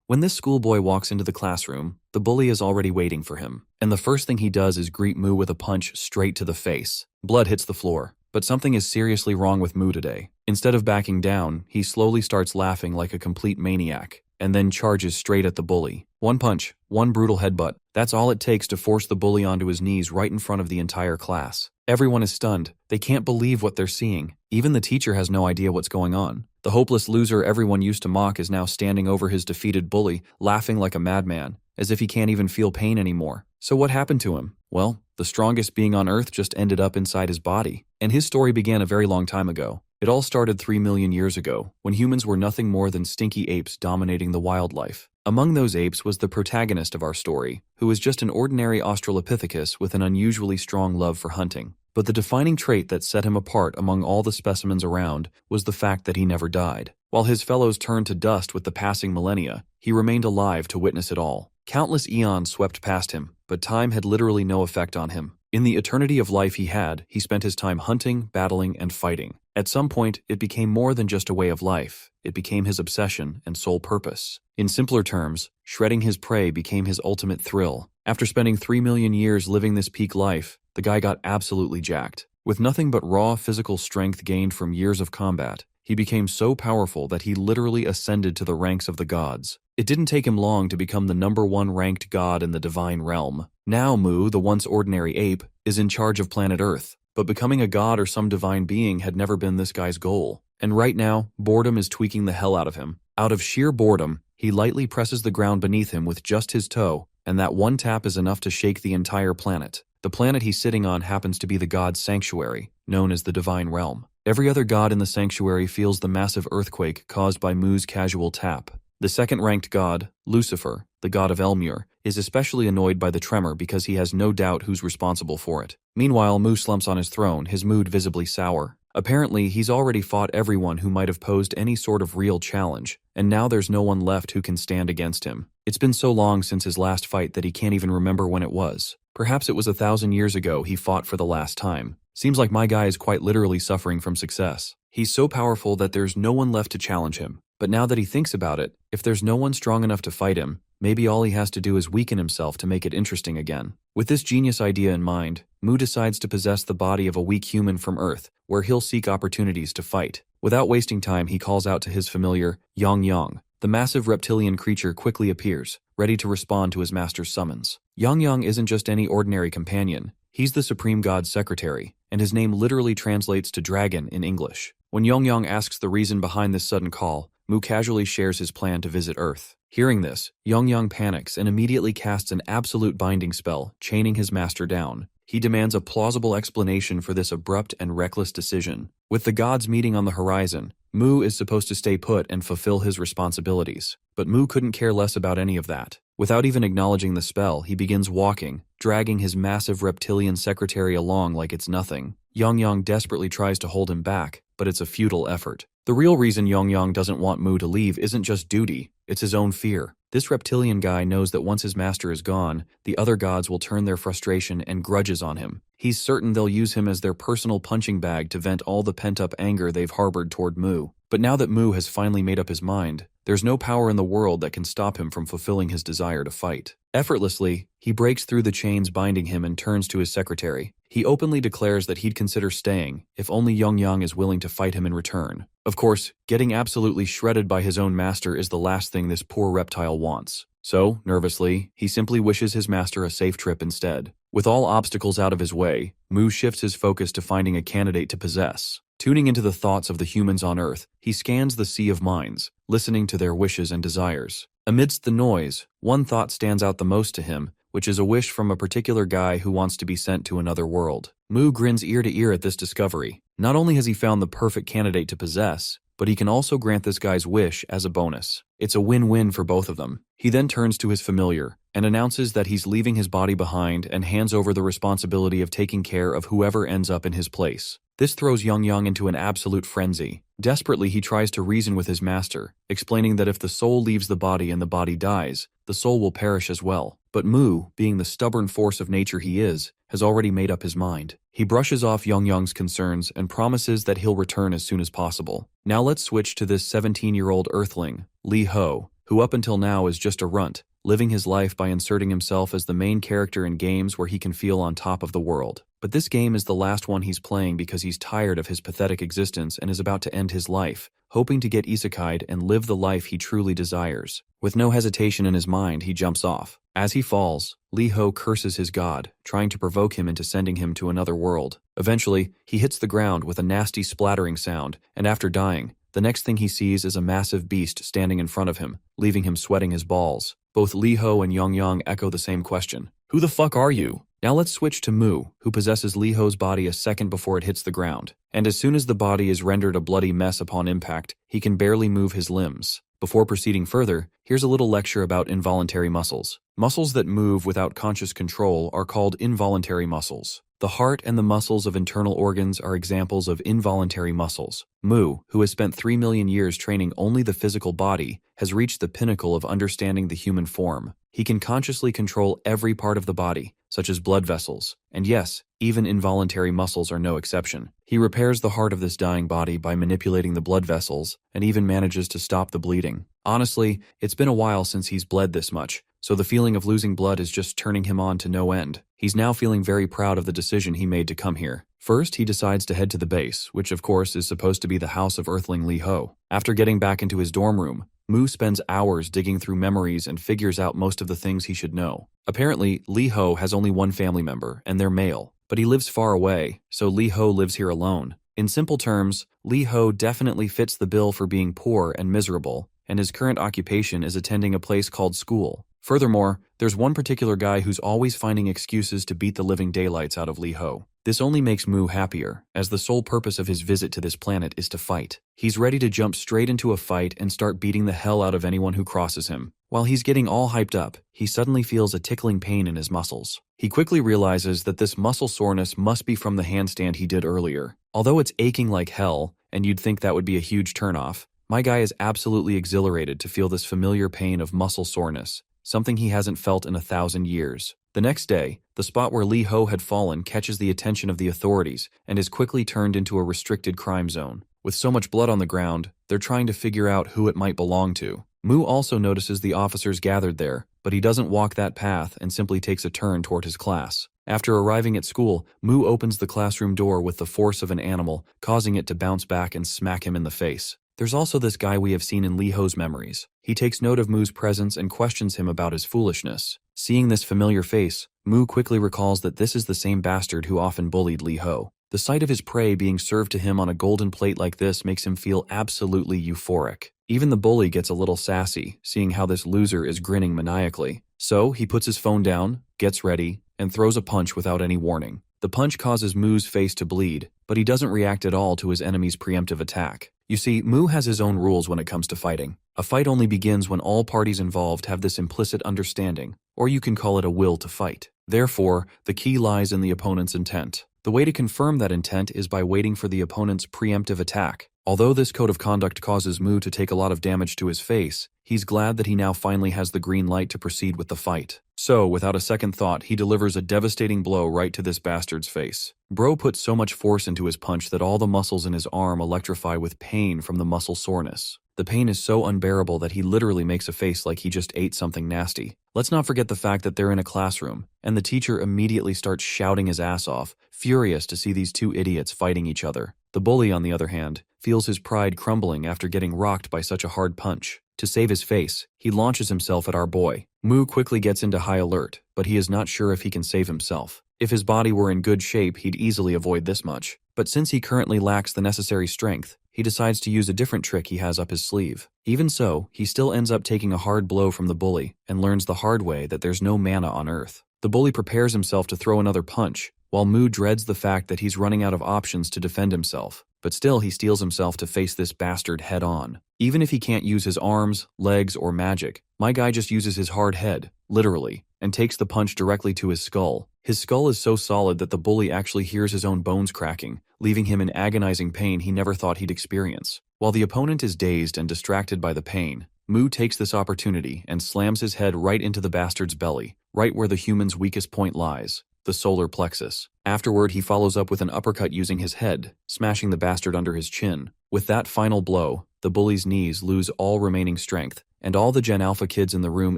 When this schoolboy walks into the classroom, the bully is already waiting for him, and the first thing he does is greet Mu with a punch straight to the face. Blood hits the floor, but something is seriously wrong with Mu today. Instead of backing down, he slowly starts laughing like a complete maniac, and then charges straight at the bully. One punch, one brutal headbutt. That's all it takes to force the bully onto his knees right in front of the entire class. Everyone is stunned. They can't believe what they're seeing. Even the teacher has no idea what's going on. The hopeless loser everyone used to mock is now standing over his defeated bully, laughing like a madman, as if he can't even feel pain anymore. So what happened to him? Well, the strongest being on Earth just ended up inside his body. And his story began a very long time ago. It all started 3 million years ago, when humans were nothing more than stinky apes dominating the wildlife. Among those apes was the protagonist of our story, who was just an ordinary Australopithecus with an unusually strong love for hunting. But the defining trait that set him apart among all the specimens around was the fact that he never died. While his fellows turned to dust with the passing millennia, he remained alive to witness it all. Countless eons swept past him, but time had literally no effect on him. In the eternity of life he spent his time hunting, battling, and fighting. At some point, it became more than just a way of life. It became his obsession and sole purpose. In simpler terms, shredding his prey became his ultimate thrill. After spending 3 million years living this peak life, the guy got absolutely jacked. With nothing but raw physical strength gained from years of combat, he became so powerful that he literally ascended to the ranks of the gods. It didn't take him long to become the #1 ranked god in the divine realm. Now Mu, the once ordinary ape, is in charge of planet Earth. But becoming a god or some divine being had never been this guy's goal. And right now, boredom is tweaking the hell out of him. Out of sheer boredom, he lightly presses the ground beneath him with just his toe, and that one tap is enough to shake the entire planet. The planet he's sitting on happens to be the god's sanctuary, known as the Divine Realm. Every other god in the sanctuary feels the massive earthquake caused by Mu's casual tap. The second-ranked god, Lucifer, the god of Elmure, is especially annoyed by the tremor because he has no doubt who's responsible for it. Meanwhile, Mu slumps on his throne, his mood visibly sour. Apparently, he's already fought everyone who might have posed any sort of real challenge, and now there's no one left who can stand against him. It's been so long since his last fight that he can't even remember when it was. Perhaps it was 1,000 years ago he fought for the last time. Seems like my guy is quite literally suffering from success. He's so powerful that there's no one left to challenge him. But now that he thinks about it, if there's no one strong enough to fight him, maybe all he has to do is weaken himself to make it interesting again. With this genius idea in mind, Mu decides to possess the body of a weak human from Earth, where he'll seek opportunities to fight. Without wasting time, he calls out to his familiar, Yang Yang. The massive reptilian creature quickly appears, ready to respond to his master's summons. Yang Yang isn't just any ordinary companion. He's the supreme god's secretary, and his name literally translates to dragon in English. When Yang Yang asks the reason behind this sudden call, Mu casually shares his plan to visit Earth. Hearing this, Yang Yang panics and immediately casts an absolute binding spell, chaining his master down. He demands a plausible explanation for this abrupt and reckless decision. With the gods meeting on the horizon, Mu is supposed to stay put and fulfill his responsibilities. But Mu couldn't care less about any of that. Without even acknowledging the spell, he begins walking, dragging his massive reptilian secretary along like it's nothing. Yang Yang desperately tries to hold him back, but it's a futile effort. The real reason Yang Yang doesn't want Mu to leave isn't just duty, it's his own fear. This reptilian guy knows that once his master is gone, the other gods will turn their frustration and grudges on him. He's certain they'll use him as their personal punching bag to vent all the pent-up anger they've harbored toward Mu. But now that Mu has finally made up his mind, there's no power in the world that can stop him from fulfilling his desire to fight. Effortlessly, he breaks through the chains binding him and turns to his secretary. He openly declares that he'd consider staying, if only Yang Yang is willing to fight him in return. Of course, getting absolutely shredded by his own master is the last thing this poor reptile wants. So, nervously, he simply wishes his master a safe trip instead. With all obstacles out of his way, Mu shifts his focus to finding a candidate to possess. Tuning into the thoughts of the humans on Earth, he scans the sea of minds, listening to their wishes and desires. Amidst the noise, one thought stands out the most to him, which is a wish from a particular guy who wants to be sent to another world. Mu grins ear to ear at this discovery. Not only has he found the perfect candidate to possess, but he can also grant this guy's wish as a bonus. It's a win-win for both of them. He then turns to his familiar and announces that he's leaving his body behind and hands over the responsibility of taking care of whoever ends up in his place. This throws Yang Yang into an absolute frenzy. Desperately, he tries to reason with his master, explaining that if the soul leaves the body and the body dies, the soul will perish as well. But Mu, being the stubborn force of nature he is, has already made up his mind. He brushes off Yang Yang's concerns and promises that he'll return as soon as possible. Now let's switch to this 17-year-old earthling, Li Ho, who up until now is just a runt, living his life by inserting himself as the main character in games where he can feel on top of the world. But this game is the last one he's playing because he's tired of his pathetic existence and is about to end his life, hoping to get isekai'd and live the life he truly desires. With no hesitation in his mind, he jumps off. As he falls, Lee-ho curses his god, trying to provoke him into sending him to another world. Eventually, he hits the ground with a nasty splattering sound, and after dying, the next thing he sees is a massive beast standing in front of him, leaving him sweating his balls. Both Lee-ho and Yong echo the same question. Who the fuck are you? Now let's switch to Mu, who possesses Lee-ho's body a second before it hits the ground. And as soon as the body is rendered a bloody mess upon impact, he can barely move his limbs. Before proceeding further, here's a little lecture about involuntary muscles. Muscles that move without conscious control are called involuntary muscles. The heart and the muscles of internal organs are examples of involuntary muscles. Mu, who has spent 3 million years training only the physical body, has reached the pinnacle of understanding the human form. He can consciously control every part of the body, such as blood vessels, and yes, even involuntary muscles are no exception. He repairs the heart of this dying body by manipulating the blood vessels, and even manages to stop the bleeding. Honestly, it's been a while since he's bled this much, so the feeling of losing blood is just turning him on to no end. He's now feeling very proud of the decision he made to come here. First, he decides to head to the base, which of course is supposed to be the house of Earthling Lee-ho. After getting back into his dorm room, Mu spends hours digging through memories and figures out most of the things he should know. Apparently, Lee-ho has only one family member, and they're male, but he lives far away, so Lee-ho lives here alone. In simple terms, Lee-ho definitely fits the bill for being poor and miserable, and his current occupation is attending a place called school. Furthermore, there's one particular guy who's always finding excuses to beat the living daylights out of Lee-ho. This only makes Mu happier, as the sole purpose of his visit to this planet is to fight. He's ready to jump straight into a fight and start beating the hell out of anyone who crosses him. While he's getting all hyped up, he suddenly feels a tickling pain in his muscles. He quickly realizes that this muscle soreness must be from the handstand he did earlier. Although it's aching like hell, and you'd think that would be a huge turnoff, my guy is absolutely exhilarated to feel this familiar pain of muscle soreness, something he hasn't felt in 1,000 years. The next day, the spot where Lee-ho had fallen catches the attention of the authorities and is quickly turned into a restricted crime zone. With so much blood on the ground, they're trying to figure out who it might belong to. Mu also notices the officers gathered there, but he doesn't walk that path and simply takes a turn toward his class. After arriving at school, Mu opens the classroom door with the force of an animal, causing it to bounce back and smack him in the face. There's also this guy we have seen in Lee-ho's memories. He takes note of Mu's presence and questions him about his foolishness. Seeing this familiar face, Mu quickly recalls that this is the same bastard who often bullied Lee-ho. The sight of his prey being served to him on a golden plate like this makes him feel absolutely euphoric. Even the bully gets a little sassy, seeing how this loser is grinning maniacally. So he puts his phone down, gets ready, and throws a punch without any warning. The punch causes Mu's face to bleed, but he doesn't react at all to his enemy's preemptive attack. You see, Mu has his own rules when it comes to fighting. A fight only begins when all parties involved have this implicit understanding, or you can call it a will to fight. Therefore, the key lies in the opponent's intent. The way to confirm that intent is by waiting for the opponent's preemptive attack. Although this code of conduct causes Mu to take a lot of damage to his face, he's glad that he now finally has the green light to proceed with the fight. So, without a second thought, he delivers a devastating blow right to this bastard's face. Bro puts so much force into his punch that all the muscles in his arm electrify with pain from the muscle soreness. The pain is so unbearable that he literally makes a face like he just ate something nasty. Let's not forget the fact that they're in a classroom, and the teacher immediately starts shouting his ass off, furious to see these two idiots fighting each other. The bully, on the other hand, feels his pride crumbling after getting rocked by such a hard punch. To save his face, he launches himself at our boy. Mu quickly gets into high alert, but he is not sure if he can save himself. If his body were in good shape, he'd easily avoid this much. But since he currently lacks the necessary strength, he decides to use a different trick he has up his sleeve. Even so, he still ends up taking a hard blow from the bully and learns the hard way that there's no mana on Earth. The bully prepares himself to throw another punch, while Mu dreads the fact that he's running out of options to defend himself. But still, he steels himself to face this bastard head on. Even if he can't use his arms, legs, or magic, my guy just uses his hard head, literally, and takes the punch directly to his skull. His skull is so solid that the bully actually hears his own bones cracking, leaving him in agonizing pain he never thought he'd experience. While the opponent is dazed and distracted by the pain, Mu takes this opportunity and slams his head right into the bastard's belly, right where the human's weakest point lies, the solar plexus. Afterward, he follows up with an uppercut using his head, smashing the bastard under his chin. With that final blow, the bully's knees lose all remaining strength, and all the Gen Alpha kids in the room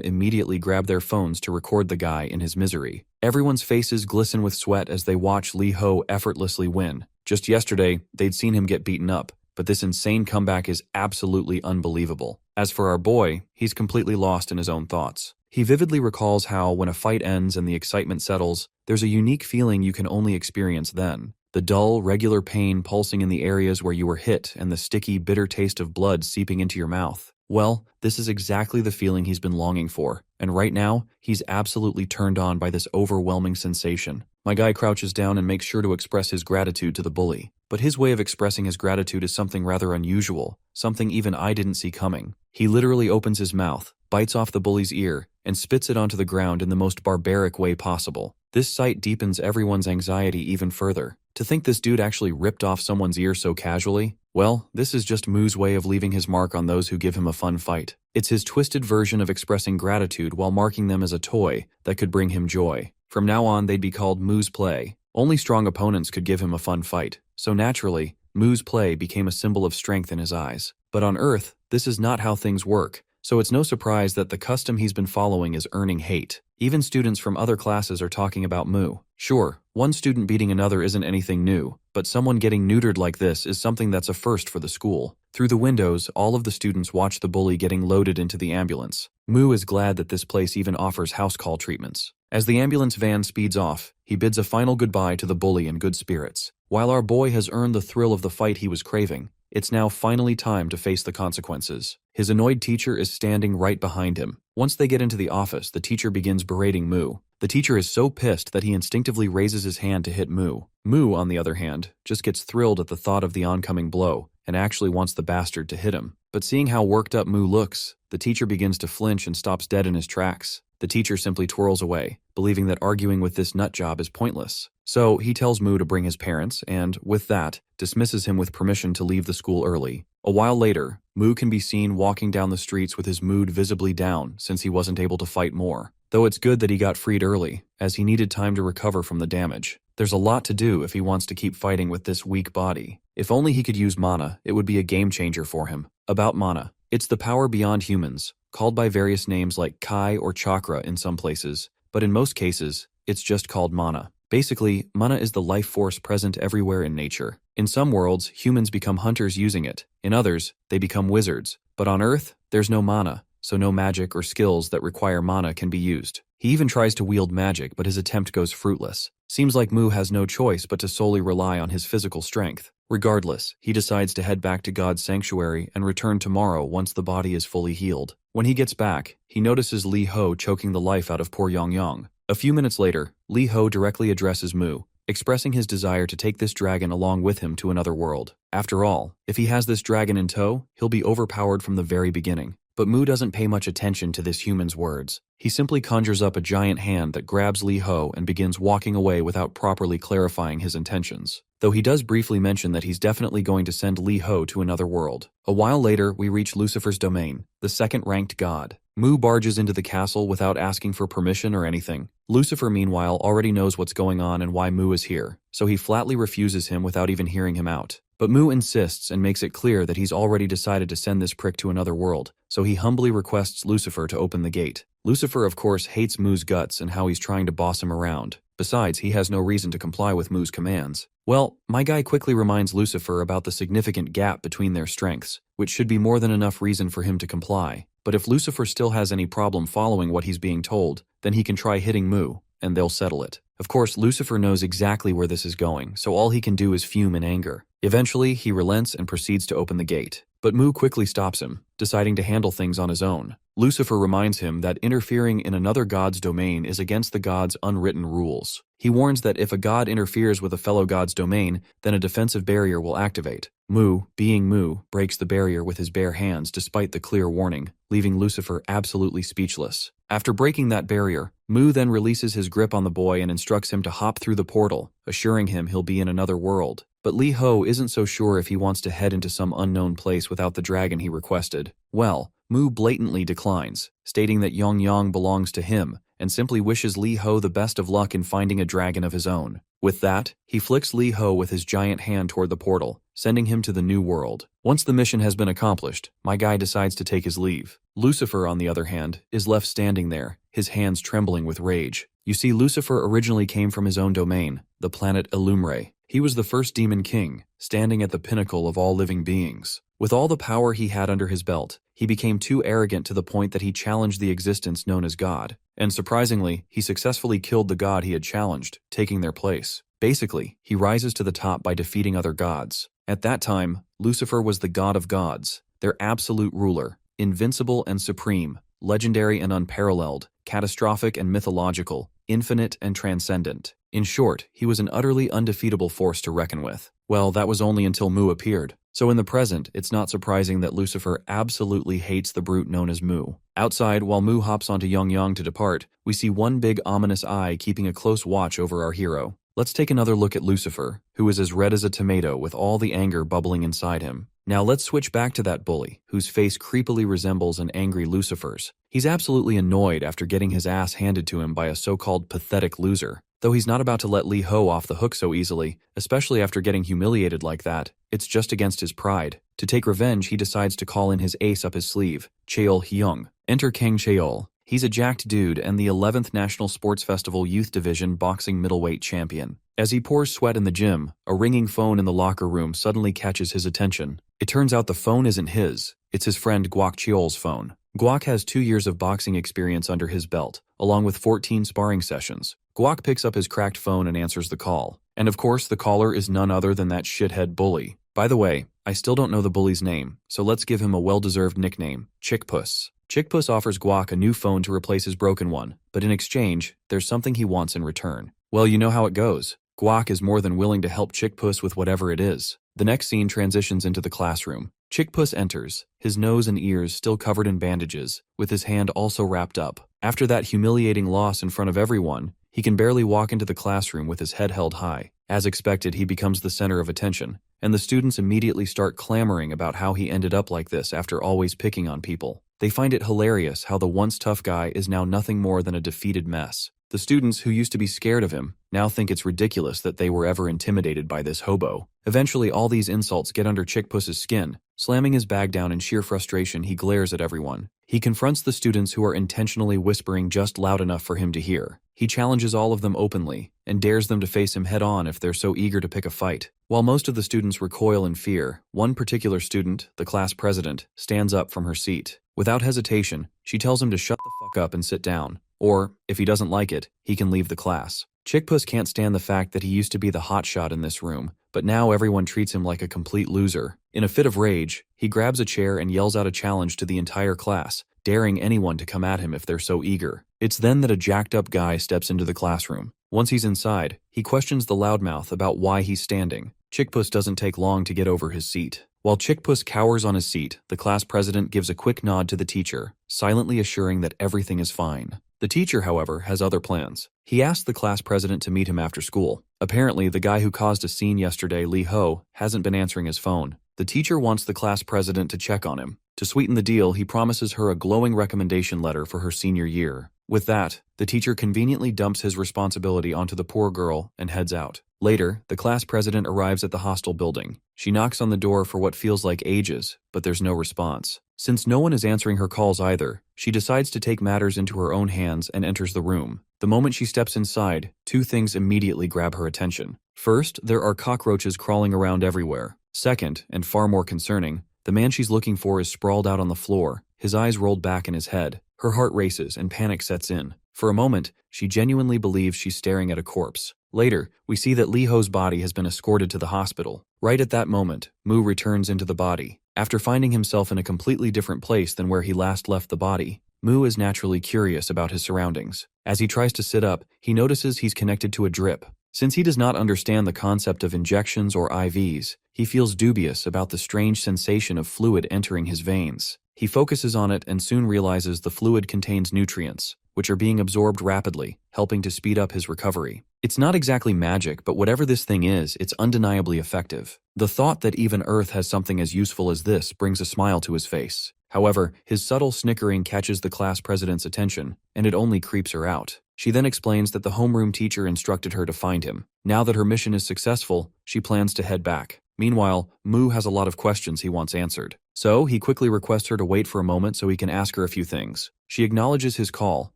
immediately grab their phones to record the guy in his misery. Everyone's faces glisten with sweat as they watch Lee Ho effortlessly win. Just yesterday, they'd seen him get beaten up, but this insane comeback is absolutely unbelievable. As for our boy, he's completely lost in his own thoughts. He vividly recalls how, when a fight ends and the excitement settles, there's a unique feeling you can only experience then. The dull, regular pain pulsing in the areas where you were hit and the sticky, bitter taste of blood seeping into your mouth. Well, this is exactly the feeling he's been longing for, and right now, he's absolutely turned on by this overwhelming sensation. My guy crouches down and makes sure to express his gratitude to the bully. But his way of expressing his gratitude is something rather unusual, something even I didn't see coming. He literally opens his mouth, bites off the bully's ear, and spits it onto the ground in the most barbaric way possible. This sight deepens everyone's anxiety even further. To think this dude actually ripped off someone's ear so casually? Well, this is just Moo's way of leaving his mark on those who give him a fun fight. It's his twisted version of expressing gratitude while marking them as a toy that could bring him joy. From now on, they'd be called Moo's Play. Only strong opponents could give him a fun fight, so naturally, Moo's Play became a symbol of strength in his eyes. But on Earth, this is not how things work, so it's no surprise that the custom he's been following is earning hate. Even students from other classes are talking about Moo. Sure, one student beating another isn't anything new, but someone getting neutered like this is something that's a first for the school. Through the windows, all of the students watch the bully getting loaded into the ambulance. Moo is glad that this place even offers house call treatments. As the ambulance van speeds off, he bids a final goodbye to the bully in good spirits. While our boy has earned the thrill of the fight he was craving, it's now finally time to face the consequences. His annoyed teacher is standing right behind him. Once they get into the office, the teacher begins berating Moo. The teacher is so pissed that he instinctively raises his hand to hit Moo. Moo, on the other hand, just gets thrilled at the thought of the oncoming blow and actually wants the bastard to hit him. But seeing how worked up Moo looks, the teacher begins to flinch and stops dead in his tracks. The teacher simply twirls away, believing that arguing with this nutjob is pointless. So he tells Moo to bring his parents and, with that, dismisses him with permission to leave the school early. A while later, Moo can be seen walking down the streets with his mood visibly down since he wasn't able to fight more. Though it's good that he got freed early, as he needed time to recover from the damage. There's a lot to do if he wants to keep fighting with this weak body. If only he could use mana, it would be a game changer for him. About mana, it's the power beyond humans, called by various names like Kai or Chakra in some places, but in most cases, it's just called mana. Basically, mana is the life force present everywhere in nature. In some worlds, humans become hunters using it. In others, they become wizards. But on Earth, there's no mana, so no magic or skills that require mana can be used. He even tries to wield magic, but his attempt goes fruitless. Seems like Moo has no choice but to solely rely on his physical strength. Regardless, he decides to head back to God's sanctuary and return tomorrow once the body is fully healed. When he gets back, he notices Lee Ho choking the life out of poor Yong Yong. A few minutes later, Lee Ho directly addresses Moo, expressing his desire to take this dragon along with him to another world. After all, if he has this dragon in tow, he'll be overpowered from the very beginning. But Moo doesn't pay much attention to this human's words. He simply conjures up a giant hand that grabs Lee Ho and begins walking away without properly clarifying his intentions. Though he does briefly mention that he's definitely going to send Lee Ho to another world. A while later, we reach Lucifer's domain, the second-ranked god. Moo barges into the castle without asking for permission or anything. Lucifer, meanwhile, already knows what's going on and why Moo is here, so he flatly refuses him without even hearing him out. But Moo insists and makes it clear that he's already decided to send this prick to another world, so he humbly requests Lucifer to open the gate. Lucifer, of course, hates Moo's guts and how he's trying to boss him around. Besides, he has no reason to comply with Moo's commands. Well, my guy quickly reminds Lucifer about the significant gap between their strengths, which should be more than enough reason for him to comply. But if Lucifer still has any problem following what he's being told, then he can try hitting Moo, and they'll settle it. Of course, Lucifer knows exactly where this is going, so all he can do is fume in anger. Eventually, he relents and proceeds to open the gate. But Moo quickly stops him, deciding to handle things on his own. Lucifer reminds him that interfering in another god's domain is against the god's unwritten rules. He warns that if a god interferes with a fellow god's domain, then a defensive barrier will activate. Moo, being Moo, breaks the barrier with his bare hands despite the clear warning, leaving Lucifer absolutely speechless. After breaking that barrier, Moo then releases his grip on the boy and instructs him to hop through the portal, assuring him he'll be in another world. But Lee Ho isn't so sure if he wants to head into some unknown place without the dragon he requested. Well, Moo blatantly declines, stating that Yong Yong belongs to him, and simply wishes Lee Ho the best of luck in finding a dragon of his own. With that, he flicks Lee Ho with his giant hand toward the portal, sending him to the new world. Once the mission has been accomplished, my guy decides to take his leave. Lucifer, on the other hand, is left standing there, his hands trembling with rage. You see, Lucifer originally came from his own domain, the planet Illumre. He was the first demon king, standing at the pinnacle of all living beings. With all the power he had under his belt, he became too arrogant to the point that he challenged the existence known as God. And surprisingly, he successfully killed the god he had challenged, taking their place. Basically, he rises to the top by defeating other gods. At that time, Lucifer was the god of gods, their absolute ruler, invincible and supreme, legendary and unparalleled, catastrophic and mythological, infinite and transcendent. In short, he was an utterly undefeatable force to reckon with. Well, that was only until Mu appeared. So in the present, it's not surprising that Lucifer absolutely hates the brute known as Mu. Outside, while Mu hops onto Yang to depart, we see one big ominous eye keeping a close watch over our hero. Let's take another look at Lucifer, who is as red as a tomato with all the anger bubbling inside him. Now let's switch back to that bully, whose face creepily resembles an angry Lucifer's. He's absolutely annoyed after getting his ass handed to him by a so-called pathetic loser. Though he's not about to let Lee Ho off the hook so easily, especially after getting humiliated like that, it's just against his pride. To take revenge, he decides to call in his ace up his sleeve, Cheol Hyung. Enter King Cheol. He's a jacked dude and the 11th National Sports Festival Youth Division boxing middleweight champion. As he pours sweat in the gym, a ringing phone in the locker room suddenly catches his attention. It turns out the phone isn't his, it's his friend Guak Cheol's phone. Guak has 2 years of boxing experience under his belt, along with 14 sparring sessions. Guak picks up his cracked phone and answers the call. And of course, the caller is none other than that shithead bully. By the way, I still don't know the bully's name, so let's give him a well-deserved nickname, Chickpuss. Chickpuss offers Guak a new phone to replace his broken one, but in exchange, there's something he wants in return. Well, you know how it goes. Guak is more than willing to help Chickpuss with whatever it is. The next scene transitions into the classroom. Chickpuss enters, his nose and ears still covered in bandages, with his hand also wrapped up. After that humiliating loss in front of everyone, he can barely walk into the classroom with his head held high. As expected, he becomes the center of attention, and the students immediately start clamoring about how he ended up like this after always picking on people. They find it hilarious how the once tough guy is now nothing more than a defeated mess. The students who used to be scared of him now think it's ridiculous that they were ever intimidated by this hobo. Eventually, all these insults get under Chickpuss's skin. Slamming his bag down in sheer frustration, he glares at everyone. He confronts the students who are intentionally whispering just loud enough for him to hear. He challenges all of them openly and dares them to face him head-on if they're so eager to pick a fight. While most of the students recoil in fear, one particular student, the class president, stands up from her seat. Without hesitation, she tells him to shut the fuck up and sit down. Or, if he doesn't like it, he can leave the class. Chickpuss can't stand the fact that he used to be the hotshot in this room, but now everyone treats him like a complete loser. In a fit of rage, he grabs a chair and yells out a challenge to the entire class, daring anyone to come at him if they're so eager. It's then that a jacked-up guy steps into the classroom. Once he's inside, he questions the loudmouth about why he's standing. Chickpuss doesn't take long to get over his seat. While Chickpuss cowers on his seat, the class president gives a quick nod to the teacher, silently assuring that everything is fine. The teacher, however, has other plans. He asks the class president to meet him after school. Apparently, the guy who caused a scene yesterday, Lee Ho, hasn't been answering his phone. The teacher wants the class president to check on him. To sweeten the deal, he promises her a glowing recommendation letter for her senior year. With that, the teacher conveniently dumps his responsibility onto the poor girl and heads out. Later, the class president arrives at the hostel building. She knocks on the door for what feels like ages, but there's no response. Since no one is answering her calls either, she decides to take matters into her own hands and enters the room. The moment she steps inside, two things immediately grab her attention. First, there are cockroaches crawling around everywhere. Second, and far more concerning, the man she's looking for is sprawled out on the floor, his eyes rolled back in his head. Her heart races and panic sets in. For a moment, she genuinely believes she's staring at a corpse. Later, we see that Lee Ho's body has been escorted to the hospital. Right at that moment, Mu returns into the body. After finding himself in a completely different place than where he last left the body, Mu is naturally curious about his surroundings. As he tries to sit up, he notices he's connected to a drip. Since he does not understand the concept of injections or IVs, he feels dubious about the strange sensation of fluid entering his veins. He focuses on it and soon realizes the fluid contains nutrients, which are being absorbed rapidly, helping to speed up his recovery. It's not exactly magic, but whatever this thing is, it's undeniably effective. The thought that even Earth has something as useful as this brings a smile to his face. However, his subtle snickering catches the class president's attention, and it only creeps her out. She then explains that the homeroom teacher instructed her to find him. Now that her mission is successful, she plans to head back. Meanwhile, Mu has a lot of questions he wants answered. So, he quickly requests her to wait for a moment so he can ask her a few things. She acknowledges his call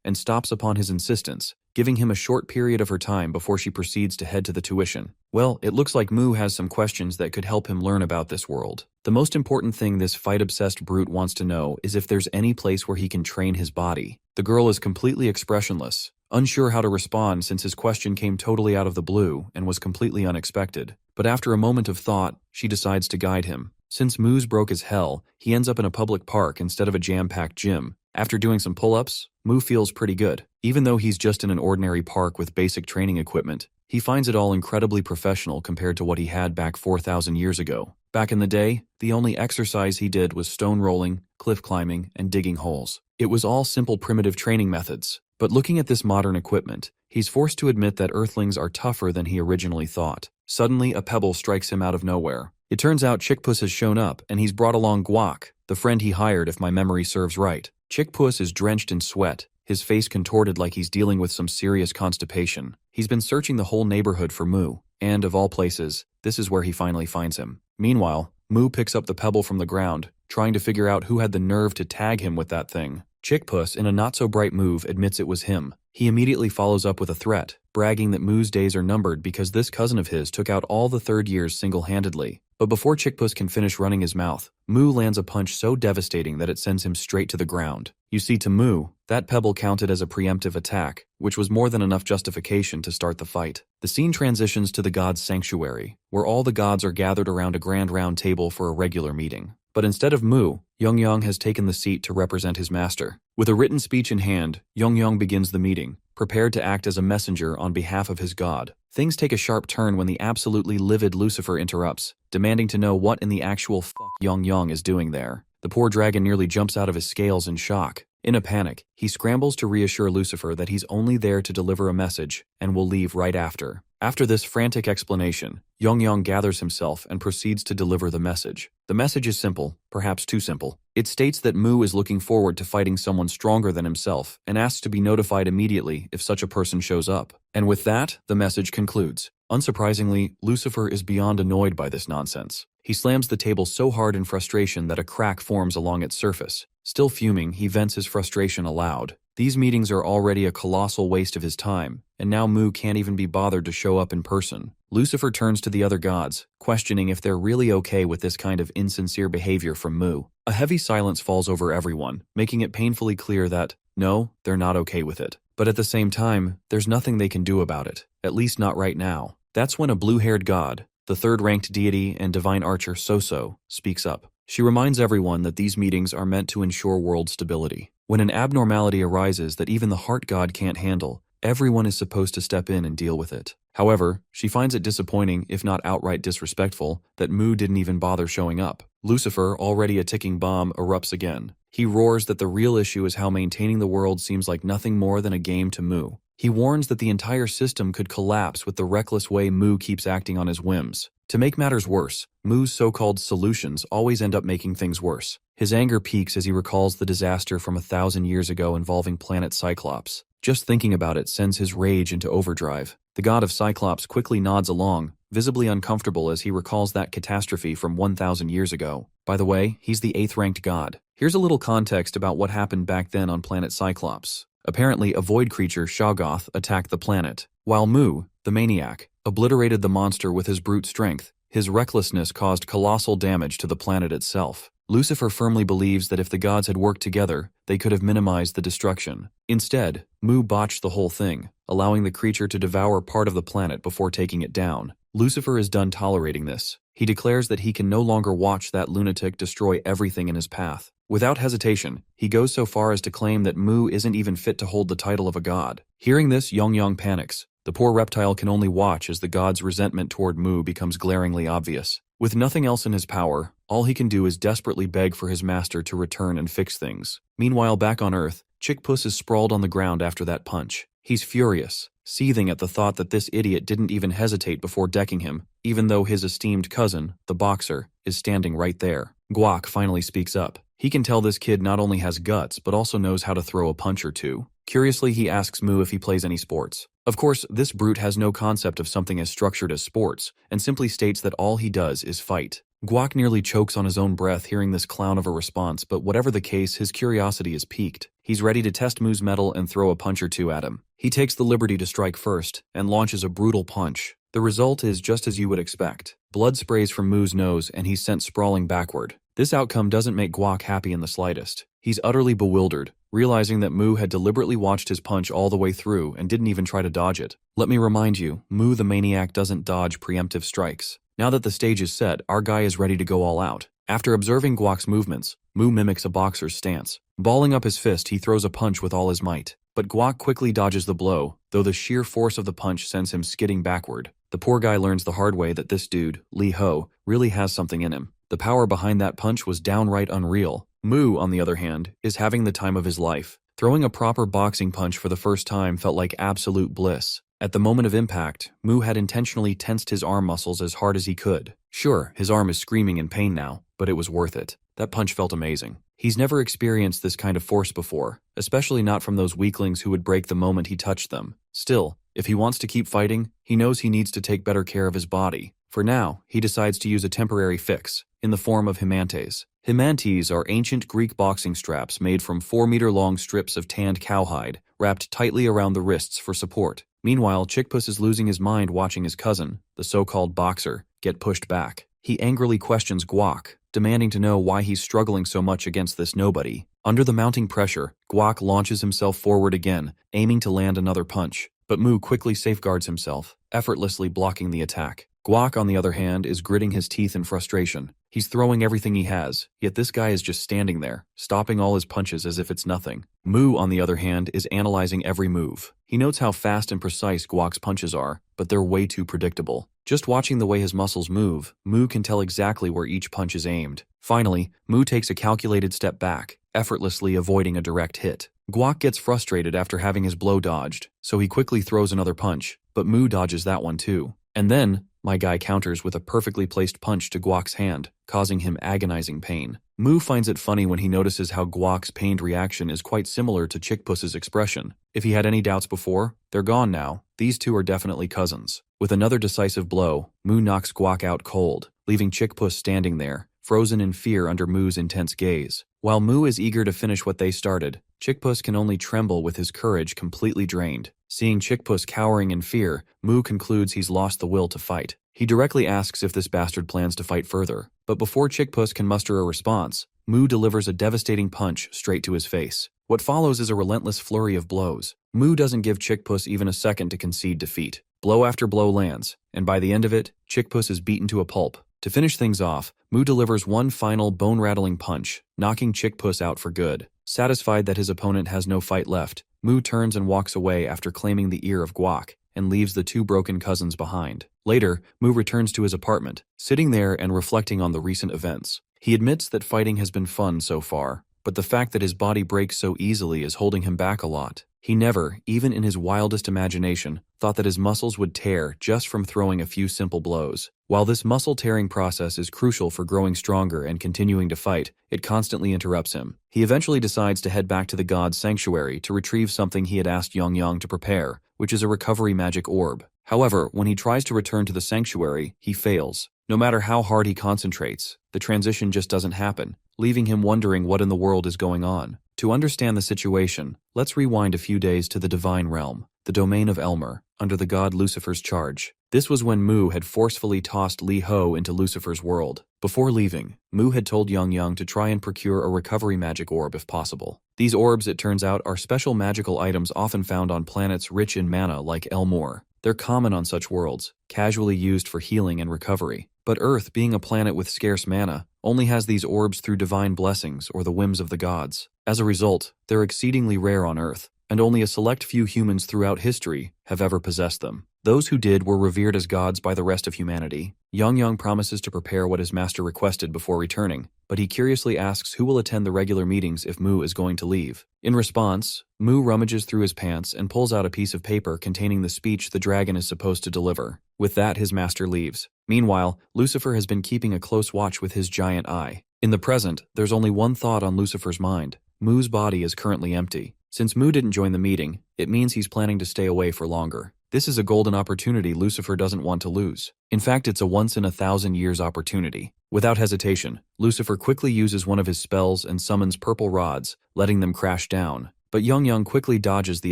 and stops upon his insistence, giving him a short period of her time before she proceeds to head to the tuition. Well, it looks like Mu has some questions that could help him learn about this world. The most important thing this fight-obsessed brute wants to know is if there's any place where he can train his body. The girl is completely expressionless, unsure how to respond since his question came totally out of the blue and was completely unexpected. But after a moment of thought, she decides to guide him. Since Mu's broke as hell, he ends up in a public park instead of a jam-packed gym. After doing some pull-ups, Mu feels pretty good. Even though he's just in an ordinary park with basic training equipment, he finds it all incredibly professional compared to what he had back 4,000 years ago. Back in the day, the only exercise he did was stone rolling, cliff climbing, and digging holes. It was all simple primitive training methods. But looking at this modern equipment, he's forced to admit that Earthlings are tougher than he originally thought. Suddenly, a pebble strikes him out of nowhere. It turns out Chickpuss has shown up, and he's brought along Guac, the friend he hired if my memory serves right. Chickpuss is drenched in sweat, his face contorted like he's dealing with some serious constipation. He's been searching the whole neighborhood for Mu, and of all places, this is where he finally finds him. Meanwhile, Mu picks up the pebble from the ground, trying to figure out who had the nerve to tag him with that thing. Chickpuss, in a not-so-bright move, admits it was him. He immediately follows up with a threat, bragging that Mu's days are numbered because this cousin of his took out all the third years single-handedly. But before Chickpuss can finish running his mouth, Mu lands a punch so devastating that it sends him straight to the ground. You see, to Mu, that pebble counted as a preemptive attack, which was more than enough justification to start the fight. The scene transitions to the gods' sanctuary, where all the gods are gathered around a grand round table for a regular meeting. But instead of Mu, Yongyang has taken the seat to represent his master. With a written speech in hand, Yongyang begins the meeting, prepared to act as a messenger on behalf of his god. Things take a sharp turn when the absolutely livid Lucifer interrupts, demanding to know what in the actual fuck Yongyang is doing there. The poor dragon nearly jumps out of his scales in shock. In a panic, he scrambles to reassure Lucifer that he's only there to deliver a message and will leave right after. After this frantic explanation, Yongyang gathers himself and proceeds to deliver the message. The message is simple, perhaps too simple. It states that Mu is looking forward to fighting someone stronger than himself and asks to be notified immediately if such a person shows up. And with that, the message concludes. Unsurprisingly, Lucifer is beyond annoyed by this nonsense. He slams the table so hard in frustration that a crack forms along its surface. Still fuming, he vents his frustration aloud. These meetings are already a colossal waste of his time, and now Mu can't even be bothered to show up in person. Lucifer turns to the other gods, questioning if they're really okay with this kind of insincere behavior from Mu. A heavy silence falls over everyone, making it painfully clear that, no, they're not okay with it. But at the same time, there's nothing they can do about it, at least not right now. That's when a blue-haired god, the third-ranked deity and divine archer Soso, speaks up. She reminds everyone that these meetings are meant to ensure world stability. When an abnormality arises that even the heart god can't handle, everyone is supposed to step in and deal with it. However, she finds it disappointing, if not outright disrespectful, that Mu didn't even bother showing up. Lucifer, already a ticking bomb, erupts again. He roars that the real issue is how maintaining the world seems like nothing more than a game to Mu. He warns that the entire system could collapse with the reckless way Mu keeps acting on his whims. To make matters worse, Mu's so-called solutions always end up making things worse. His anger peaks as he recalls the disaster from 1,000 years ago involving planet Cyclops. Just thinking about it sends his rage into overdrive. The god of Cyclops quickly nods along, visibly uncomfortable as he recalls that catastrophe from 1,000 years ago. By the way, he's the 8th-ranked god. Here's a little context about what happened back then on planet Cyclops. Apparently, a void creature, Shoggoth, attacked the planet. While Mu, the maniac, obliterated the monster with his brute strength, his recklessness caused colossal damage to the planet itself. Lucifer firmly believes that if the gods had worked together, they could have minimized the destruction. Instead, Mu botched the whole thing, allowing the creature to devour part of the planet before taking it down. Lucifer is done tolerating this. He declares that he can no longer watch that lunatic destroy everything in his path. Without hesitation, he goes so far as to claim that Mu isn't even fit to hold the title of a god. Hearing this, Yongyang panics. The poor reptile can only watch as the god's resentment toward Mu becomes glaringly obvious. With nothing else in his power, all he can do is desperately beg for his master to return and fix things. Meanwhile, back on Earth, Chickpuss is sprawled on the ground after that punch. He's furious, seething at the thought that this idiot didn't even hesitate before decking him, even though his esteemed cousin, the boxer, is standing right there. Guac finally speaks up. He can tell this kid not only has guts, but also knows how to throw a punch or two. Curiously, he asks Mu if he plays any sports. Of course, this brute has no concept of something as structured as sports, and simply states that all he does is fight. Guac nearly chokes on his own breath hearing this clown of a response, but whatever the case, his curiosity is piqued. He's ready to test Mu's mettle and throw a punch or two at him. He takes the liberty to strike first, and launches a brutal punch. The result is just as you would expect. Blood sprays from Mu's nose, and he's sent sprawling backward. This outcome doesn't make Guac happy in the slightest. He's utterly bewildered, realizing that Mu had deliberately watched his punch all the way through and didn't even try to dodge it. Let me remind you, Mu the maniac doesn't dodge preemptive strikes. Now that the stage is set, our guy is ready to go all out. After observing Guac's movements, Mu mimics a boxer's stance. Balling up his fist, he throws a punch with all his might. But Guac quickly dodges the blow, though the sheer force of the punch sends him skidding backward. The poor guy learns the hard way that this dude, Lee Ho, really has something in him. The power behind that punch was downright unreal. Mu, on the other hand, is having the time of his life. Throwing a proper boxing punch for the first time felt like absolute bliss. At the moment of impact, Mu had intentionally tensed his arm muscles as hard as he could. Sure, his arm is screaming in pain now, but it was worth it. That punch felt amazing. He's never experienced this kind of force before, especially not from those weaklings who would break the moment he touched them. Still, if he wants to keep fighting, he knows he needs to take better care of his body. For now, he decides to use a temporary fix, in the form of himantes. Himantes are ancient Greek boxing straps made from 4-meter-long strips of tanned cowhide, wrapped tightly around the wrists for support. Meanwhile, Chickpuss is losing his mind watching his cousin, the so-called boxer, get pushed back. He angrily questions Guac, demanding to know why he's struggling so much against this nobody. Under the mounting pressure, Guac launches himself forward again, aiming to land another punch. But Mu quickly safeguards himself, effortlessly blocking the attack. Guac, on the other hand, is gritting his teeth in frustration. He's throwing everything he has, yet this guy is just standing there, stopping all his punches as if it's nothing. Mu, on the other hand, is analyzing every move. He notes how fast and precise Guac's punches are, but they're way too predictable. Just watching the way his muscles move, Mu can tell exactly where each punch is aimed. Finally, Mu takes a calculated step back, effortlessly avoiding a direct hit. Guac gets frustrated after having his blow dodged, so he quickly throws another punch, but Mu dodges that one too. And then, my guy counters with a perfectly placed punch to Guac's hand, causing him agonizing pain. Mu finds it funny when he notices how Guac's pained reaction is quite similar to Chickpuss's expression. If he had any doubts before, they're gone now. These two are definitely cousins. With another decisive blow, Mu knocks Guac out cold, leaving Chickpuss standing there, frozen in fear under Mu's intense gaze. While Mu is eager to finish what they started, Chickpuss can only tremble with his courage completely drained. Seeing Chickpuss cowering in fear, Mu concludes he's lost the will to fight. He directly asks if this bastard plans to fight further, but before Chickpuss can muster a response, Mu delivers a devastating punch straight to his face. What follows is a relentless flurry of blows. Mu doesn't give Chickpuss even a second to concede defeat. Blow after blow lands, and by the end of it, Chickpuss is beaten to a pulp. To finish things off, Mu delivers one final bone-rattling punch, knocking Chickpuss out for good. Satisfied that his opponent has no fight left, Mu turns and walks away after claiming the ear of Guac, and leaves the two broken cousins behind. Later, Mu returns to his apartment, sitting there and reflecting on the recent events. He admits that fighting has been fun so far, but the fact that his body breaks so easily is holding him back a lot. He never, even in his wildest imagination, thought that his muscles would tear just from throwing a few simple blows. While this muscle-tearing process is crucial for growing stronger and continuing to fight, it constantly interrupts him. He eventually decides to head back to the god's sanctuary to retrieve something he had asked Yang to prepare, which is a recovery magic orb. However, when he tries to return to the sanctuary, he fails. No matter how hard he concentrates, the transition just doesn't happen, leaving him wondering what in the world is going on. To understand the situation, let's rewind a few days to the divine realm, the domain of Elmer, under the god Lucifer's charge. This was when Mu had forcefully tossed Lee Ho into Lucifer's world. Before leaving, Mu had told Yang to try and procure a recovery magic orb if possible. These orbs, it turns out, are special magical items often found on planets rich in mana like Elmore. They're common on such worlds, casually used for healing and recovery. But Earth, being a planet with scarce mana, only has these orbs through divine blessings or the whims of the gods. As a result, they're exceedingly rare on Earth, and only a select few humans throughout history have ever possessed them. Those who did were revered as gods by the rest of humanity. Yang promises to prepare what his master requested before returning, but he curiously asks who will attend the regular meetings if Mu is going to leave. In response, Mu rummages through his pants and pulls out a piece of paper containing the speech the dragon is supposed to deliver. With that, his master leaves. Meanwhile, Lucifer has been keeping a close watch with his giant eye. In the present, there's only one thought on Lucifer's mind. Mu's body is currently empty. Since Mu didn't join the meeting, it means he's planning to stay away for longer. This is a golden opportunity Lucifer doesn't want to lose. In fact, it's a once-in-a-thousand-years opportunity. Without hesitation, Lucifer quickly uses one of his spells and summons purple rods, letting them crash down. But Yang quickly dodges the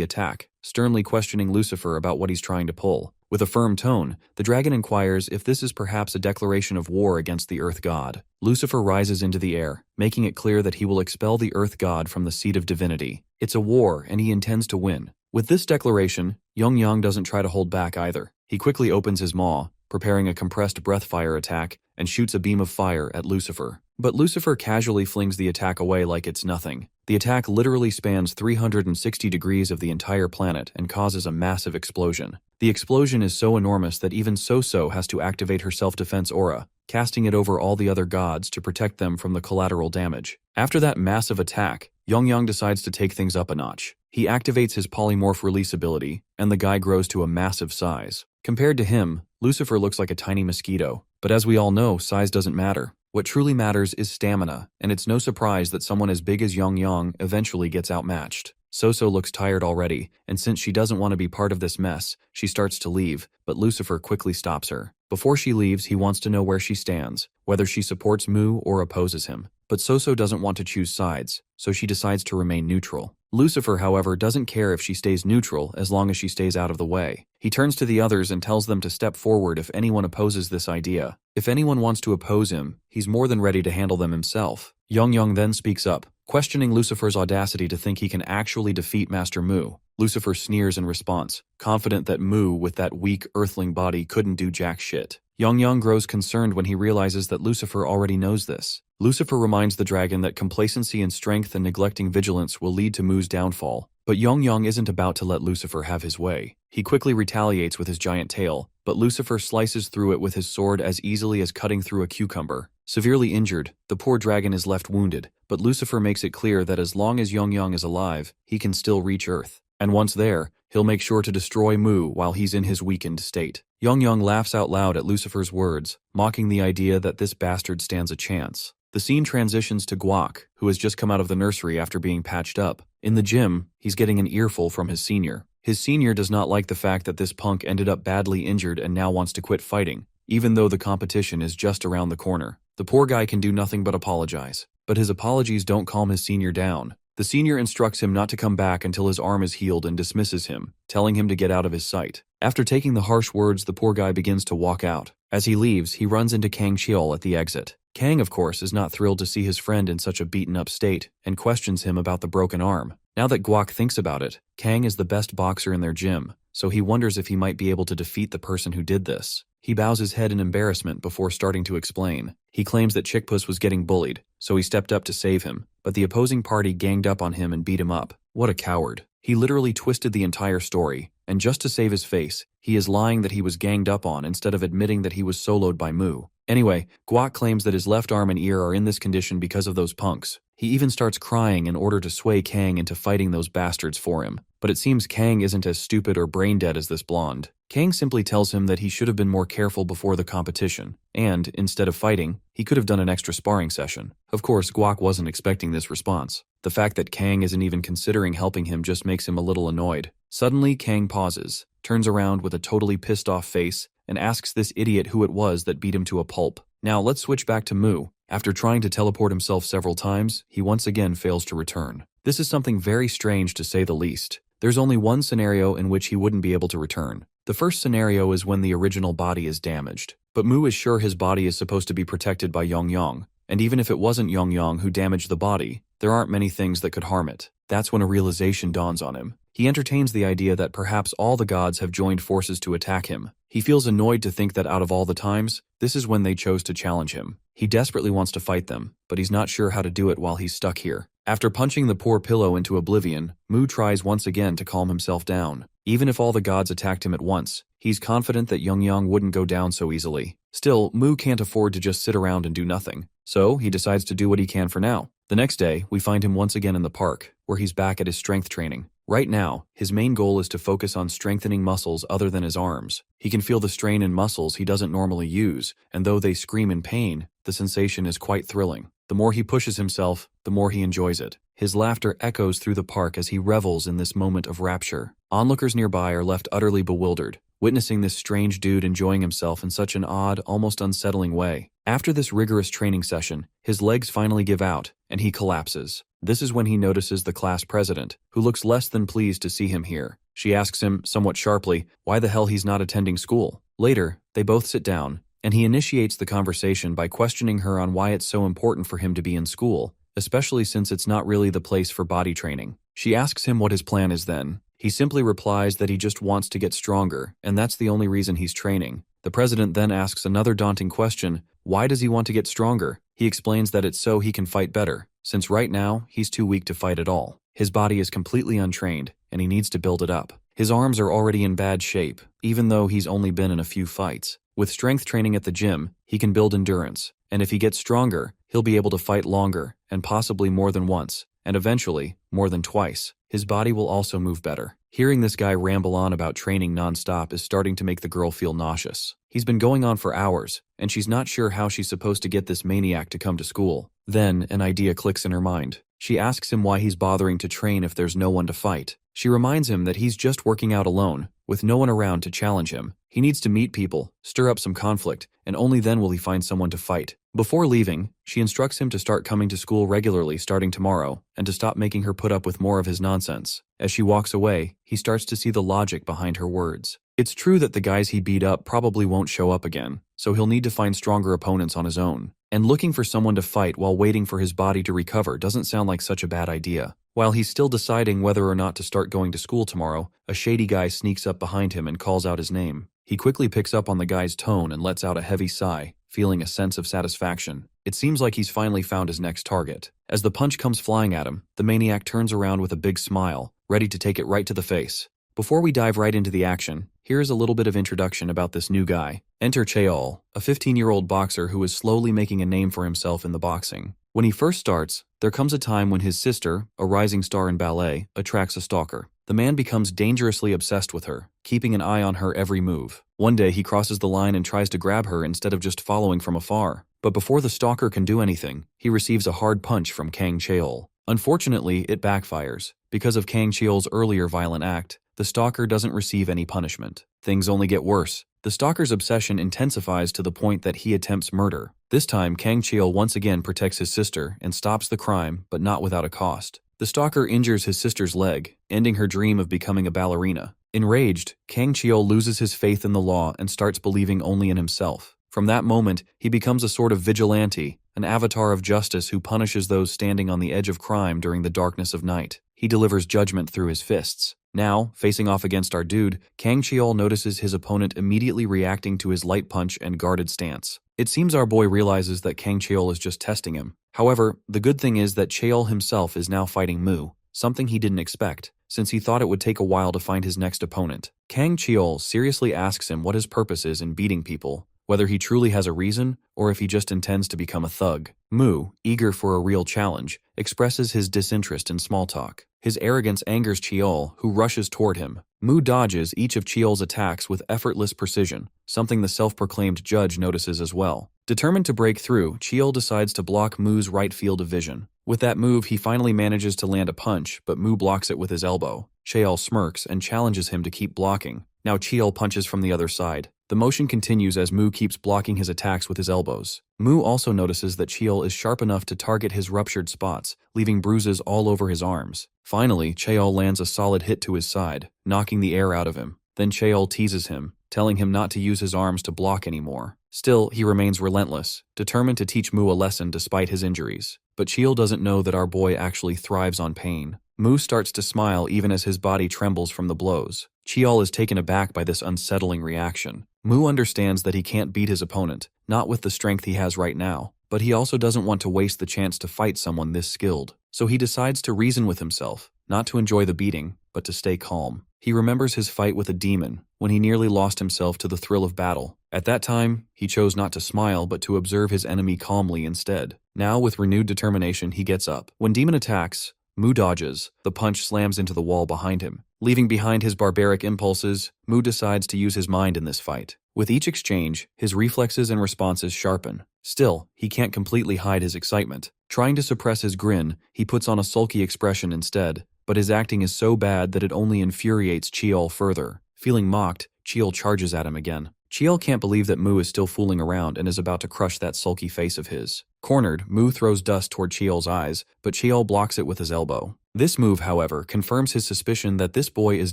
attack, sternly questioning Lucifer about what he's trying to pull. With a firm tone, the dragon inquires if this is perhaps a declaration of war against the Earth God. Lucifer rises into the air, making it clear that he will expel the Earth God from the seat of divinity. It's a war, and he intends to win. With this declaration, Yang doesn't try to hold back either. He quickly opens his maw, preparing a compressed breath fire attack, and shoots a beam of fire at Lucifer. But Lucifer casually flings the attack away like it's nothing. The attack literally spans 360 degrees of the entire planet and causes a massive explosion. The explosion is so enormous that even So has to activate her self-defense aura, casting it over all the other gods to protect them from the collateral damage. After that massive attack, Yang decides to take things up a notch. He activates his polymorph release ability, and the guy grows to a massive size. Compared to him, Lucifer looks like a tiny mosquito. But as we all know, size doesn't matter. What truly matters is stamina, and it's no surprise that someone as big as Yang eventually gets outmatched. So looks tired already, and since she doesn't want to be part of this mess, she starts to leave, but Lucifer quickly stops her. Before she leaves, he wants to know where she stands, whether she supports Mu or opposes him. But So doesn't want to choose sides, so she decides to remain neutral. Lucifer, however, doesn't care if she stays neutral as long as she stays out of the way. He turns to the others and tells them to step forward if anyone opposes this idea. If anyone wants to oppose him, he's more than ready to handle them himself. Yang then speaks up, questioning Lucifer's audacity to think he can actually defeat Master Mu. Lucifer sneers in response, confident that Mu with that weak earthling body couldn't do jack shit. Yang grows concerned when he realizes that Lucifer already knows this. Lucifer reminds the dragon that complacency in strength and neglecting vigilance will lead to Mu's downfall, but Yang isn't about to let Lucifer have his way. He quickly retaliates with his giant tail, but Lucifer slices through it with his sword as easily as cutting through a cucumber. Severely injured, the poor dragon is left wounded, but Lucifer makes it clear that as long as Yang is alive, he can still reach Earth. And once there, he'll make sure to destroy Mu while he's in his weakened state. Yang laughs out loud at Lucifer's words, mocking the idea that this bastard stands a chance. The scene transitions to Guak, who has just come out of the nursery after being patched up. In the gym, he's getting an earful from his senior. His senior does not like the fact that this punk ended up badly injured and now wants to quit fighting, even though the competition is just around the corner. The poor guy can do nothing but apologize. But his apologies don't calm his senior down. The senior instructs him not to come back until his arm is healed and dismisses him, telling him to get out of his sight. After taking the harsh words, the poor guy begins to walk out. As he leaves, he runs into Kang Cheol at the exit. Kang, of course, is not thrilled to see his friend in such a beaten-up state and questions him about the broken arm. Now that Guak thinks about it, Kang is the best boxer in their gym, so he wonders if he might be able to defeat the person who did this. He bows his head in embarrassment before starting to explain. He claims that Chickpuss was getting bullied, so he stepped up to save him, but the opposing party ganged up on him and beat him up. What a coward. He literally twisted the entire story, and just to save his face, he is lying that he was ganged up on instead of admitting that he was soloed by Mu. Anyway, Guak claims that his left arm and ear are in this condition because of those punks. He even starts crying in order to sway Kang into fighting those bastards for him. But it seems Kang isn't as stupid or brain-dead as this blonde. Kang simply tells him that he should have been more careful before the competition, and, instead of fighting, he could have done an extra sparring session. Of course, Guak wasn't expecting this response. The fact that Kang isn't even considering helping him just makes him a little annoyed. Suddenly, Kang pauses, turns around with a totally pissed-off face, and asks this idiot who it was that beat him to a pulp. Now let's switch back to Mu. After trying to teleport himself several times, he once again fails to return. This is something very strange to say the least. There's only one scenario in which he wouldn't be able to return. The first scenario is when the original body is damaged. But Mu is sure his body is supposed to be protected by Yang, and even if it wasn't Yang who damaged the body, there aren't many things that could harm it. That's when a realization dawns on him. He entertains the idea that perhaps all the gods have joined forces to attack him. He feels annoyed to think that out of all the times, this is when they chose to challenge him. He desperately wants to fight them, but he's not sure how to do it while he's stuck here. After punching the poor pillow into oblivion, Mu tries once again to calm himself down. Even if all the gods attacked him at once, he's confident that Yang wouldn't go down so easily. Still, Mu can't afford to just sit around and do nothing, so he decides to do what he can for now. The next day, we find him once again in the park, where he's back at his strength training. Right now, his main goal is to focus on strengthening muscles other than his arms. He can feel the strain in muscles he doesn't normally use, and though they scream in pain, the sensation is quite thrilling. The more he pushes himself, the more he enjoys it. His laughter echoes through the park as he revels in this moment of rapture. Onlookers nearby are left utterly bewildered, witnessing this strange dude enjoying himself in such an odd, almost unsettling way. After this rigorous training session, his legs finally give out, and he collapses. This is when he notices the class president, who looks less than pleased to see him here. She asks him, somewhat sharply, why the hell he's not attending school. Later, they both sit down, and he initiates the conversation by questioning her on why it's so important for him to be in school, especially since it's not really the place for body training. She asks him what his plan is then. He simply replies that he just wants to get stronger, and that's the only reason he's training. The president then asks another daunting question, why does he want to get stronger? He explains that it's so he can fight better, since right now, he's too weak to fight at all. His body is completely untrained, and he needs to build it up. His arms are already in bad shape, even though he's only been in a few fights. With strength training at the gym, he can build endurance, and if he gets stronger, he'll be able to fight longer, and possibly more than once, and eventually, more than twice. His body will also move better. Hearing this guy ramble on about training nonstop is starting to make the girl feel nauseous. He's been going on for hours, and she's not sure how she's supposed to get this maniac to come to school. Then, an idea clicks in her mind. She asks him why he's bothering to train if there's no one to fight. She reminds him that he's just working out alone, with no one around to challenge him. He needs to meet people, stir up some conflict, and only then will he find someone to fight. Before leaving, she instructs him to start coming to school regularly starting tomorrow, and to stop making her put up with more of his nonsense. As she walks away, he starts to see the logic behind her words. It's true that the guys he beat up probably won't show up again, so he'll need to find stronger opponents on his own. And looking for someone to fight while waiting for his body to recover doesn't sound like such a bad idea. While he's still deciding whether or not to start going to school tomorrow, a shady guy sneaks up behind him and calls out his name. He quickly picks up on the guy's tone and lets out a heavy sigh, feeling a sense of satisfaction. It seems like he's finally found his next target. As the punch comes flying at him, the maniac turns around with a big smile, ready to take it right to the face. Before we dive right into the action, here's a little bit of introduction about this new guy. Enter Chaeol, a 15-year-old boxer who is slowly making a name for himself in the boxing. When he first starts, there comes a time when his sister, a rising star in ballet, attracts a stalker. The man becomes dangerously obsessed with her, keeping an eye on her every move. One day he crosses the line and tries to grab her instead of just following from afar. But before the stalker can do anything, he receives a hard punch from Kang Chaeol. Unfortunately, it backfires. Because of Kang Chaeol's earlier violent act, the stalker doesn't receive any punishment. Things only get worse. The stalker's obsession intensifies to the point that he attempts murder. This time, Kang Chaeol once again protects his sister and stops the crime, but not without a cost. The stalker injures his sister's leg, ending her dream of becoming a ballerina. Enraged, Kang Chaeol loses his faith in the law and starts believing only in himself. From that moment, he becomes a sort of vigilante, an avatar of justice who punishes those standing on the edge of crime during the darkness of night. He delivers judgment through his fists. Now, facing off against our dude, Kang Chaeol notices his opponent immediately reacting to his light punch and guarded stance. It seems our boy realizes that Kang Chaeol is just testing him. However, the good thing is that Chaeol himself is now fighting Mu, something he didn't expect, since he thought it would take a while to find his next opponent. Kang Chaeol seriously asks him what his purpose is in beating people, whether he truly has a reason, or if he just intends to become a thug. Mu, eager for a real challenge, expresses his disinterest in small talk. His arrogance angers Chaeol, who rushes toward him. Mu dodges each of Chaeol's attacks with effortless precision, something the self-proclaimed judge notices as well. Determined to break through, Chaeol decides to block Mu's right field of vision. With that move, he finally manages to land a punch, but Mu blocks it with his elbow. Chaeol smirks and challenges him to keep blocking. Now Chaeol punches from the other side. The motion continues as Mu keeps blocking his attacks with his elbows. Mu also notices that Chaeol is sharp enough to target his ruptured spots, leaving bruises all over his arms. Finally, Chaeol lands a solid hit to his side, knocking the air out of him. Then Chaeol teases him, telling him not to use his arms to block anymore. Still, he remains relentless, determined to teach Mu a lesson despite his injuries. But Chaeol doesn't know that our boy actually thrives on pain. Mu starts to smile even as his body trembles from the blows. Chaeol is taken aback by this unsettling reaction. Mu understands that he can't beat his opponent, not with the strength he has right now, but he also doesn't want to waste the chance to fight someone this skilled. So he decides to reason with himself, not to enjoy the beating, but to stay calm. He remembers his fight with a demon, when he nearly lost himself to the thrill of battle. At that time, he chose not to smile but to observe his enemy calmly instead. Now, with renewed determination, he gets up. When demon attacks, Mu dodges. The punch slams into the wall behind him. Leaving behind his barbaric impulses, Mu decides to use his mind in this fight. With each exchange, his reflexes and responses sharpen. Still, he can't completely hide his excitement. Trying to suppress his grin, he puts on a sulky expression instead, but his acting is so bad that it only infuriates Cheol further. Feeling mocked, Cheol charges at him again. Cheol can't believe that Mu is still fooling around and is about to crush that sulky face of his. Cornered, Mu throws dust toward Cheol's eyes, but Cheol blocks it with his elbow. This move, however, confirms his suspicion that this boy is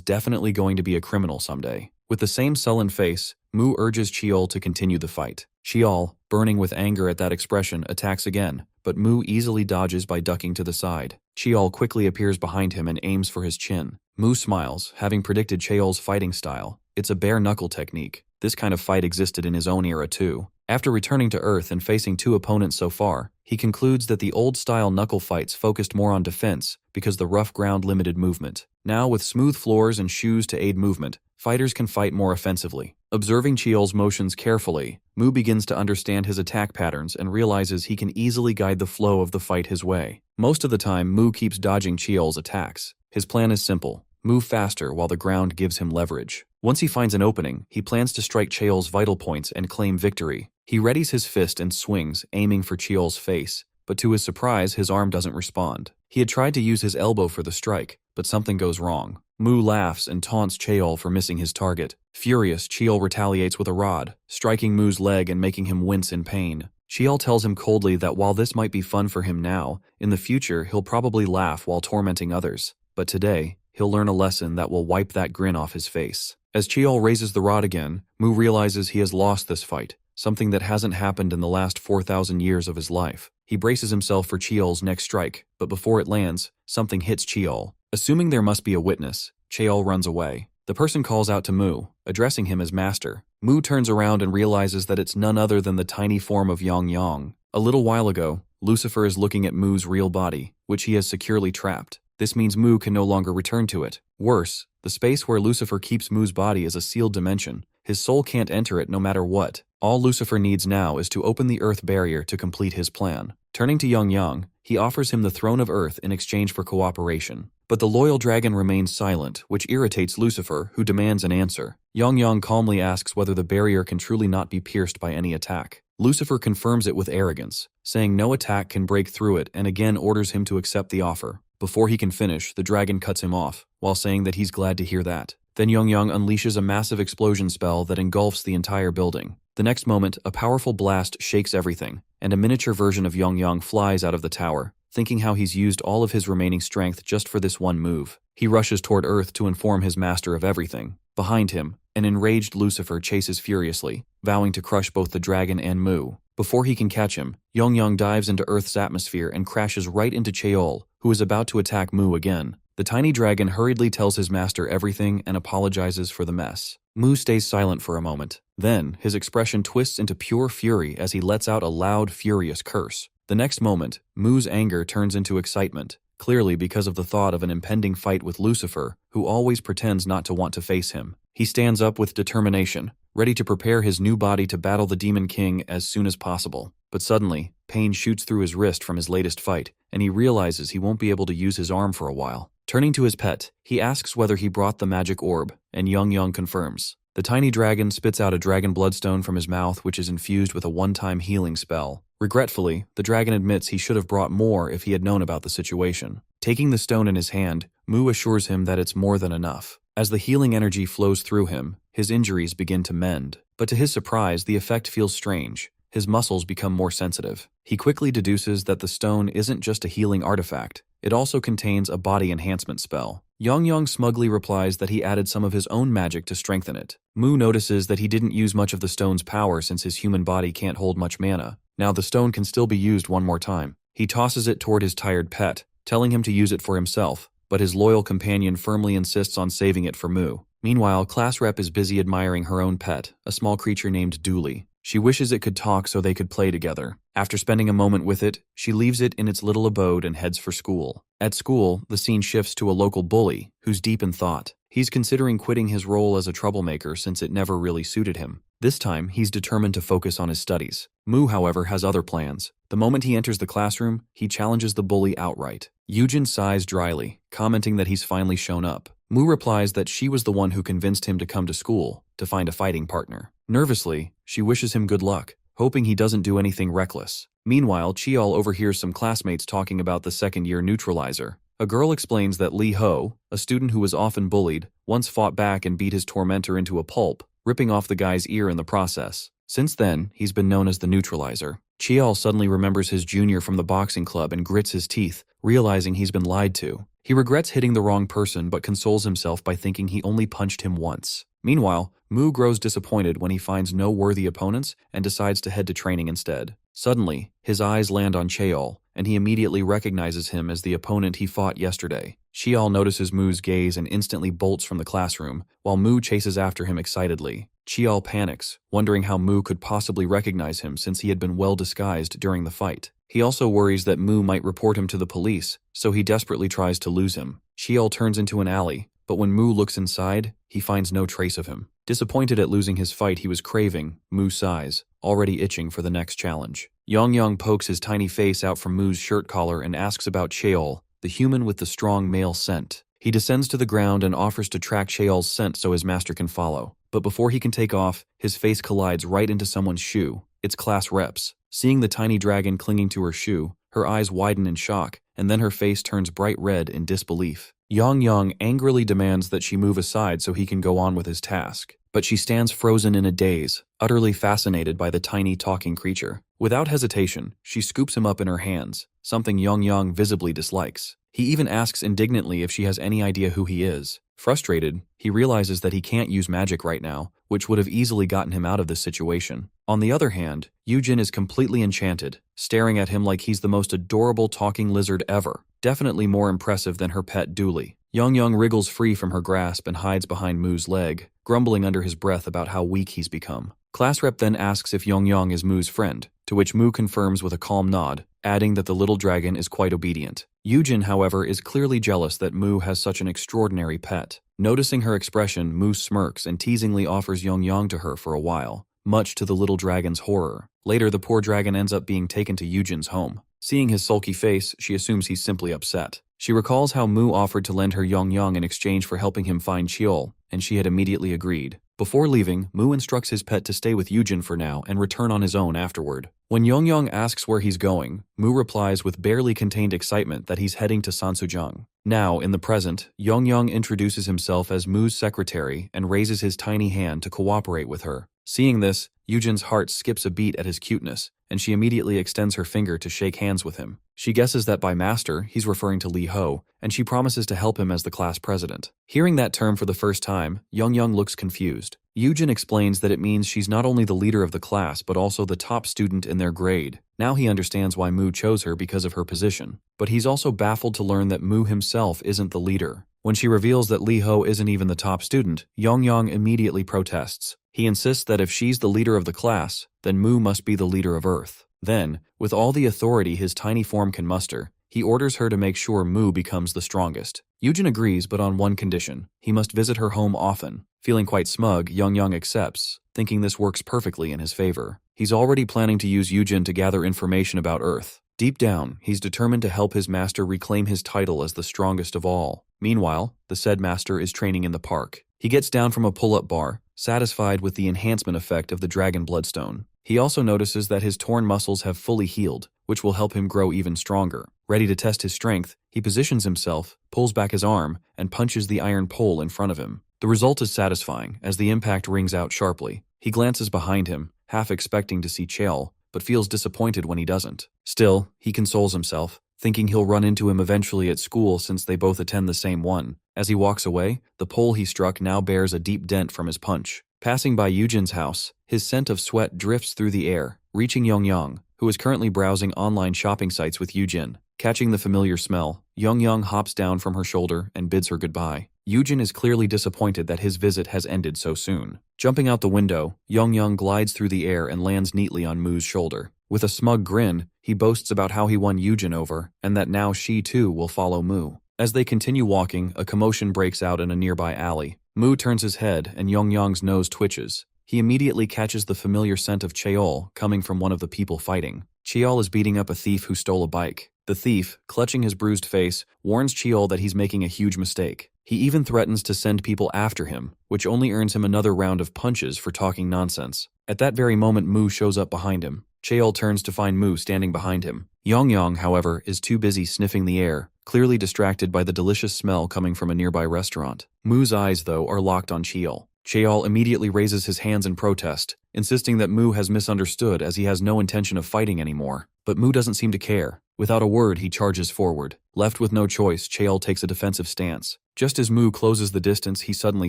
definitely going to be a criminal someday. With the same sullen face, Mu urges Cheol to continue the fight. Cheol, burning with anger at that expression, attacks again, but Mu easily dodges by ducking to the side. Cheol quickly appears behind him and aims for his chin. Mu smiles, having predicted Cheol's fighting style. It's a bare-knuckle technique. This kind of fight existed in his own era too. After returning to Earth and facing 2 opponents so far, he concludes that the old-style knuckle fights focused more on defense because the rough ground limited movement. Now, with smooth floors and shoes to aid movement, fighters can fight more offensively. Observing Cheol's motions carefully, Mu begins to understand his attack patterns and realizes he can easily guide the flow of the fight his way. Most of the time, Mu keeps dodging Cheol's attacks. His plan is simple: move faster while the ground gives him leverage. Once he finds an opening, he plans to strike Cheol's vital points and claim victory. He readies his fist and swings, aiming for Cheol's face, but to his surprise, his arm doesn't respond. He had tried to use his elbow for the strike, but something goes wrong. Mu laughs and taunts Cheol for missing his target. Furious, Cheol retaliates with a rod, striking Mu's leg and making him wince in pain. Cheol tells him coldly that while this might be fun for him now, in the future he'll probably laugh while tormenting others. But today, he'll learn a lesson that will wipe that grin off his face. As Cheol raises the rod again, Mu realizes he has lost this fight, something that hasn't happened in the last 4,000 years of his life. He braces himself for Cheol's next strike, but before it lands, something hits Cheol. Assuming there must be a witness, Cheol runs away. The person calls out to Mu, addressing him as master. Mu turns around and realizes that it's none other than the tiny form of Yang Yang. A little while ago, Lucifer is looking at Mu's real body, which he has securely trapped. This means Mu can no longer return to it. Worse, the space where Lucifer keeps Mu's body is a sealed dimension. His soul can't enter it no matter what. All Lucifer needs now is to open the Earth barrier to complete his plan. Turning to Yang Yang, he offers him the throne of Earth in exchange for cooperation. But the loyal dragon remains silent, which irritates Lucifer, who demands an answer. Yang Yang calmly asks whether the barrier can truly not be pierced by any attack. Lucifer confirms it with arrogance, saying no attack can break through it, and again orders him to accept the offer. Before he can finish, the dragon cuts him off, while saying that he's glad to hear that. Then Yang Yang unleashes a massive explosion spell that engulfs the entire building. The next moment, a powerful blast shakes everything, and a miniature version of Yang Yang flies out of the tower, thinking how he's used all of his remaining strength just for this one move. He rushes toward Earth to inform his master of everything. Behind him, an enraged Lucifer chases furiously, vowing to crush both the dragon and Mu. Before he can catch him, Yang Yang dives into Earth's atmosphere and crashes right into Cheol, who is about to attack Mu again. The tiny dragon hurriedly tells his master everything and apologizes for the mess. Mu stays silent for a moment. Then, his expression twists into pure fury as he lets out a loud, furious curse. The next moment, Mu's anger turns into excitement, clearly because of the thought of an impending fight with Lucifer, who always pretends not to want to face him. He stands up with determination, ready to prepare his new body to battle the Demon King as soon as possible. But suddenly, pain shoots through his wrist from his latest fight, and he realizes he won't be able to use his arm for a while. Turning to his pet, he asks whether he brought the magic orb, and Yang Yang confirms. The tiny dragon spits out a dragon bloodstone from his mouth, which is infused with a one-time healing spell. Regretfully, the dragon admits he should have brought more if he had known about the situation. Taking the stone in his hand, Mu assures him that it's more than enough. As the healing energy flows through him, his injuries begin to mend. But to his surprise, the effect feels strange. His muscles become more sensitive. He quickly deduces that the stone isn't just a healing artifact. It also contains a body enhancement spell. Yang Yang smugly replies that he added some of his own magic to strengthen it. Mu notices that he didn't use much of the stone's power since his human body can't hold much mana. Now the stone can still be used one more time. He tosses it toward his tired pet, telling him to use it for himself, but his loyal companion firmly insists on saving it for Mu. Meanwhile, Class Rep is busy admiring her own pet, a small creature named Dooley. She wishes it could talk so they could play together. After spending a moment with it, she leaves it in its little abode and heads for school. At school, the scene shifts to a local bully, who's deep in thought. He's considering quitting his role as a troublemaker since it never really suited him. This time, he's determined to focus on his studies. Mu, however, has other plans. The moment he enters the classroom, he challenges the bully outright. Yujin sighs dryly, commenting that he's finally shown up. Mu replies that she was the one who convinced him to come to school, to find a fighting partner. Nervously, she wishes him good luck, hoping he doesn't do anything reckless. Meanwhile, Cheol overhears some classmates talking about the second-year neutralizer. A girl explains that Lee Ho, a student who was often bullied, once fought back and beat his tormentor into a pulp, ripping off the guy's ear in the process. Since then, he's been known as the neutralizer. Cheol suddenly remembers his junior from the boxing club and grits his teeth, realizing he's been lied to. He regrets hitting the wrong person but consoles himself by thinking he only punched him once. Meanwhile, Mu grows disappointed when he finds no worthy opponents and decides to head to training instead. Suddenly, his eyes land on Cheol, and he immediately recognizes him as the opponent he fought yesterday. Cheol notices Mu's gaze and instantly bolts from the classroom, while Mu chases after him excitedly. Cheol panics, wondering how Mu could possibly recognize him since he had been well disguised during the fight. He also worries that Mu might report him to the police, so he desperately tries to lose him. Cheol turns into an alley, but when Mu looks inside, he finds no trace of him. Disappointed at losing his fight he was craving, Mu sighs, already itching for the next challenge. Yong pokes his tiny face out from Mu's shirt collar and asks about Cheol, the human with the strong male scent. He descends to the ground and offers to track Cheol's scent so his master can follow. But before he can take off, his face collides right into someone's shoe. It's class rep's. Seeing the tiny dragon clinging to her shoe, her eyes widen in shock, and then her face turns bright red in disbelief. Yong angrily demands that she move aside so he can go on with his task. But she stands frozen in a daze, utterly fascinated by the tiny talking creature. Without hesitation, she scoops him up in her hands, something Yong visibly dislikes. He even asks indignantly if she has any idea who he is. Frustrated, he realizes that he can't use magic right now, which would have easily gotten him out of this situation. On the other hand, Yujin is completely enchanted, staring at him like he's the most adorable talking lizard ever, definitely more impressive than her pet Dooley. Yong wriggles free from her grasp and hides behind Mu's leg, grumbling under his breath about how weak he's become. Class rep then asks if Yong is Mu's friend, to which Mu confirms with a calm nod, adding that the little dragon is quite obedient. Yujin, however, is clearly jealous that Mu has such an extraordinary pet. Noticing her expression, Mu smirks and teasingly offers Yong to her for a while, much to the little dragon's horror. Later, the poor dragon ends up being taken to Yujin's home. Seeing his sulky face, she assumes he's simply upset. She recalls how Mu offered to lend her Yong in exchange for helping him find Cheol, and she had immediately agreed. Before leaving, Mu instructs his pet to stay with Yujin for now and return on his own afterward. When Yong asks where he's going, Mu replies with barely contained excitement that he's heading to Sansujang. Now, in the present, Yong introduces himself as Mu's secretary and raises his tiny hand to cooperate with her. Seeing this, Yujin's heart skips a beat at his cuteness, and she immediately extends her finger to shake hands with him. She guesses that by master, he's referring to Lee Ho, and she promises to help him as the class president. Hearing that term for the first time, Yong looks confused. Yujin explains that it means she's not only the leader of the class but also the top student in their grade. Now he understands why Mu chose her because of her position. But he's also baffled to learn that Mu himself isn't the leader. When she reveals that Lee Ho isn't even the top student, Yong immediately protests. He insists that if she's the leader of the class, then Mu must be the leader of Earth. Then, with all the authority his tiny form can muster, he orders her to make sure Mu becomes the strongest. Yujin agrees, but on one condition. He must visit her home often. Feeling quite smug, Yong accepts, thinking this works perfectly in his favor. He's already planning to use Yujin to gather information about Earth. Deep down, he's determined to help his master reclaim his title as the strongest of all. Meanwhile, the said master is training in the park. He gets down from a pull-up bar, satisfied with the enhancement effect of the dragon bloodstone. He also notices that his torn muscles have fully healed, which will help him grow even stronger. Ready to test his strength, he positions himself, pulls back his arm, and punches the iron pole in front of him. The result is satisfying, as the impact rings out sharply. He glances behind him, half expecting to see Cheol, but feels disappointed when he doesn't. Still, he consoles himself, thinking he'll run into him eventually at school since they both attend the same one. As he walks away, the pole he struck now bears a deep dent from his punch. Passing by Yujin's house, his scent of sweat drifts through the air, reaching Yong, who is currently browsing online shopping sites with Yujin. Catching the familiar smell, Yong hops down from her shoulder and bids her goodbye. Yujin is clearly disappointed that his visit has ended so soon. Jumping out the window, Yong glides through the air and lands neatly on Mu's shoulder. With a smug grin, he boasts about how he won Yujin over, and that now she too will follow Mu. As they continue walking, a commotion breaks out in a nearby alley. Mu turns his head and Yong's nose twitches. He immediately catches the familiar scent of Cheol coming from one of the people fighting. Cheol is beating up a thief who stole a bike. The thief, clutching his bruised face, warns Cheol that he's making a huge mistake. He even threatens to send people after him, which only earns him another round of punches for talking nonsense. At that very moment, Mu shows up behind him. Cheol turns to find Mu standing behind him. Yang, however, is too busy sniffing the air, clearly distracted by the delicious smell coming from a nearby restaurant. Mu's eyes, though, are locked on Cheol. Cheol immediately raises his hands in protest, insisting that Mu has misunderstood as he has no intention of fighting anymore. But Mu doesn't seem to care. Without a word, he charges forward. Left with no choice, Cheol takes a defensive stance. Just as Mu closes the distance, he suddenly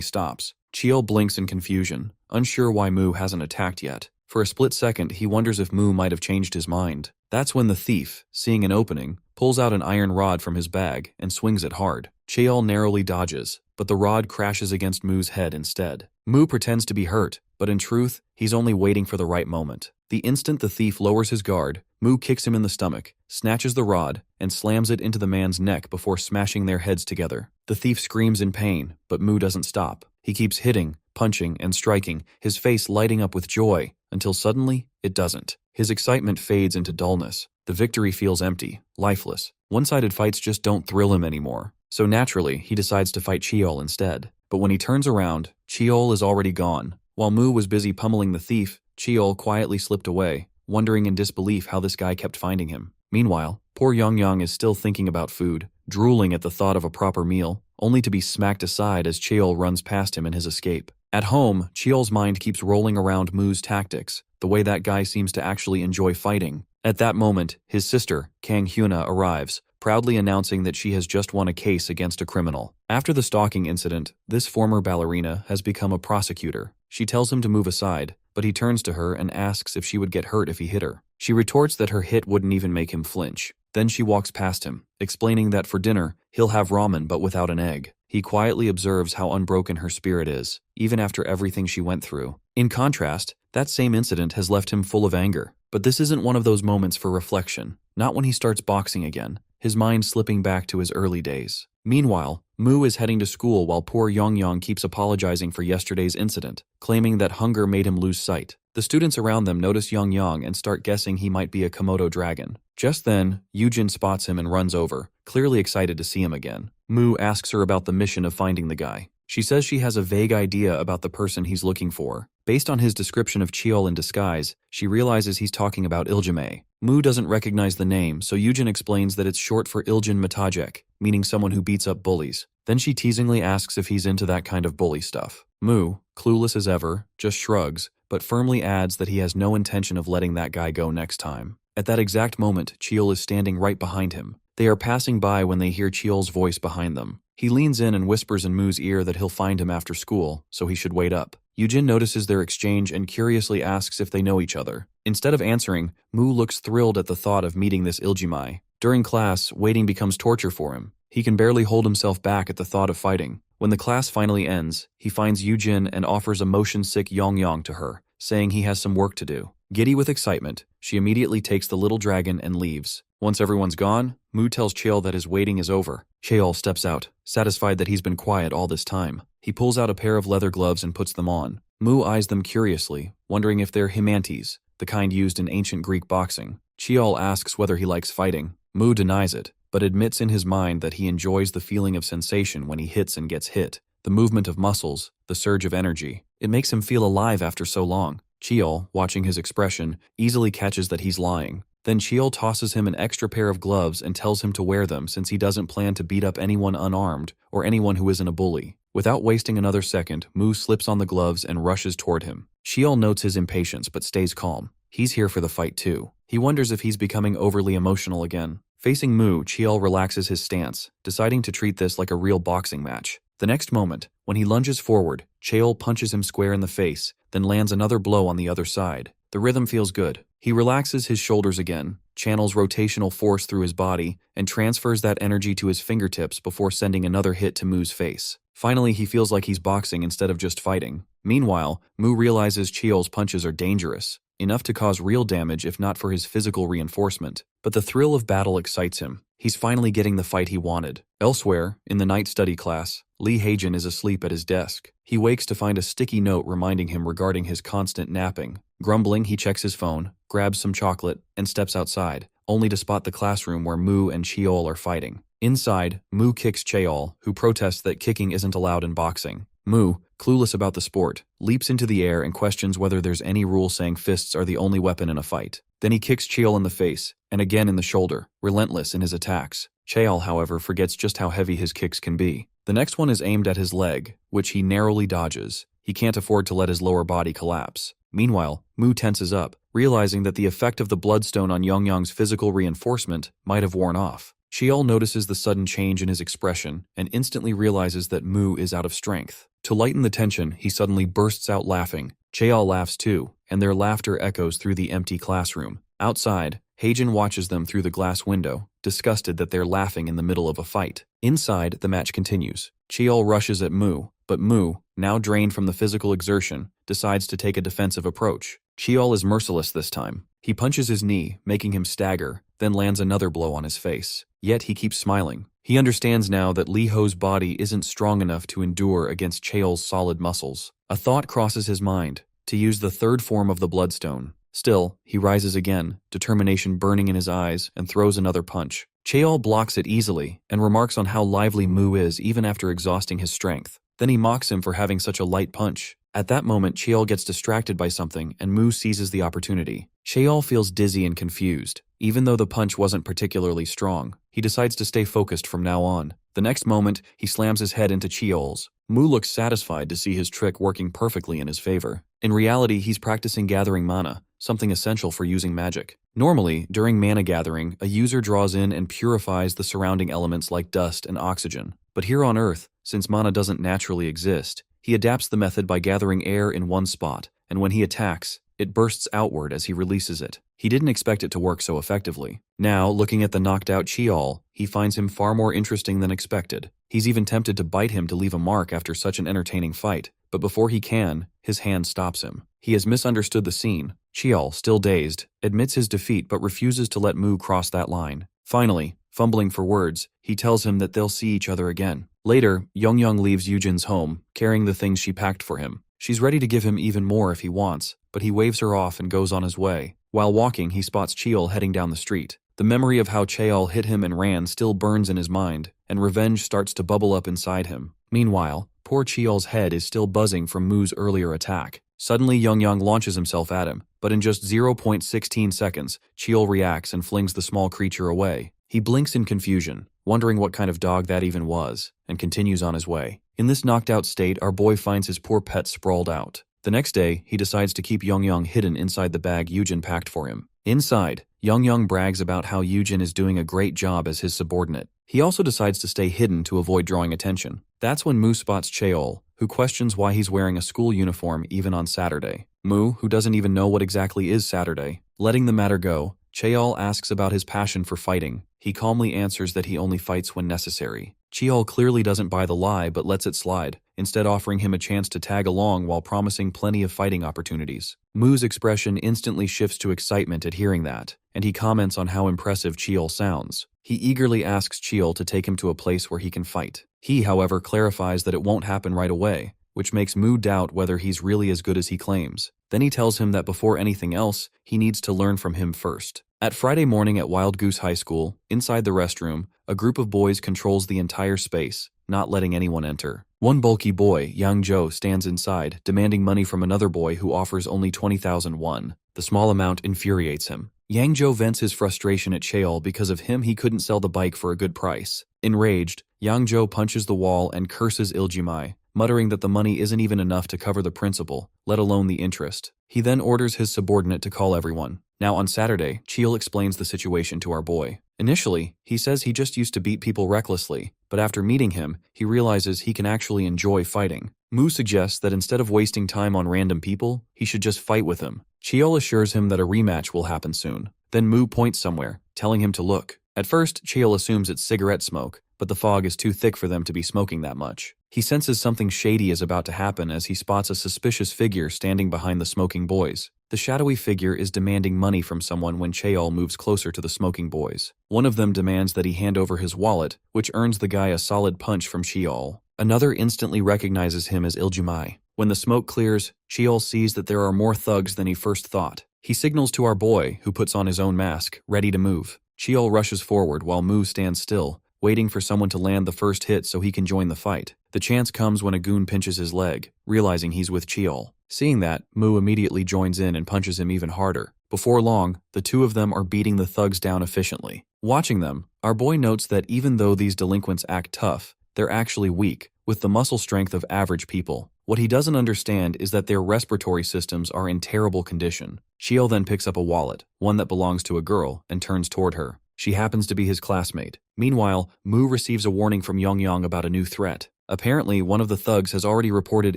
stops. Cheol blinks in confusion, unsure why Mu hasn't attacked yet. For a split second, he wonders if Mu might have changed his mind. That's when the thief, seeing an opening, pulls out an iron rod from his bag and swings it hard. Cheol narrowly dodges, but the rod crashes against Mu's head instead. Mu pretends to be hurt, but in truth, he's only waiting for the right moment. The instant the thief lowers his guard, Mu kicks him in the stomach, snatches the rod, and slams it into the man's neck before smashing their heads together. The thief screams in pain, but Mu doesn't stop. He keeps hitting, punching, and striking, his face lighting up with joy, until suddenly, it doesn't. His excitement fades into dullness. The victory feels empty, lifeless. One-sided fights just don't thrill him anymore. So naturally, he decides to fight Cheol instead. But when he turns around, Cheol is already gone. While Mu was busy pummeling the thief, Cheol quietly slipped away, wondering in disbelief how this guy kept finding him. Meanwhile, poor Yang is still thinking about food, drooling at the thought of a proper meal, only to be smacked aside as Cheol runs past him in his escape. At home, Cheol's mind keeps rolling around Mu's tactics, the way that guy seems to actually enjoy fighting. At that moment, his sister, Kang Hyuna, arrives, proudly announcing that she has just won a case against a criminal. After the stalking incident, this former ballerina has become a prosecutor. She tells him to move aside, but he turns to her and asks if she would get hurt if he hit her. She retorts that her hit wouldn't even make him flinch. Then she walks past him, explaining that for dinner, he'll have ramen but without an egg. He quietly observes how unbroken her spirit is, even after everything she went through. In contrast, that same incident has left him full of anger. But this isn't one of those moments for reflection, not when he starts boxing again, his mind slipping back to his early days. Meanwhile, Mu is heading to school while poor Yang keeps apologizing for yesterday's incident, claiming that hunger made him lose sight. The students around them notice Yang and start guessing he might be a Komodo dragon. Just then, Yujin spots him and runs over, clearly excited to see him again. Mu asks her about the mission of finding the guy. She says she has a vague idea about the person he's looking for. Based on his description of Cheol in disguise, she realizes he's talking about Iljime. Mu doesn't recognize the name, so Yujin explains that it's short for Iljin Matajek, meaning someone who beats up bullies. Then she teasingly asks if he's into that kind of bully stuff. Mu, clueless as ever, just shrugs, but firmly adds that he has no intention of letting that guy go next time. At that exact moment, Cheol is standing right behind him. They are passing by when they hear Cheol's voice behind them. He leans in and whispers in Mu's ear that he'll find him after school, so he should wait up. Yujin notices their exchange and curiously asks if they know each other. Instead of answering, Mu looks thrilled at the thought of meeting this Iljimai. During class, waiting becomes torture for him. He can barely hold himself back at the thought of fighting. When the class finally ends, he finds Yujin and offers a motion-sick Yang to her, saying he has some work to do. Giddy with excitement, she immediately takes the little dragon and leaves. Once everyone's gone, Mu tells Cheol that his waiting is over. Cheol steps out, satisfied that he's been quiet all this time. He pulls out a pair of leather gloves and puts them on. Mu eyes them curiously, wondering if they're himantes, the kind used in ancient Greek boxing. Cheol asks whether he likes fighting. Mu denies it, but admits in his mind that he enjoys the feeling of sensation when he hits and gets hit, the movement of muscles, the surge of energy. It makes him feel alive after so long. Cheol, watching his expression, easily catches that he's lying. Then Cheol tosses him an extra pair of gloves and tells him to wear them since he doesn't plan to beat up anyone unarmed or anyone who isn't a bully. Without wasting another second, Mu slips on the gloves and rushes toward him. Cheol notes his impatience but stays calm. He's here for the fight too. He wonders if he's becoming overly emotional again. Facing Mu, Cheol relaxes his stance, deciding to treat this like a real boxing match. The next moment, when he lunges forward, Cheol punches him square in the face, then lands another blow on the other side. The rhythm feels good. He relaxes his shoulders again, channels rotational force through his body, and transfers that energy to his fingertips before sending another hit to Mu's face. Finally, he feels like he's boxing instead of just fighting. Meanwhile, Mu realizes Cheol's punches are dangerous, enough to cause real damage if not for his physical reinforcement. But the thrill of battle excites him. He's finally getting the fight he wanted. Elsewhere, in the night study class, Lee Haejin is asleep at his desk. He wakes to find a sticky note reminding him regarding his constant napping. Grumbling, he checks his phone, grabs some chocolate, and steps outside, only to spot the classroom where Mu and Cheol are fighting. Inside, Mu kicks Cheol, who protests that kicking isn't allowed in boxing. Mu, clueless about the sport, leaps into the air and questions whether there's any rule saying fists are the only weapon in a fight. Then he kicks Cheol in the face, and again in the shoulder, relentless in his attacks. Cheol, however, forgets just how heavy his kicks can be. The next one is aimed at his leg, which he narrowly dodges. He can't afford to let his lower body collapse. Meanwhile, Mu tenses up, realizing that the effect of the bloodstone on Yongyang's physical reinforcement might have worn off. Cheol notices the sudden change in his expression and instantly realizes that Mu is out of strength. To lighten the tension, he suddenly bursts out laughing. Cheol laughs too, and their laughter echoes through the empty classroom. Outside, Heijin watches them through the glass window, disgusted that they're laughing in the middle of a fight. Inside, the match continues. Cheol rushes at Mu, but Mu, now drained from the physical exertion, decides to take a defensive approach. Cheol is merciless this time. He punches his knee, making him stagger, then lands another blow on his face. Yet he keeps smiling. He understands now that Li Ho's body isn't strong enough to endure against Cheol's solid muscles. A thought crosses his mind, to use the third form of the bloodstone. Still, he rises again, determination burning in his eyes, and throws another punch. Cheol blocks it easily, and remarks on how lively Mu is even after exhausting his strength. Then he mocks him for having such a light punch. At that moment, Cheol gets distracted by something, and Mu seizes the opportunity. Cheol feels dizzy and confused. Even though the punch wasn't particularly strong, he decides to stay focused from now on. The next moment, he slams his head into Cheol's. Mu looks satisfied to see his trick working perfectly in his favor. In reality, he's practicing gathering mana, something essential for using magic. Normally, during mana gathering, a user draws in and purifies the surrounding elements like dust and oxygen. But here on Earth, since mana doesn't naturally exist, he adapts the method by gathering air in one spot, and when he attacks, it bursts outward as he releases it. He didn't expect it to work so effectively. Now, looking at the knocked out Cheol, he finds him far more interesting than expected. He's even tempted to bite him to leave a mark after such an entertaining fight, but before he can, his hand stops him. He has misunderstood the scene. Cheol, still dazed, admits his defeat but refuses to let Mu cross that line. Finally, fumbling for words, he tells him that they'll see each other again. Later, Yongyang leaves Yujin's home, carrying the things she packed for him. She's ready to give him even more if he wants, but he waves her off and goes on his way. While walking, he spots Cheol heading down the street. The memory of how Cheol hit him and ran still burns in his mind, and revenge starts to bubble up inside him. Meanwhile, poor Cheol's head is still buzzing from Mu's earlier attack. Suddenly, Yongyang launches himself at him, but in just 0.16 seconds, Cheol reacts and flings the small creature away. He blinks in confusion, wondering what kind of dog that even was, and continues on his way. In this knocked-out state, our boy finds his poor pet sprawled out. The next day, he decides to keep Yongyang hidden inside the bag Yujin packed for him. Inside, Yongyang brags about how Yujin is doing a great job as his subordinate. He also decides to stay hidden to avoid drawing attention. That's when Mu spots Cheol, who questions why he's wearing a school uniform even on Saturday. Mu, who doesn't even know what exactly is Saturday. Letting the matter go, Cheol asks about his passion for fighting. He calmly answers that he only fights when necessary. Cheol clearly doesn't buy the lie but lets it slide, instead offering him a chance to tag along while promising plenty of fighting opportunities. Mu's expression instantly shifts to excitement at hearing that, and he comments on how impressive Cheol sounds. He eagerly asks Cheol to take him to a place where he can fight. He, however, clarifies that it won't happen right away, which makes Mu doubt whether he's really as good as he claims. Then he tells him that before anything else, he needs to learn from him first. At Friday morning at Wild Goose High School, inside the restroom, a group of boys controls the entire space, not letting anyone enter. One bulky boy, Yang Joe, stands inside, demanding money from another boy who offers only 20,000 won. The small amount infuriates him. Yang Joe vents his frustration at Cheol because of him he couldn't sell the bike for a good price. Enraged, Yang Joe punches the wall and curses Iljimai, muttering that the money isn't even enough to cover the principal, let alone the interest. He then orders his subordinate to call everyone. Now on Saturday, Cheol explains the situation to our boy. Initially, he says he just used to beat people recklessly, but after meeting him, he realizes he can actually enjoy fighting. Mu suggests that instead of wasting time on random people, he should just fight with them. Cheol assures him that a rematch will happen soon. Then Mu points somewhere, telling him to look. At first, Cheol assumes it's cigarette smoke, but the fog is too thick for them to be smoking that much. He senses something shady is about to happen as he spots a suspicious figure standing behind the smoking boys. The shadowy figure is demanding money from someone when Cheol moves closer to the smoking boys. One of them demands that he hand over his wallet, which earns the guy a solid punch from Cheol. Another instantly recognizes him as Iljimai. When the smoke clears, Cheol sees that there are more thugs than he first thought. He signals to our boy, who puts on his own mask, ready to move. Cheol rushes forward while Mu stands still, waiting for someone to land the first hit so he can join the fight. The chance comes when a goon pinches his leg, realizing he's with Cheol. Seeing that, Mu immediately joins in and punches him even harder. Before long, the two of them are beating the thugs down efficiently. Watching them, our boy notes that even though these delinquents act tough, they're actually weak, with the muscle strength of average people. What he doesn't understand is that their respiratory systems are in terrible condition. Cheol then picks up a wallet, one that belongs to a girl, and turns toward her. She happens to be his classmate. Meanwhile, Mu receives a warning from Yang about a new threat. Apparently, one of the thugs has already reported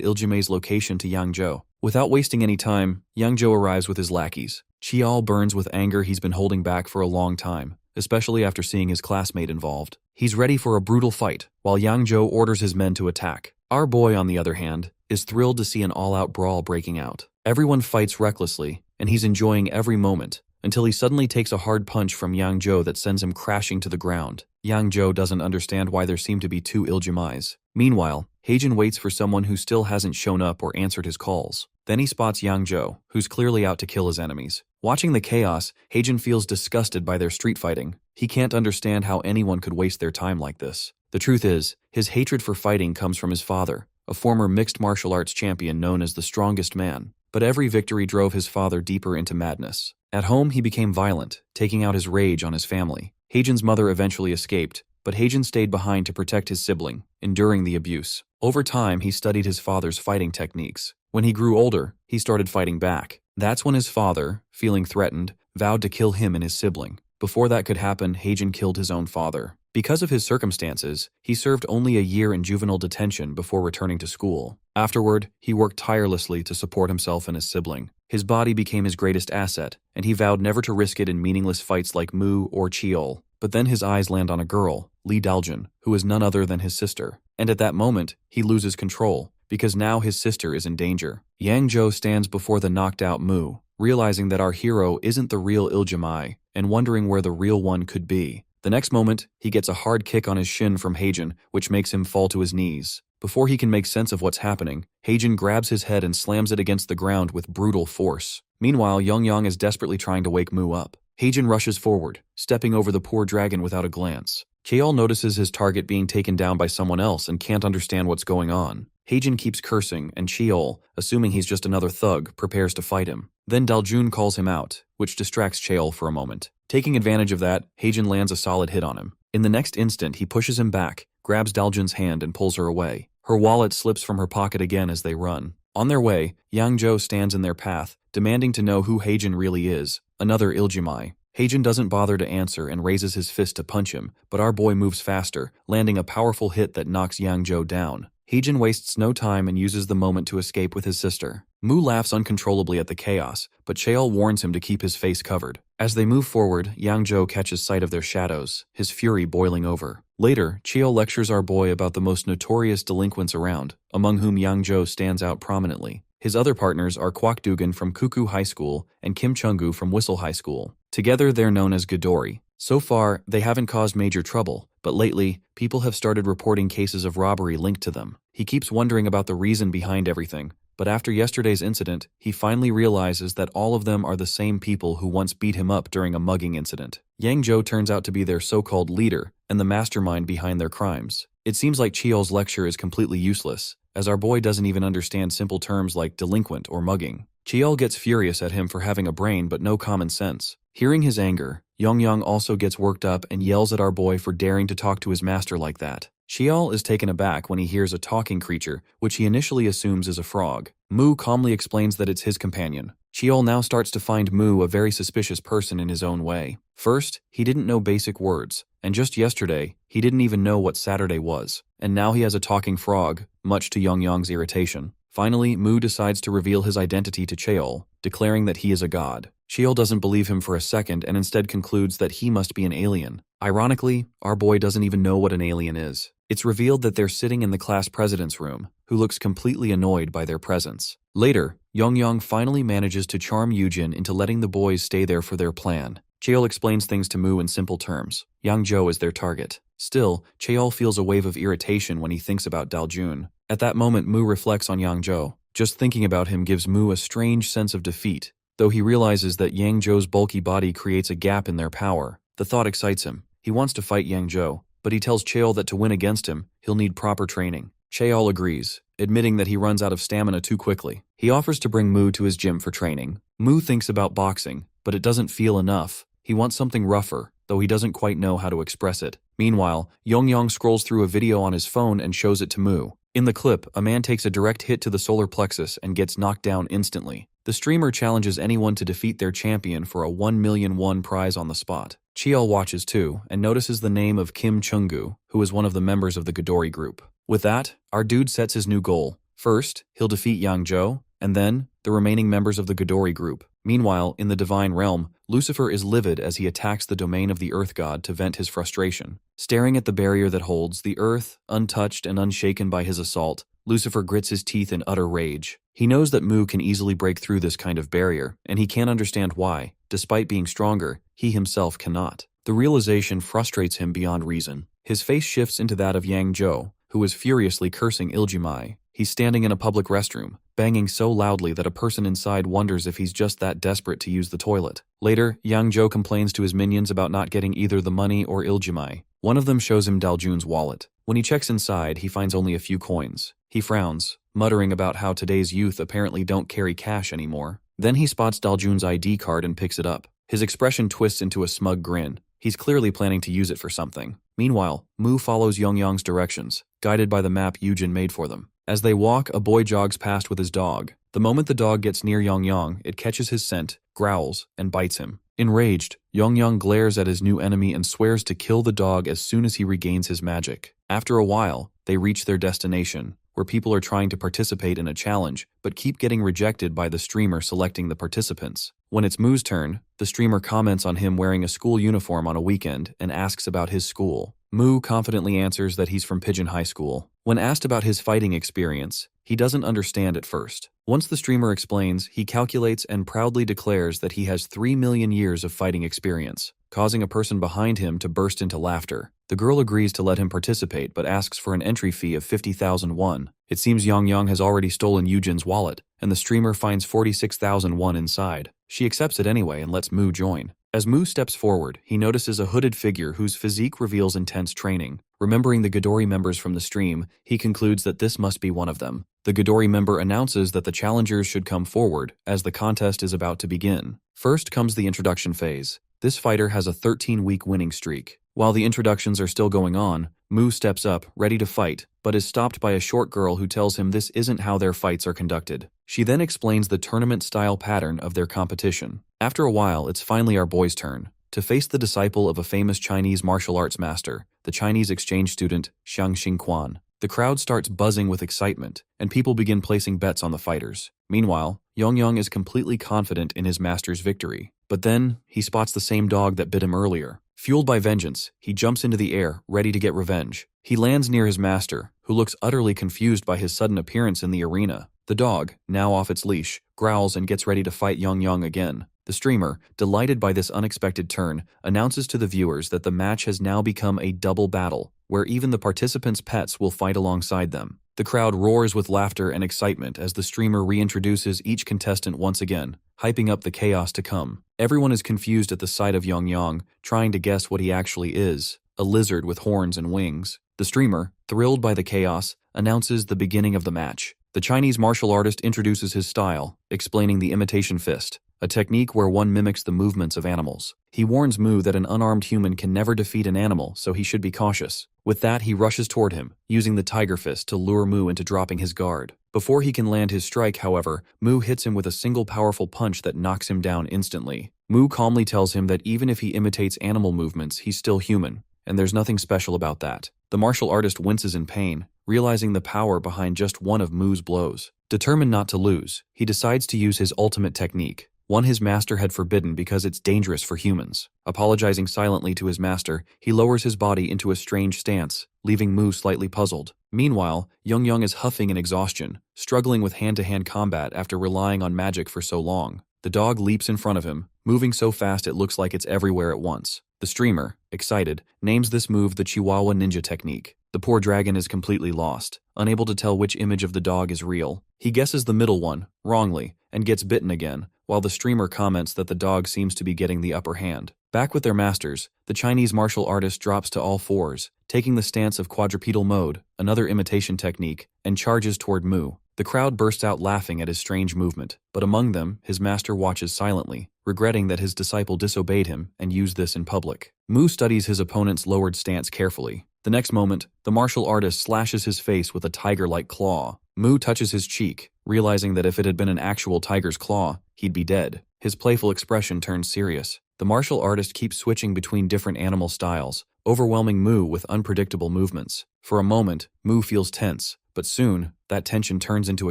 Iljime's location to Yang Joe. Without wasting any time, Yang Joe arrives with his lackeys. Cheol burns with anger he's been holding back for a long time, especially after seeing his classmate involved. He's ready for a brutal fight, while Yang Joe orders his men to attack. Our boy, on the other hand, is thrilled to see an all-out brawl breaking out. Everyone fights recklessly, and he's enjoying every moment, until he suddenly takes a hard punch from Yang Joe that sends him crashing to the ground. Yang Joe doesn't understand why there seem to be two Iljimeis. Meanwhile, Heijin waits for someone who still hasn't shown up or answered his calls. Then he spots Yang Joe, who's clearly out to kill his enemies. Watching the chaos, Heijin feels disgusted by their street fighting. He can't understand how anyone could waste their time like this. The truth is, his hatred for fighting comes from his father, a former mixed martial arts champion known as the strongest man. But every victory drove his father deeper into madness. At home, he became violent, taking out his rage on his family. Heijin's mother eventually escaped, but Heijin stayed behind to protect his sibling, enduring the abuse. Over time, he studied his father's fighting techniques. When he grew older, he started fighting back. That's when his father, feeling threatened, vowed to kill him and his sibling. Before that could happen, Heijin killed his own father. Because of his circumstances, he served only a year in juvenile detention before returning to school. Afterward, he worked tirelessly to support himself and his sibling. His body became his greatest asset, and he vowed never to risk it in meaningless fights like Mu or Cheol. But then his eyes land on a girl, Lee Daljun, who is none other than his sister. And at that moment, he loses control, because now his sister is in danger. Yang Joe stands before the knocked-out Mu, realizing that our hero isn't the real Iljimai, and wondering where the real one could be. The next moment, he gets a hard kick on his shin from Heijin, which makes him fall to his knees. Before he can make sense of what's happening, Heijin grabs his head and slams it against the ground with brutal force. Meanwhile, Yang is desperately trying to wake Mu up. Heijin rushes forward, stepping over the poor dragon without a glance. Cheol notices his target being taken down by someone else and can't understand what's going on. Heijin keeps cursing, and Cheol, assuming he's just another thug, prepares to fight him. Then Daljun calls him out, which distracts Cheol for a moment. Taking advantage of that, Heijin lands a solid hit on him. In the next instant, he pushes him back, grabs Daljun's hand and pulls her away. Her wallet slips from her pocket again as they run. On their way, Yang Joe stands in their path, demanding to know who Heijin really is, another Iljimai. Heijin doesn't bother to answer and raises his fist to punch him, but our boy moves faster, landing a powerful hit that knocks Yang Joe down. Heijin wastes no time and uses the moment to escape with his sister. Mu laughs uncontrollably at the chaos, but Cheol warns him to keep his face covered. As they move forward, Yang Joe catches sight of their shadows, his fury boiling over. Later, Cheol lectures our boy about the most notorious delinquents around, among whom Yang Joe stands out prominently. His other partners are Kwak Dugan from Kuku High School and Kim Chung-gu from Whistle High School. Together, they're known as Gdori. So far, they haven't caused major trouble, but lately, people have started reporting cases of robbery linked to them. He keeps wondering about the reason behind everything, but after yesterday's incident, he finally realizes that all of them are the same people who once beat him up during a mugging incident. Yang Joe turns out to be their so-called leader and the mastermind behind their crimes. It seems like Cheol's lecture is completely useless, as our boy doesn't even understand simple terms like delinquent or mugging. Cheol gets furious at him for having a brain but no common sense. Hearing his anger, Yang also gets worked up and yells at our boy for daring to talk to his master like that. Cheol is taken aback when he hears a talking creature, which he initially assumes is a frog. Mu calmly explains that it's his companion. Cheol now starts to find Mu a very suspicious person in his own way. First, he didn't know basic words, and just yesterday, he didn't even know what Saturday was. And now he has a talking frog, much to Yang's irritation. Finally, Mu decides to reveal his identity to Cheol, declaring that he is a god. Cheol doesn't believe him for a second and instead concludes that he must be an alien. Ironically, our boy doesn't even know what an alien is. It's revealed that they're sitting in the class president's room, who looks completely annoyed by their presence. Later, Yang finally manages to charm Yujin into letting the boys stay there for their plan. Cheol explains things to Mu in simple terms. Yang Joe is their target. Still, Cheol feels a wave of irritation when he thinks about Daljun. At that moment, Mu reflects on Yang Joe. Just thinking about him gives Mu a strange sense of defeat. Though he realizes that Yang Joe's bulky body creates a gap in their power, the thought excites him. He wants to fight Yang Joe, but he tells Cheol that to win against him, he'll need proper training. Cheol agrees, admitting that he runs out of stamina too quickly. He offers to bring Mu to his gym for training. Mu thinks about boxing, but it doesn't feel enough. He wants something rougher, though he doesn't quite know how to express it. Meanwhile, Yongyang scrolls through a video on his phone and shows it to Mu. In the clip, a man takes a direct hit to the solar plexus and gets knocked down instantly. The streamer challenges anyone to defeat their champion for a 1 million won prize on the spot. Cheol watches too, and notices the name of Kim Chunggu, who is one of the members of the Gdori group. With that, our dude sets his new goal. First, he'll defeat Yang Joe, and then, the remaining members of the Gdori group. Meanwhile, in the Divine Realm, Lucifer is livid as he attacks the domain of the Earth God to vent his frustration. Staring at the barrier that holds the Earth, untouched and unshaken by his assault, Lucifer grits his teeth in utter rage. He knows that Mu can easily break through this kind of barrier, and he can't understand why, despite being stronger, he himself cannot. The realization frustrates him beyond reason. His face shifts into that of Yang Joe, who is furiously cursing Iljimai. He's standing in a public restroom, banging so loudly that a person inside wonders if he's just that desperate to use the toilet. Later, Yang Joe complains to his minions about not getting either the money or Iljimai. One of them shows him Daljun's wallet. When he checks inside, he finds only a few coins. He frowns, muttering about how today's youth apparently don't carry cash anymore. Then he spots Daljun's ID card and picks it up. His expression twists into a smug grin. He's clearly planning to use it for something. Meanwhile, Mu follows Yongyang's directions, guided by the map Yujin made for them. As they walk, a boy jogs past with his dog. The moment the dog gets near Yongyang, it catches his scent, growls, and bites him. Enraged, Yongyang glares at his new enemy and swears to kill the dog as soon as he regains his magic. After a while, they reach their destination, where people are trying to participate in a challenge, but keep getting rejected by the streamer selecting the participants. When it's Mu's turn, the streamer comments on him wearing a school uniform on a weekend and asks about his school. Mu confidently answers that he's from Pigeon High School. When asked about his fighting experience, he doesn't understand at first. Once the streamer explains, he calculates and proudly declares that he has 3 million years of fighting experience, causing a person behind him to burst into laughter. The girl agrees to let him participate but asks for an entry fee of 50,000 won. It seems Yongyang has already stolen Yujin's wallet, and the streamer finds 46,000 won inside. She accepts it anyway and lets Mu join. As Mu steps forward, he notices a hooded figure whose physique reveals intense training. Remembering the Gdori members from the stream, he concludes that this must be one of them. The Gdori member announces that the challengers should come forward, as the contest is about to begin. First comes the introduction phase. This fighter has a 13-week winning streak. While the introductions are still going on, Mu steps up, ready to fight, but is stopped by a short girl who tells him this isn't how their fights are conducted. She then explains the tournament-style pattern of their competition. After a while, it's finally our boy's turn, to face the disciple of a famous Chinese martial arts master, the Chinese exchange student, Xiang Xingquan. The crowd starts buzzing with excitement, and people begin placing bets on the fighters. Meanwhile, Yongyang is completely confident in his master's victory. But then, he spots the same dog that bit him earlier. Fueled by vengeance, he jumps into the air, ready to get revenge. He lands near his master, who looks utterly confused by his sudden appearance in the arena. The dog, now off its leash, growls and gets ready to fight Yongyang again. The streamer, delighted by this unexpected turn, announces to the viewers that the match has now become a double battle, where even the participants' pets will fight alongside them. The crowd roars with laughter and excitement as the streamer reintroduces each contestant once again, hyping up the chaos to come. Everyone is confused at the sight of Yongyang, trying to guess what he actually is, a lizard with horns and wings. The streamer, thrilled by the chaos, announces the beginning of the match. The Chinese martial artist introduces his style, explaining the imitation fist, a technique where one mimics the movements of animals. He warns Mu that an unarmed human can never defeat an animal, so he should be cautious. With that, he rushes toward him, using the tiger fist to lure Mu into dropping his guard. Before he can land his strike, however, Mu hits him with a single powerful punch that knocks him down instantly. Mu calmly tells him that even if he imitates animal movements, he's still human, and there's nothing special about that. The martial artist winces in pain, realizing the power behind just one of Mu's blows. Determined not to lose, he decides to use his ultimate technique, one his master had forbidden because it's dangerous for humans. Apologizing silently to his master, he lowers his body into a strange stance, leaving Mu slightly puzzled. Meanwhile, Yongyang is huffing in exhaustion, struggling with hand-to-hand combat after relying on magic for so long. The dog leaps in front of him, moving so fast it looks like it's everywhere at once. The streamer, excited, names this move the Chihuahua Ninja technique. The poor dragon is completely lost, unable to tell which image of the dog is real. He guesses the middle one, wrongly, and gets bitten again, while the streamer comments that the dog seems to be getting the upper hand. Back with their masters, the Chinese martial artist drops to all fours, taking the stance of quadrupedal mode, another imitation technique, and charges toward Mu. The crowd bursts out laughing at his strange movement, but among them, his master watches silently, regretting that his disciple disobeyed him and used this in public. Mu studies his opponent's lowered stance carefully. The next moment, the martial artist slashes his face with a tiger-like claw. Mu touches his cheek, realizing that if it had been an actual tiger's claw, he'd be dead. His playful expression turns serious. The martial artist keeps switching between different animal styles, overwhelming Mu with unpredictable movements. For a moment, Mu feels tense, but soon, that tension turns into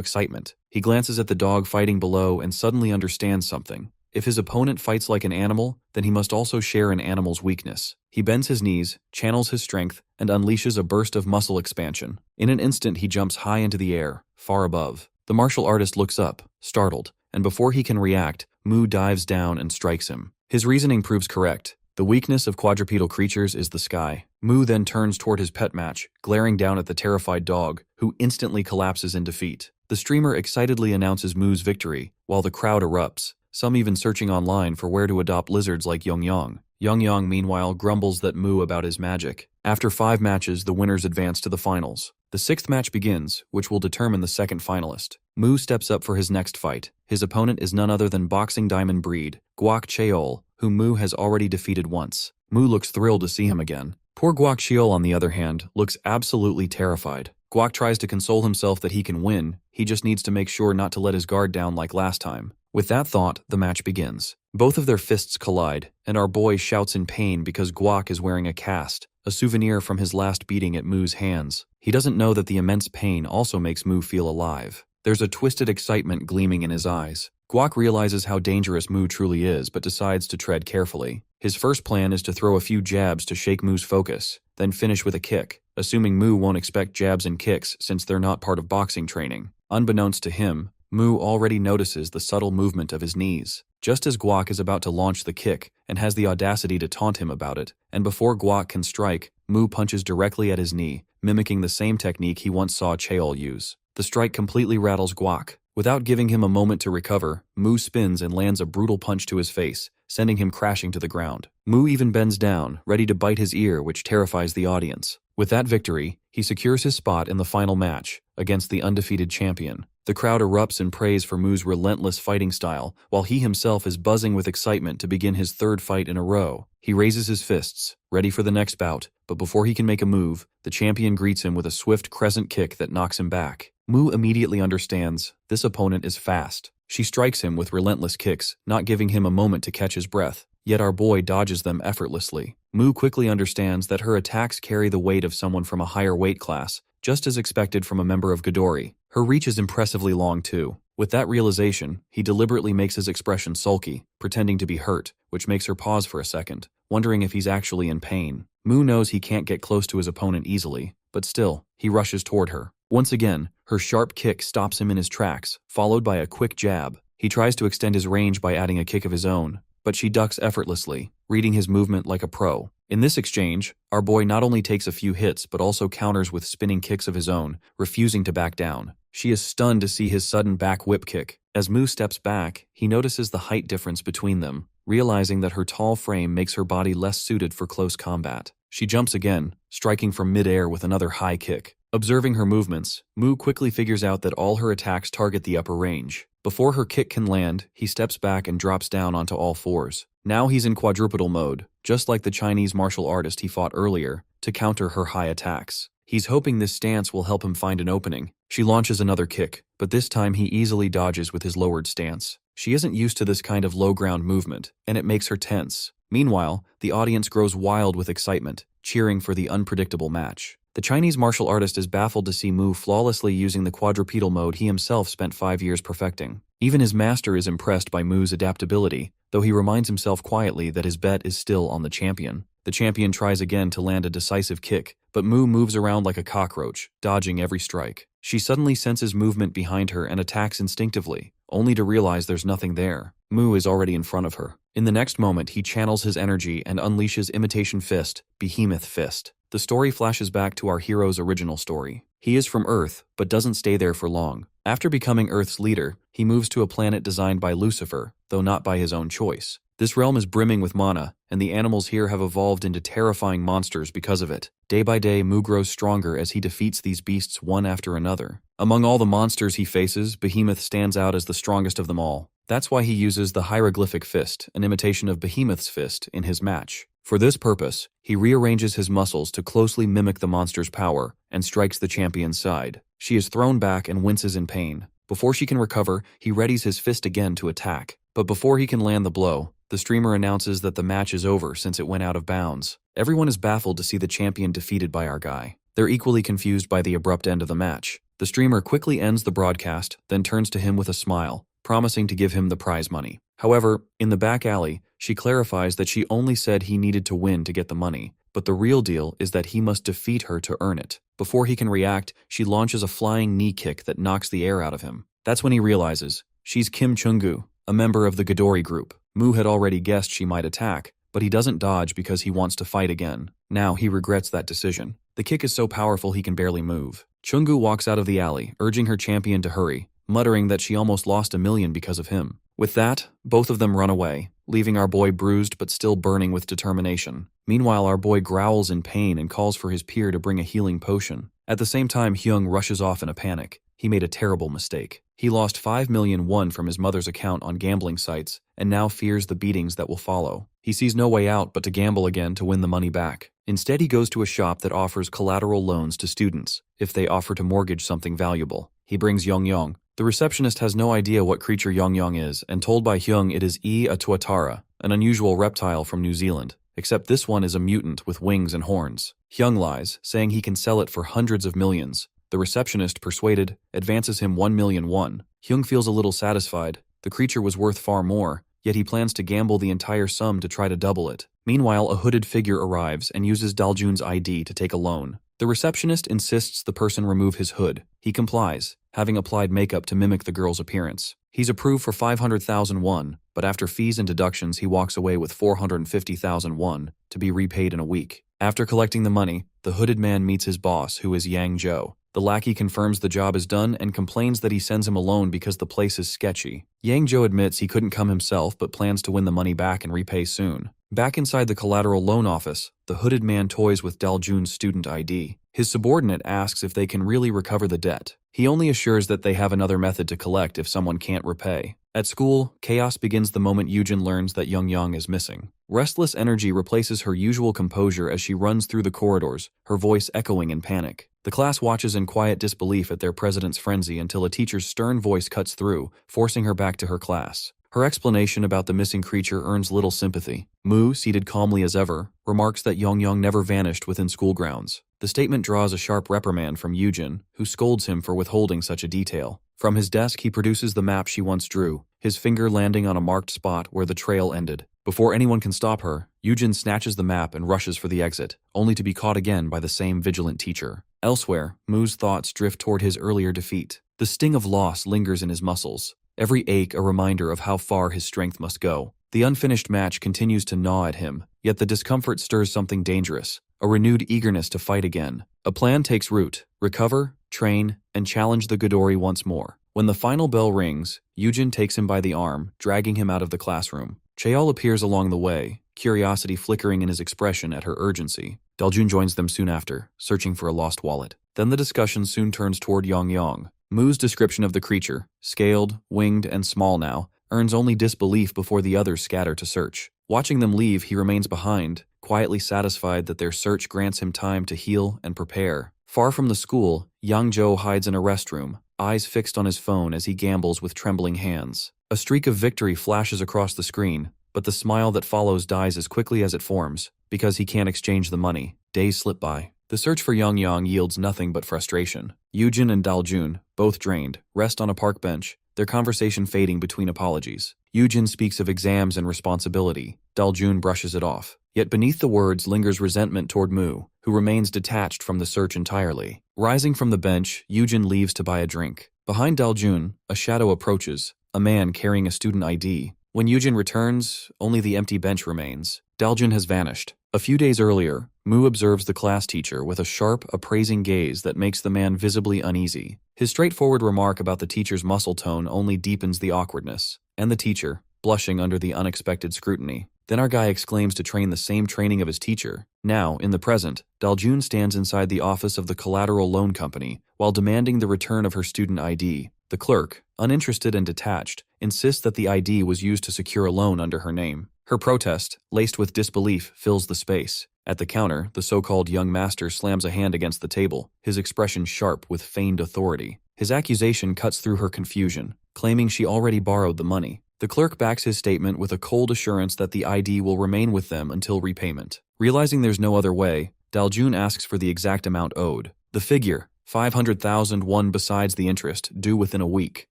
excitement. He glances at the dog fighting below and suddenly understands something. If his opponent fights like an animal, then he must also share an animal's weakness. He bends his knees, channels his strength, and unleashes a burst of muscle expansion. In an instant, he jumps high into the air, far above. The martial artist looks up, startled, and before he can react, Mu dives down and strikes him. His reasoning proves correct. The weakness of quadrupedal creatures is the sky. Mu then turns toward his pet match, glaring down at the terrified dog, who instantly collapses in defeat. The streamer excitedly announces Mu's victory, while the crowd erupts, some even searching online for where to adopt lizards like Yongyang. Yongyang, meanwhile, grumbles at Mu about his magic. After 5 matches, the winners advance to the finals. The 6th match begins, which will determine the second finalist. Mu steps up for his next fight. His opponent is none other than boxing diamond breed, Guak Cheol, whom Mu has already defeated once. Mu looks thrilled to see him again. Poor Guak Cheol, on the other hand, looks absolutely terrified. Guak tries to console himself that he can win, he just needs to make sure not to let his guard down like last time. With that thought, the match begins. Both of their fists collide, and our boy shouts in pain because Guak is wearing a cast, a souvenir from his last beating at Mu's hands. He doesn't know that the immense pain also makes Mu feel alive. There's a twisted excitement gleaming in his eyes. Guak realizes how dangerous Mu truly is, but decides to tread carefully. His first plan is to throw a few jabs to shake Mu's focus, then finish with a kick, assuming Mu won't expect jabs and kicks since they're not part of boxing training. Unbeknownst to him, Mu already notices the subtle movement of his knees. Just as Guak is about to launch the kick and has the audacity to taunt him about it, and before Guak can strike, Mu punches directly at his knee, mimicking the same technique he once saw Cheol use. The strike completely rattles Guak. Without giving him a moment to recover, Mu spins and lands a brutal punch to his face, sending him crashing to the ground. Mu even bends down, ready to bite his ear, which terrifies the audience. With that victory, he secures his spot in the final match against the undefeated champion. The crowd erupts in praise for Mu's relentless fighting style, while he himself is buzzing with excitement to begin his 3rd fight in a row. He raises his fists, ready for the next bout, but before he can make a move, the champion greets him with a swift crescent kick that knocks him back. Mu immediately understands this opponent is fast. She strikes him with relentless kicks, not giving him a moment to catch his breath, yet our boy dodges them effortlessly. Mu quickly understands that her attacks carry the weight of someone from a higher weight class, just as expected from a member of Gdori. Her reach is impressively long too. With that realization, he deliberately makes his expression sulky, pretending to be hurt, which makes her pause for a second, wondering if he's actually in pain. Mu knows he can't get close to his opponent easily, but still, he rushes toward her. Once again, her sharp kick stops him in his tracks, followed by a quick jab. He tries to extend his range by adding a kick of his own, but she ducks effortlessly, reading his movement like a pro. In this exchange, our boy not only takes a few hits but also counters with spinning kicks of his own, refusing to back down. She is stunned to see his sudden back whip kick. As Mu steps back, he notices the height difference between them, realizing that her tall frame makes her body less suited for close combat. She jumps again, striking from mid-air with another high kick. Observing her movements, Mu quickly figures out that all her attacks target the upper range. Before her kick can land, he steps back and drops down onto all fours. Now he's in quadrupedal mode, just like the Chinese martial artist he fought earlier, to counter her high attacks. He's hoping this stance will help him find an opening. She launches another kick, but this time he easily dodges with his lowered stance. She isn't used to this kind of low ground movement, and it makes her tense. Meanwhile, the audience grows wild with excitement, cheering for the unpredictable match. The Chinese martial artist is baffled to see Mu flawlessly using the quadrupedal mode he himself spent 5 years perfecting. Even his master is impressed by Mu's adaptability, though he reminds himself quietly that his bet is still on the champion. The champion tries again to land a decisive kick, but Mu moves around like a cockroach, dodging every strike. She suddenly senses movement behind her and attacks instinctively, only to realize there's nothing there. Mu is already in front of her. In the next moment, he channels his energy and unleashes Imitation Fist, Behemoth Fist. The story flashes back to our hero's original story. He is from Earth, but doesn't stay there for long. After becoming Earth's leader, he moves to a planet designed by Lucifer, though not by his own choice. This realm is brimming with mana, and the animals here have evolved into terrifying monsters because of it. Day by day, Mu grows stronger as he defeats these beasts one after another. Among all the monsters he faces, Behemoth stands out as the strongest of them all. That's why he uses the hieroglyphic fist, an imitation of Behemoth's fist, in his match. For this purpose, he rearranges his muscles to closely mimic the monster's power and strikes the champion's side. She is thrown back and winces in pain. Before she can recover, he readies his fist again to attack. But before he can land the blow, the streamer announces that the match is over since it went out of bounds. Everyone is baffled to see the champion defeated by our guy. They're equally confused by the abrupt end of the match. The streamer quickly ends the broadcast, then turns to him with a smile, promising to give him the prize money. However, in the back alley, she clarifies that she only said he needed to win to get the money, but the real deal is that he must defeat her to earn it. Before he can react, she launches a flying knee kick that knocks the air out of him. That's when he realizes she's Kim Chung-gu, a member of the Gdori group. Mu had already guessed she might attack, but he doesn't dodge because he wants to fight again. Now he regrets that decision. The kick is so powerful he can barely move. Chung-gu walks out of the alley, urging her champion to hurry, muttering that she almost lost $1 million because of him. With that, both of them run away, leaving our boy bruised but still burning with determination. Meanwhile, our boy growls in pain and calls for his peer to bring a healing potion. At the same time, Hyung rushes off in a panic. He made a terrible mistake. He lost 5 million won from his mother's account on gambling sites and now fears the beatings that will follow. He sees no way out but to gamble again to win the money back. Instead, he goes to a shop that offers collateral loans to students if they offer to mortgage something valuable. He brings Yong. The receptionist has no idea what creature Yong is, and told by Hyung it is a tuatara, an unusual reptile from New Zealand, except this one is a mutant with wings and horns. Hyung lies, saying he can sell it for hundreds of millions. The receptionist, persuaded, advances him 1 million won. Hyung feels a little satisfied. The creature was worth far more, yet he plans to gamble the entire sum to try to double it. Meanwhile, a hooded figure arrives and uses Daljun's ID to take a loan. The receptionist insists the person remove his hood. He complies, having applied makeup to mimic the girl's appearance. He's approved for 500,000 won, but after fees and deductions he walks away with 450,000 won to be repaid in a week. After collecting the money, the hooded man meets his boss, who is Yang Joe. The lackey confirms the job is done and complains that he sends him alone because the place is sketchy. Yang Joe admits he couldn't come himself but plans to win the money back and repay soon. Back inside the collateral loan office, the hooded man toys with Daljun's student ID. His subordinate asks if they can really recover the debt. He only assures that they have another method to collect if someone can't repay. At school, chaos begins the moment Yujin learns that Young is missing. Restless energy replaces her usual composure as she runs through the corridors, her voice echoing in panic. The class watches in quiet disbelief at their president's frenzy until a teacher's stern voice cuts through, forcing her back to her class. Her explanation about the missing creature earns little sympathy. Mu, seated calmly as ever, remarks that Young never vanished within school grounds. The statement draws a sharp reprimand from Yujin, who scolds him for withholding such a detail. From his desk, he produces the map she once drew, his finger landing on a marked spot where the trail ended. Before anyone can stop her, Yujin snatches the map and rushes for the exit, only to be caught again by the same vigilant teacher. Elsewhere, Mu's thoughts drift toward his earlier defeat. The sting of loss lingers in his muscles, every ache a reminder of how far his strength must go. The unfinished match continues to gnaw at him, yet the discomfort stirs something dangerous, a renewed eagerness to fight again. A plan takes root: recover, train, and challenge the Gdori once more. When the final bell rings, Yujin takes him by the arm, dragging him out of the classroom. Cheol appears along the way, curiosity flickering in his expression at her urgency. Daljun joins them soon after, searching for a lost wallet. Then the discussion soon turns toward Yang. Mu's description of the creature, scaled, winged, and small now, earns only disbelief before the others scatter to search. Watching them leave, he remains behind, quietly satisfied that their search grants him time to heal and prepare. Far from the school, Yang Joe hides in a restroom, eyes fixed on his phone as he gambles with trembling hands. A streak of victory flashes across the screen, but the smile that follows dies as quickly as it forms, because he can't exchange the money. Days slip by. The search for Yang yields nothing but frustration. Yujin and Daljun, both drained, rest on a park bench, their conversation fading between apologies. Yujin speaks of exams and responsibility. Daljun brushes it off. Yet beneath the words lingers resentment toward Mu, who remains detached from the search entirely. Rising from the bench, Yujin leaves to buy a drink. Behind Daljun, a shadow approaches, a man carrying a student ID. When Yujin returns, only the empty bench remains. Daljun has vanished. A few days earlier, Mu observes the class teacher with a sharp, appraising gaze that makes the man visibly uneasy. His straightforward remark about the teacher's muscle tone only deepens the awkwardness. And the teacher, blushing under the unexpected scrutiny. Then our guy exclaims to train the same training of his teacher. Now, in the present, Daljun stands inside the office of the Collateral Loan Company while demanding the return of her student ID. The clerk, uninterested and detached, insists that the ID was used to secure a loan under her name. Her protest, laced with disbelief, fills the space. At the counter, the so-called young master slams a hand against the table, his expression sharp with feigned authority. His accusation cuts through her confusion, claiming she already borrowed the money. The clerk backs his statement with a cold assurance that the ID will remain with them until repayment. Realizing there's no other way, Daljun asks for the exact amount owed. The figure, 500,000 won besides the interest, due within a week.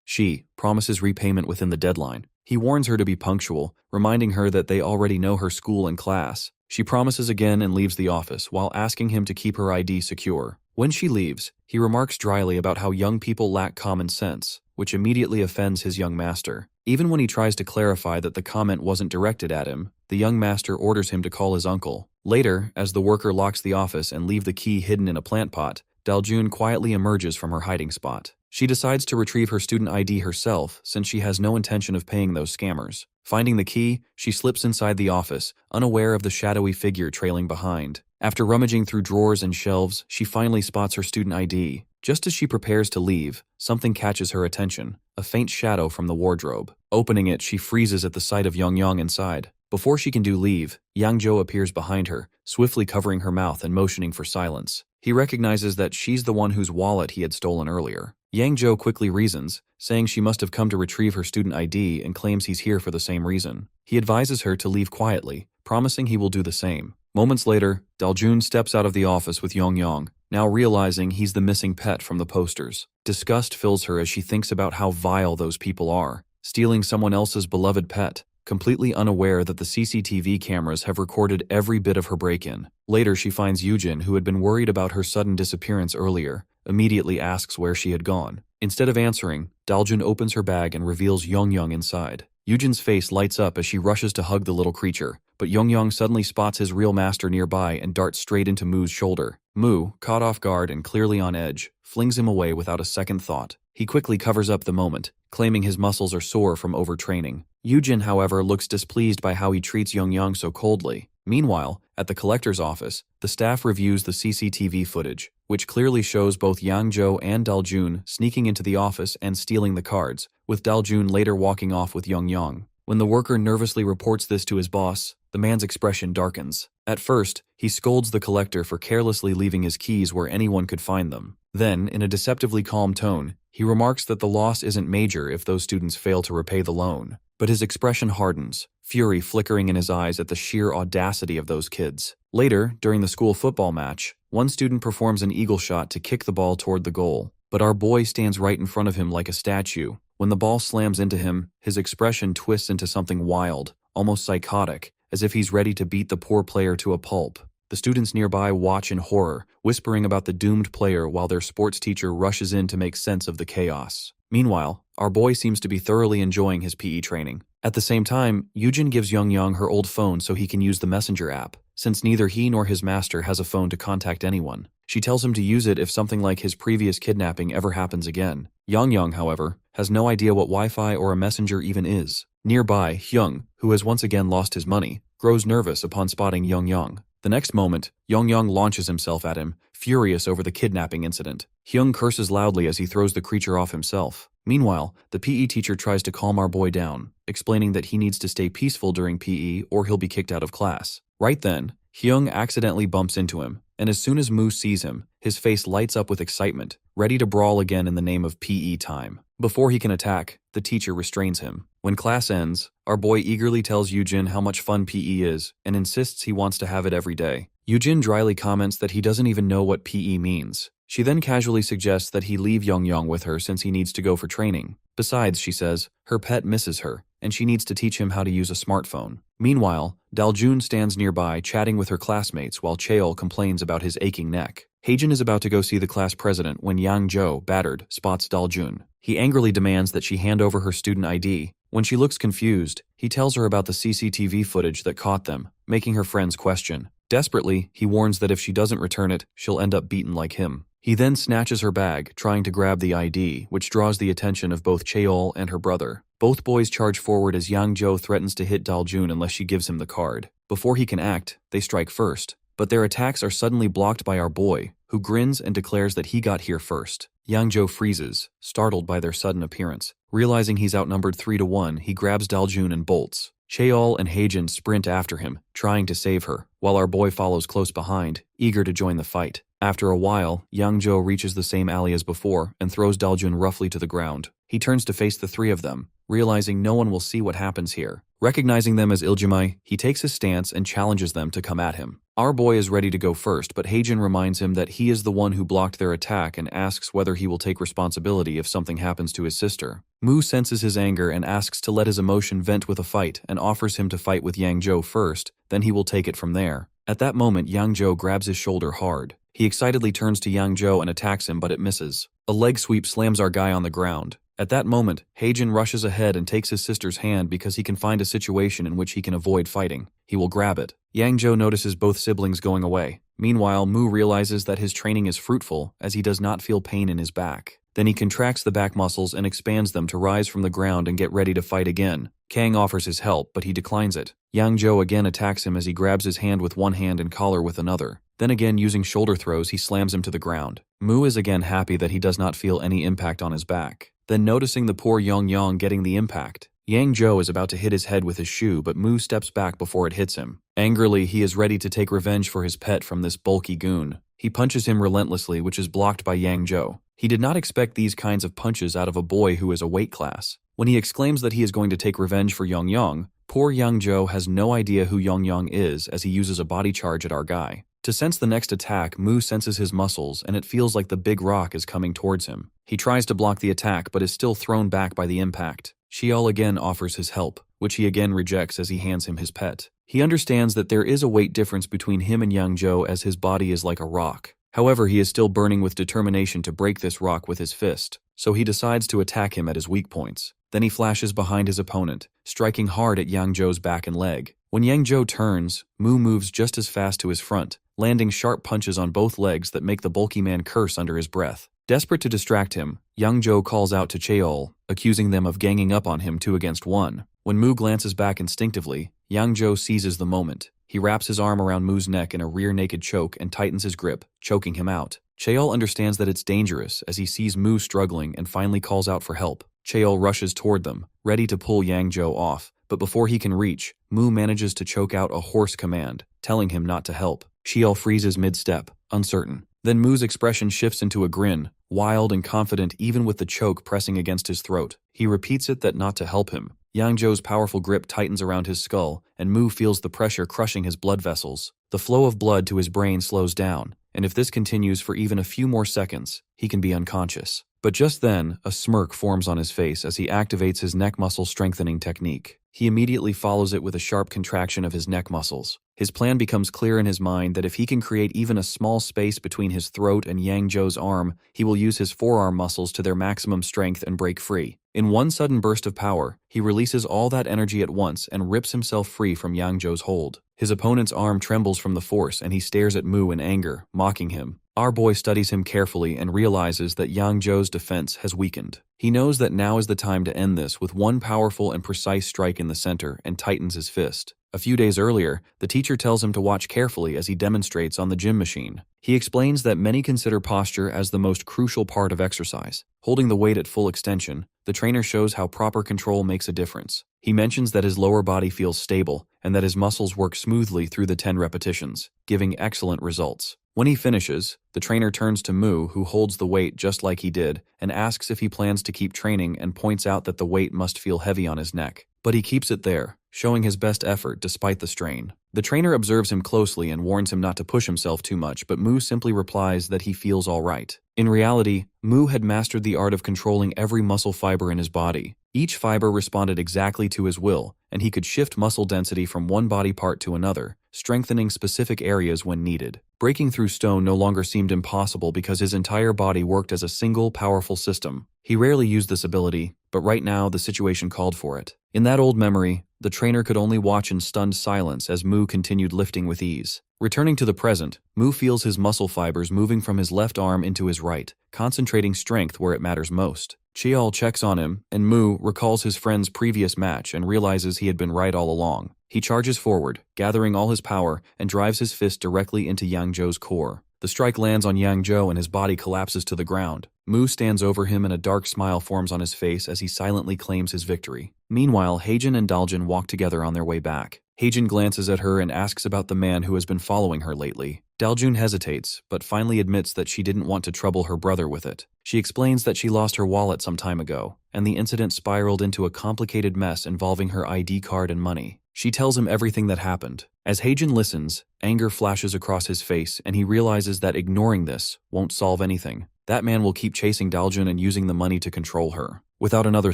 She promises repayment within the deadline. He warns her to be punctual, reminding her that they already know her school and class. She promises again and leaves the office while asking him to keep her ID secure. When she leaves, he remarks dryly about how young people lack common sense, which immediately offends his young master. Even when he tries to clarify that the comment wasn't directed at him, the young master orders him to call his uncle. Later, as the worker locks the office and leaves the key hidden in a plant pot, Daljun quietly emerges from her hiding spot. She decides to retrieve her student ID herself since she has no intention of paying those scammers. Finding the key, she slips inside the office, unaware of the shadowy figure trailing behind. After rummaging through drawers and shelves, she finally spots her student ID. Just as she prepares to leave, something catches her attention, a faint shadow from the wardrobe. Opening it, she freezes at the sight of Yang inside. Before she can do leave, Yang Joe appears behind her, swiftly covering her mouth and motioning for silence. He recognizes that she's the one whose wallet he had stolen earlier. Yang Joe quickly reasons, saying she must have come to retrieve her student ID and claims he's here for the same reason. He advises her to leave quietly, promising he will do the same. Moments later, Daljun steps out of the office with Yang, now realizing he's the missing pet from the posters. Disgust fills her as she thinks about how vile those people are, stealing someone else's beloved pet, completely unaware that the CCTV cameras have recorded every bit of her break-in. Later, she finds Yujin, who had been worried about her sudden disappearance earlier, immediately asks where she had gone. Instead of answering, Daljun opens her bag and reveals Yang inside. Yujin's face lights up as she rushes to hug the little creature, but Yang suddenly spots his real master nearby and darts straight into Mu's shoulder. Mu, caught off guard and clearly on edge, flings him away without a second thought. He quickly covers up the moment, claiming his muscles are sore from overtraining. Yujin, however, looks displeased by how he treats Yang so coldly. Meanwhile, at the collector's office, the staff reviews the CCTV footage, which clearly shows both Yang Joe and Daljun sneaking into the office and stealing the cards, with Daljun later walking off with Yang. When the worker nervously reports this to his boss, the man's expression darkens. At first, he scolds the collector for carelessly leaving his keys where anyone could find them. Then, in a deceptively calm tone, he remarks that the loss isn't major if those students fail to repay the loan. But his expression hardens, fury flickering in his eyes at the sheer audacity of those kids. Later, during the school football match, one student performs an eagle shot to kick the ball toward the goal, but our boy stands right in front of him like a statue. When the ball slams into him, his expression twists into something wild, almost psychotic, as if he's ready to beat the poor player to a pulp. The students nearby watch in horror, whispering about the doomed player while their sports teacher rushes in to make sense of the chaos. Meanwhile, our boy seems to be thoroughly enjoying his PE training. At the same time, Yujin gives Yang her old phone so he can use the messenger app, since neither he nor his master has a phone to contact anyone. She tells him to use it if something like his previous kidnapping ever happens again. Yang, however, has no idea what Wi-Fi or a messenger even is. Nearby, Hyung, who has once again lost his money, grows nervous upon spotting Yang. The next moment, Yang launches himself at him, furious over the kidnapping incident. Hyung curses loudly as he throws the creature off himself. Meanwhile, the PE teacher tries to calm our boy down, explaining that he needs to stay peaceful during PE or he'll be kicked out of class. Right then, Hyung accidentally bumps into him, and as soon as Mu sees him, his face lights up with excitement, ready to brawl again in the name of PE time. Before he can attack, the teacher restrains him. When class ends, our boy eagerly tells Yujin how much fun PE is and insists he wants to have it every day. Yujin dryly comments that he doesn't even know what PE means. She then casually suggests that he leave Yang with her since he needs to go for training. Besides, she says, her pet misses her, and she needs to teach him how to use a smartphone. Meanwhile, Daljun stands nearby chatting with her classmates while Cheol complains about his aching neck. Heijin is about to go see the class president when Yang Joe, battered, spots Daljun. He angrily demands that she hand over her student ID. When she looks confused, he tells her about the CCTV footage that caught them, making her friends question. Desperately, he warns that if she doesn't return it, she'll end up beaten like him. He then snatches her bag, trying to grab the ID, which draws the attention of both Cheol and her brother. Both boys charge forward as Yang Joe threatens to hit Daljun unless she gives him the card. Before he can act, they strike first. But their attacks are suddenly blocked by our boy, who grins and declares that he got here first. Yang Joe freezes, startled by their sudden appearance. Realizing he's outnumbered 3-1, he grabs Daljun and bolts. Cheol and Heijin sprint after him, trying to save her, while our boy follows close behind, eager to join the fight. After a while, Yang Joe reaches the same alley as before and throws Daljun roughly to the ground. He turns to face the three of them, realizing no one will see what happens here. Recognizing them as Iljimai, he takes his stance and challenges them to come at him. Our boy is ready to go first, but Heijin reminds him that he is the one who blocked their attack and asks whether he will take responsibility if something happens to his sister. Mu senses his anger and asks to let his emotion vent with a fight and offers him to fight with Yang Joe first, then he will take it from there. At that moment, Yang Joe grabs his shoulder hard. He excitedly turns to Yang Joe and attacks him, but it misses. A leg sweep slams our guy on the ground. At that moment, Heijin rushes ahead and takes his sister's hand because he can find a situation in which he can avoid fighting. He will grab it. Yang Joe notices both siblings going away. Meanwhile, Mu realizes that his training is fruitful as he does not feel pain in his back. Then he contracts the back muscles and expands them to rise from the ground and get ready to fight again. Kang offers his help, but he declines it. Yang Joe again attacks him as he grabs his hand with one hand and collar with another. Then again, using shoulder throws, he slams him to the ground. Mu is again happy that he does not feel any impact on his back. Then noticing the poor Yang getting the impact, Yang Joe is about to hit his head with his shoe, but Mu steps back before it hits him. Angrily, he is ready to take revenge for his pet from this bulky goon. He punches him relentlessly, which is blocked by Yang Joe. He did not expect these kinds of punches out of a boy who is a weight class. When he exclaims that he is going to take revenge for Yang, poor Yang Joe has no idea who Yang is as he uses a body charge at our guy. To sense the next attack, Mu senses his muscles and it feels like the big rock is coming towards him. He tries to block the attack but is still thrown back by the impact. Sheol again offers his help, which he again rejects as he hands him his pet. He understands that there is a weight difference between him and Yang Joe as his body is like a rock. However, he is still burning with determination to break this rock with his fist, so he decides to attack him at his weak points. Then he flashes behind his opponent, striking hard at Yang Joe's back and leg. When Yang Joe turns, Mu moves just as fast to his front, landing sharp punches on both legs that make the bulky man curse under his breath. Desperate to distract him, Yang Joe calls out to Cheol, accusing them of ganging up on him 2 against 1. When Mu glances back instinctively, Yang Joe seizes the moment. He wraps his arm around Mu's neck in a rear naked choke and tightens his grip, choking him out. Cheol understands that it's dangerous as he sees Mu struggling and finally calls out for help. Cheol rushes toward them, ready to pull Yang Joe off, but before he can reach, Mu manages to choke out a hoarse command, telling him not to help. Cheol freezes mid-step, uncertain. Then Mu's expression shifts into a grin, wild and confident even with the choke pressing against his throat. He repeats it that not to help him. Yang Joe's powerful grip tightens around his skull, and Mu feels the pressure crushing his blood vessels. The flow of blood to his brain slows down, and if this continues for even a few more seconds, he can be unconscious. But just then, a smirk forms on his face as he activates his neck muscle strengthening technique. He immediately follows it with a sharp contraction of his neck muscles. His plan becomes clear in his mind that if he can create even a small space between his throat and Yang Joe's arm, he will use his forearm muscles to their maximum strength and break free. In one sudden burst of power, he releases all that energy at once and rips himself free from Yang Joe's hold. His opponent's arm trembles from the force and he stares at Mu in anger, mocking him. Our boy studies him carefully and realizes that Yang Joe's defense has weakened. He knows that now is the time to end this with one powerful and precise strike in the center and tightens his fist. A few days earlier, the teacher tells him to watch carefully as he demonstrates on the gym machine. He explains that many consider posture as the most crucial part of exercise. Holding the weight at full extension, the trainer shows how proper control makes a difference. He mentions that his lower body feels stable and that his muscles work smoothly through the 10 repetitions, giving excellent results. When he finishes, the trainer turns to Mu, who holds the weight just like he did, and asks if he plans to keep training and points out that the weight must feel heavy on his neck. But he keeps it there, showing his best effort despite the strain. The trainer observes him closely and warns him not to push himself too much, but Mu simply replies that he feels all right. In reality, Mu had mastered the art of controlling every muscle fiber in his body. Each fiber responded exactly to his will, and he could shift muscle density from one body part to another, strengthening specific areas when needed. Breaking through stone no longer seemed impossible because his entire body worked as a single, powerful system. He rarely used this ability, but right now the situation called for it. In that old memory, the trainer could only watch in stunned silence as Mu continued lifting with ease. Returning to the present, Mu feels his muscle fibers moving from his left arm into his right, concentrating strength where it matters most. Chiol checks on him, and Mu recalls his friend's previous match and realizes he had been right all along. He charges forward, gathering all his power, and drives his fist directly into Yang Joe's core. The strike lands on Yang Joe and his body collapses to the ground. Mu stands over him and a dark smile forms on his face as he silently claims his victory. Meanwhile, Heijin and Daljin walk together on their way back. Heijin glances at her and asks about the man who has been following her lately. Daljun hesitates, but finally admits that she didn't want to trouble her brother with it. She explains that she lost her wallet some time ago, and the incident spiraled into a complicated mess involving her ID card and money. She tells him everything that happened. As Heijin listens, anger flashes across his face and he realizes that ignoring this won't solve anything. That man will keep chasing Daljun and using the money to control her. Without another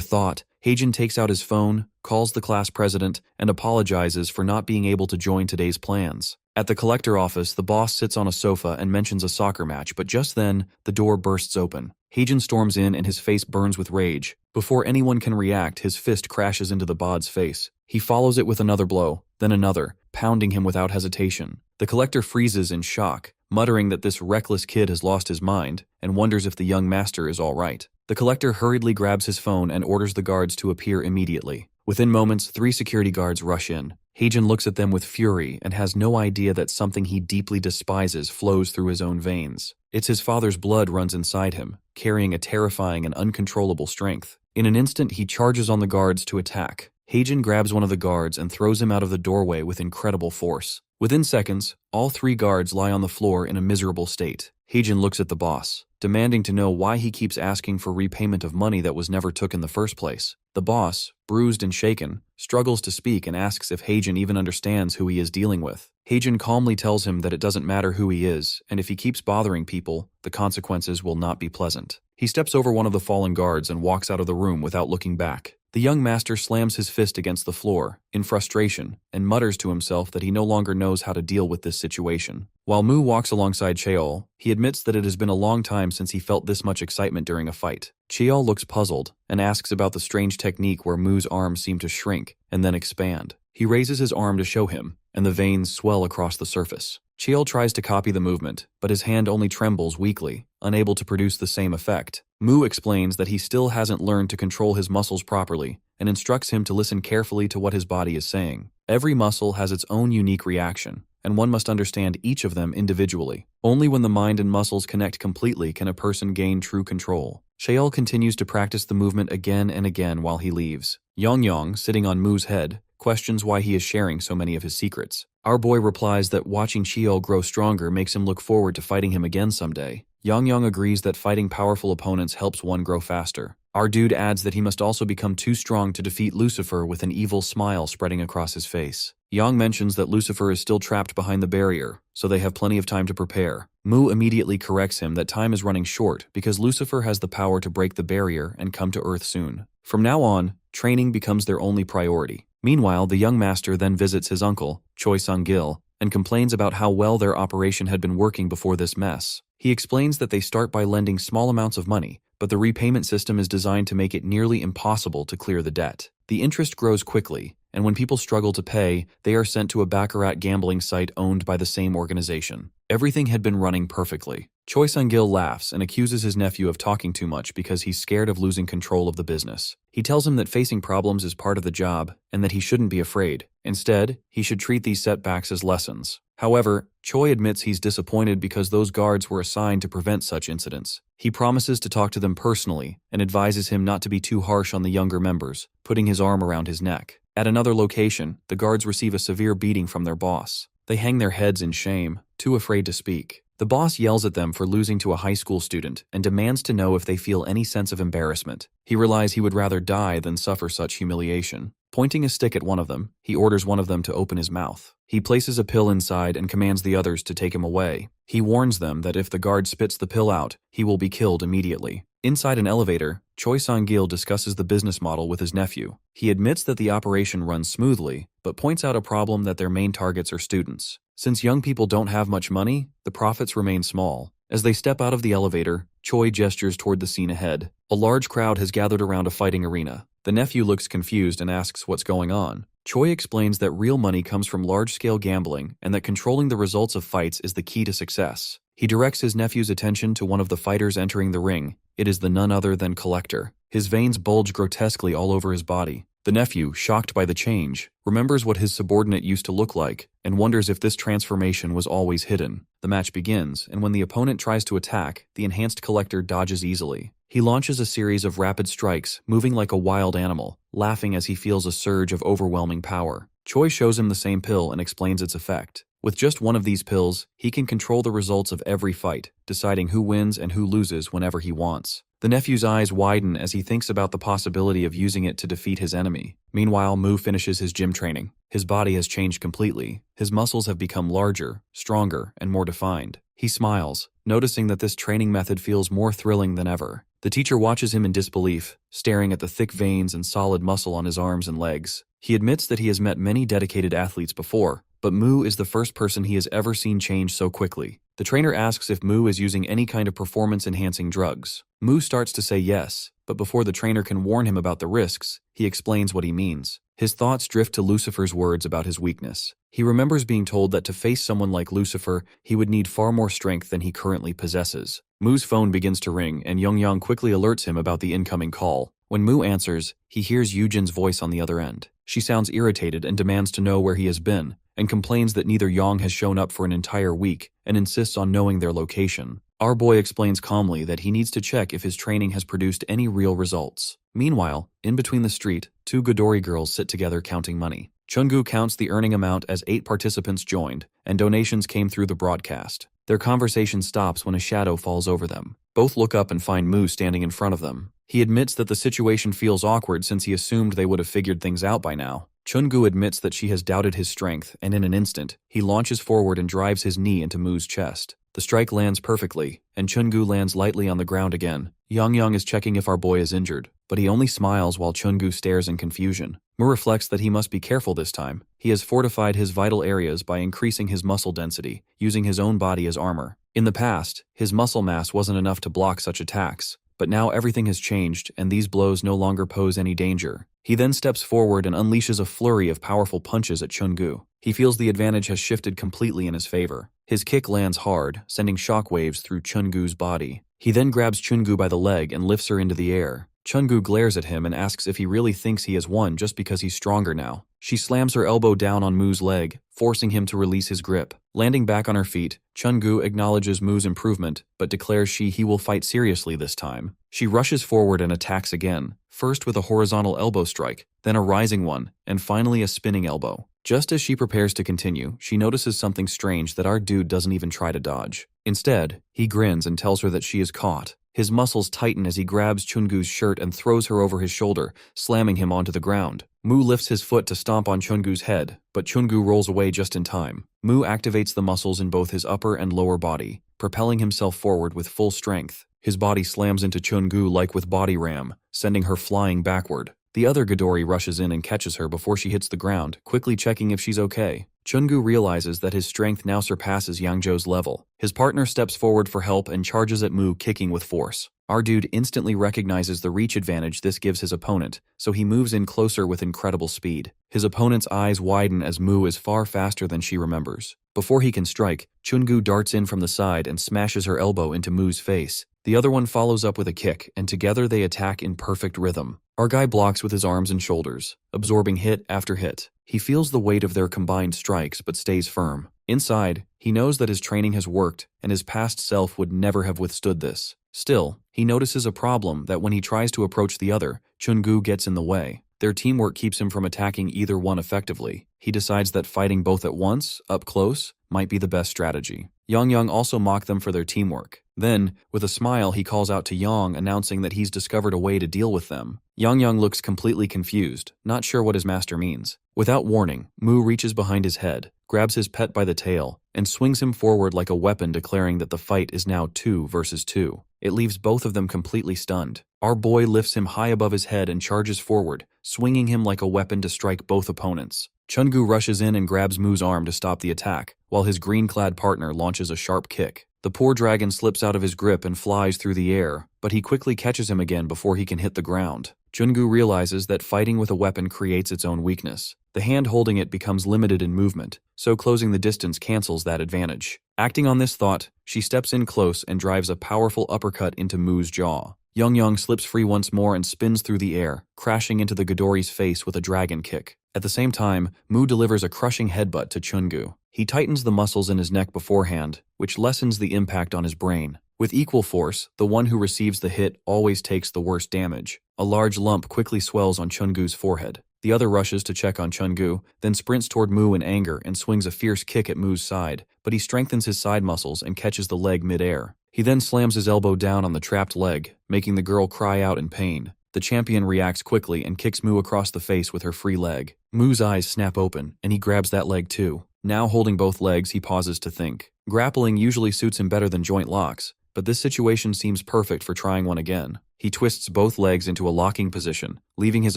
thought, Heijin takes out his phone, calls the class president, and apologizes for not being able to join today's plans. At the collector office, the boss sits on a sofa and mentions a soccer match, but just then, the door bursts open. Heijin storms in and his face burns with rage. Before anyone can react, his fist crashes into the bod's face. He follows it with another blow, then another, pounding him without hesitation. The collector freezes in shock, muttering that this reckless kid has lost his mind, and wonders if the young master is all right. The collector hurriedly grabs his phone and orders the guards to appear immediately. Within moments, 3 security guards rush in. Heijin looks at them with fury and has no idea that something he deeply despises flows through his own veins. It's his father's blood runs inside him, carrying a terrifying and uncontrollable strength. In an instant, he charges on the guards to attack. Heijin grabs one of the guards and throws him out of the doorway with incredible force. Within seconds, all 3 guards lie on the floor in a miserable state. Heijin looks at the boss, demanding to know why he keeps asking for repayment of money that was never took in the first place. The boss, bruised and shaken, struggles to speak and asks if Heijin even understands who he is dealing with. Heijin calmly tells him that it doesn't matter who he is, and if he keeps bothering people, the consequences will not be pleasant. He steps over one of the fallen guards and walks out of the room without looking back. The young master slams his fist against the floor, in frustration, and mutters to himself that he no longer knows how to deal with this situation. While Mu walks alongside Cheol, he admits that it has been a long time since he felt this much excitement during a fight. Cheol looks puzzled, and asks about the strange technique where Mu's arms seem to shrink, and then expand. He raises his arm to show him, and the veins swell across the surface. Cheol tries to copy the movement, but his hand only trembles weakly, unable to produce the same effect. Mu explains that he still hasn't learned to control his muscles properly, and instructs him to listen carefully to what his body is saying. Every muscle has its own unique reaction, and one must understand each of them individually. Only when the mind and muscles connect completely can a person gain true control. Cheol continues to practice the movement again and again while he leaves. Yongyong, sitting on Mu's head, questions why he is sharing so many of his secrets. Our boy replies that watching Cheol grow stronger makes him look forward to fighting him again someday. Yongyong agrees that fighting powerful opponents helps one grow faster. Our dude adds that he must also become too strong to defeat Lucifer with an evil smile spreading across his face. Yang mentions that Lucifer is still trapped behind the barrier, so they have plenty of time to prepare. Mu immediately corrects him that time is running short because Lucifer has the power to break the barrier and come to Earth soon. From now on, training becomes their only priority. Meanwhile, the young master then visits his uncle, Choi Sung-gil, and complains about how well their operation had been working before this mess. He explains that they start by lending small amounts of money, but the repayment system is designed to make it nearly impossible to clear the debt. The interest grows quickly, and when people struggle to pay, they are sent to a baccarat gambling site owned by the same organization. Everything had been running perfectly. Choi Sung-gil laughs and accuses his nephew of talking too much because he's scared of losing control of the business. He tells him that facing problems is part of the job and that he shouldn't be afraid. Instead, he should treat these setbacks as lessons. However, Choi admits he's disappointed because those guards were assigned to prevent such incidents. He promises to talk to them personally and advises him not to be too harsh on the younger members, putting his arm around his neck. At another location, the guards receive a severe beating from their boss. They hang their heads in shame, too afraid to speak. The boss yells at them for losing to a high school student and demands to know if they feel any sense of embarrassment. He realizes he would rather die than suffer such humiliation. Pointing a stick at one of them, he orders one of them to open his mouth. He places a pill inside and commands the others to take him away. He warns them that if the guard spits the pill out, he will be killed immediately. Inside an elevator, Choi Sung-gil discusses the business model with his nephew. He admits that the operation runs smoothly, but points out a problem that their main targets are students. Since young people don't have much money, the profits remain small. As they step out of the elevator, Choi gestures toward the scene ahead. A large crowd has gathered around a fighting arena. The nephew looks confused and asks what's going on. Choi explains that real money comes from large-scale gambling and that controlling the results of fights is the key to success. He directs his nephew's attention to one of the fighters entering the ring. It is the none other than Collector. His veins bulge grotesquely all over his body. The nephew, shocked by the change, remembers what his subordinate used to look like and wonders if this transformation was always hidden. The match begins, and when the opponent tries to attack, the enhanced Collector dodges easily. He launches a series of rapid strikes, moving like a wild animal, laughing as he feels a surge of overwhelming power. Choi shows him the same pill and explains its effect. With just one of these pills, he can control the results of every fight, deciding who wins and who loses whenever he wants. The nephew's eyes widen as he thinks about the possibility of using it to defeat his enemy. Meanwhile, Mu finishes his gym training. His body has changed completely. His muscles have become larger, stronger, and more defined. He smiles, noticing that this training method feels more thrilling than ever. The teacher watches him in disbelief, staring at the thick veins and solid muscle on his arms and legs. He admits that he has met many dedicated athletes before, but Mu is the first person he has ever seen change so quickly. The trainer asks if Mu is using any kind of performance-enhancing drugs. Mu starts to say yes, but before the trainer can warn him about the risks, he explains what he means. His thoughts drift to Lucifer's words about his weakness. He remembers being told that to face someone like Lucifer, he would need far more strength than he currently possesses. Mu's phone begins to ring, and Young quickly alerts him about the incoming call. When Mu answers, he hears Yujin's voice on the other end. She sounds irritated and demands to know where he has been, and complains that neither Yang has shown up for an entire week and insists on knowing their location. Our boy explains calmly that he needs to check if his training has produced any real results. Meanwhile, in between the street, two Gdori girls sit together counting money. Chungu counts the earning amount as 8 participants joined, and donations came through the broadcast. Their conversation stops when a shadow falls over them. Both look up and find Mu standing in front of them. He admits that the situation feels awkward since he assumed they would have figured things out by now. Chungu admits that she has doubted his strength, and in an instant, he launches forward and drives his knee into Mu's chest. The strike lands perfectly, and Chungu lands lightly on the ground again. Yang is checking if our boy is injured, but he only smiles while Chungu stares in confusion. Mu reflects that he must be careful this time. He has fortified his vital areas by increasing his muscle density, using his own body as armor. In the past, his muscle mass wasn't enough to block such attacks, but now everything has changed and these blows no longer pose any danger. He then steps forward and unleashes a flurry of powerful punches at Chungu. He feels the advantage has shifted completely in his favor. His kick lands hard, sending shockwaves through Chungu's body. He then grabs Chungu by the leg and lifts her into the air. Chungu glares at him and asks if he really thinks he has won just because he's stronger now. She slams her elbow down on Mu's leg, forcing him to release his grip. Landing back on her feet, Chungu acknowledges Mu's improvement, but declares he will fight seriously this time. She rushes forward and attacks again, first with a horizontal elbow strike, then a rising one, and finally a spinning elbow. Just as she prepares to continue, she notices something strange that our dude doesn't even try to dodge. Instead, he grins and tells her that she is caught. His muscles tighten as he grabs Chungu's shirt and throws her over his shoulder, slamming him onto the ground. Mu lifts his foot to stomp on Chungu's head, but Chungu rolls away just in time. Mu activates the muscles in both his upper and lower body, propelling himself forward with full strength. His body slams into Chungu like with body ram, sending her flying backward. The other Gdori rushes in and catches her before she hits the ground, quickly checking if she's okay. Chungu realizes that his strength now surpasses Yang Joe's level. His partner steps forward for help and charges at Mu, kicking with force. Our dude instantly recognizes the reach advantage this gives his opponent, so he moves in closer with incredible speed. His opponent's eyes widen as Mu is far faster than she remembers. Before he can strike, Chungu darts in from the side and smashes her elbow into Mu's face. The other one follows up with a kick, and together they attack in perfect rhythm. Our guy blocks with his arms and shoulders, absorbing hit after hit. He feels the weight of their combined strikes but stays firm. Inside, he knows that his training has worked, and his past self would never have withstood this. Still, he notices a problem that when he tries to approach the other, Chungu gets in the way. Their teamwork keeps him from attacking either one effectively. He decides that fighting both at once, up close, might be the best strategy. Yang also mocked them for their teamwork. Then, with a smile, he calls out to Yang, announcing that he's discovered a way to deal with them. Yang looks completely confused, not sure what his master means. Without warning, Mu reaches behind his head, grabs his pet by the tail, and swings him forward like a weapon, declaring that the fight is now 2 versus 2. It leaves both of them completely stunned. Our boy lifts him high above his head and charges forward, swinging him like a weapon to strike both opponents. Chungu rushes in and grabs Mu's arm to stop the attack, while his green-clad partner launches a sharp kick. The poor dragon slips out of his grip and flies through the air, but he quickly catches him again before he can hit the ground. Chungu realizes that fighting with a weapon creates its own weakness. The hand holding it becomes limited in movement, so closing the distance cancels that advantage. Acting on this thought, she steps in close and drives a powerful uppercut into Mu's jaw. Young slips free once more and spins through the air, crashing into the Gdori's face with a dragon kick. At the same time, Mu delivers a crushing headbutt to Chungu. He tightens the muscles in his neck beforehand, which lessens the impact on his brain. With equal force, the one who receives the hit always takes the worst damage. A large lump quickly swells on Chungu's forehead. The other rushes to check on Chungu, then sprints toward Mu in anger and swings a fierce kick at Mu's side, but he strengthens his side muscles and catches the leg mid-air. He then slams his elbow down on the trapped leg, making the girl cry out in pain. The champion reacts quickly and kicks Mu across the face with her free leg. Mu's eyes snap open, and he grabs that leg too. Now holding both legs, he pauses to think. Grappling usually suits him better than joint locks, but this situation seems perfect for trying one again. He twists both legs into a locking position, leaving his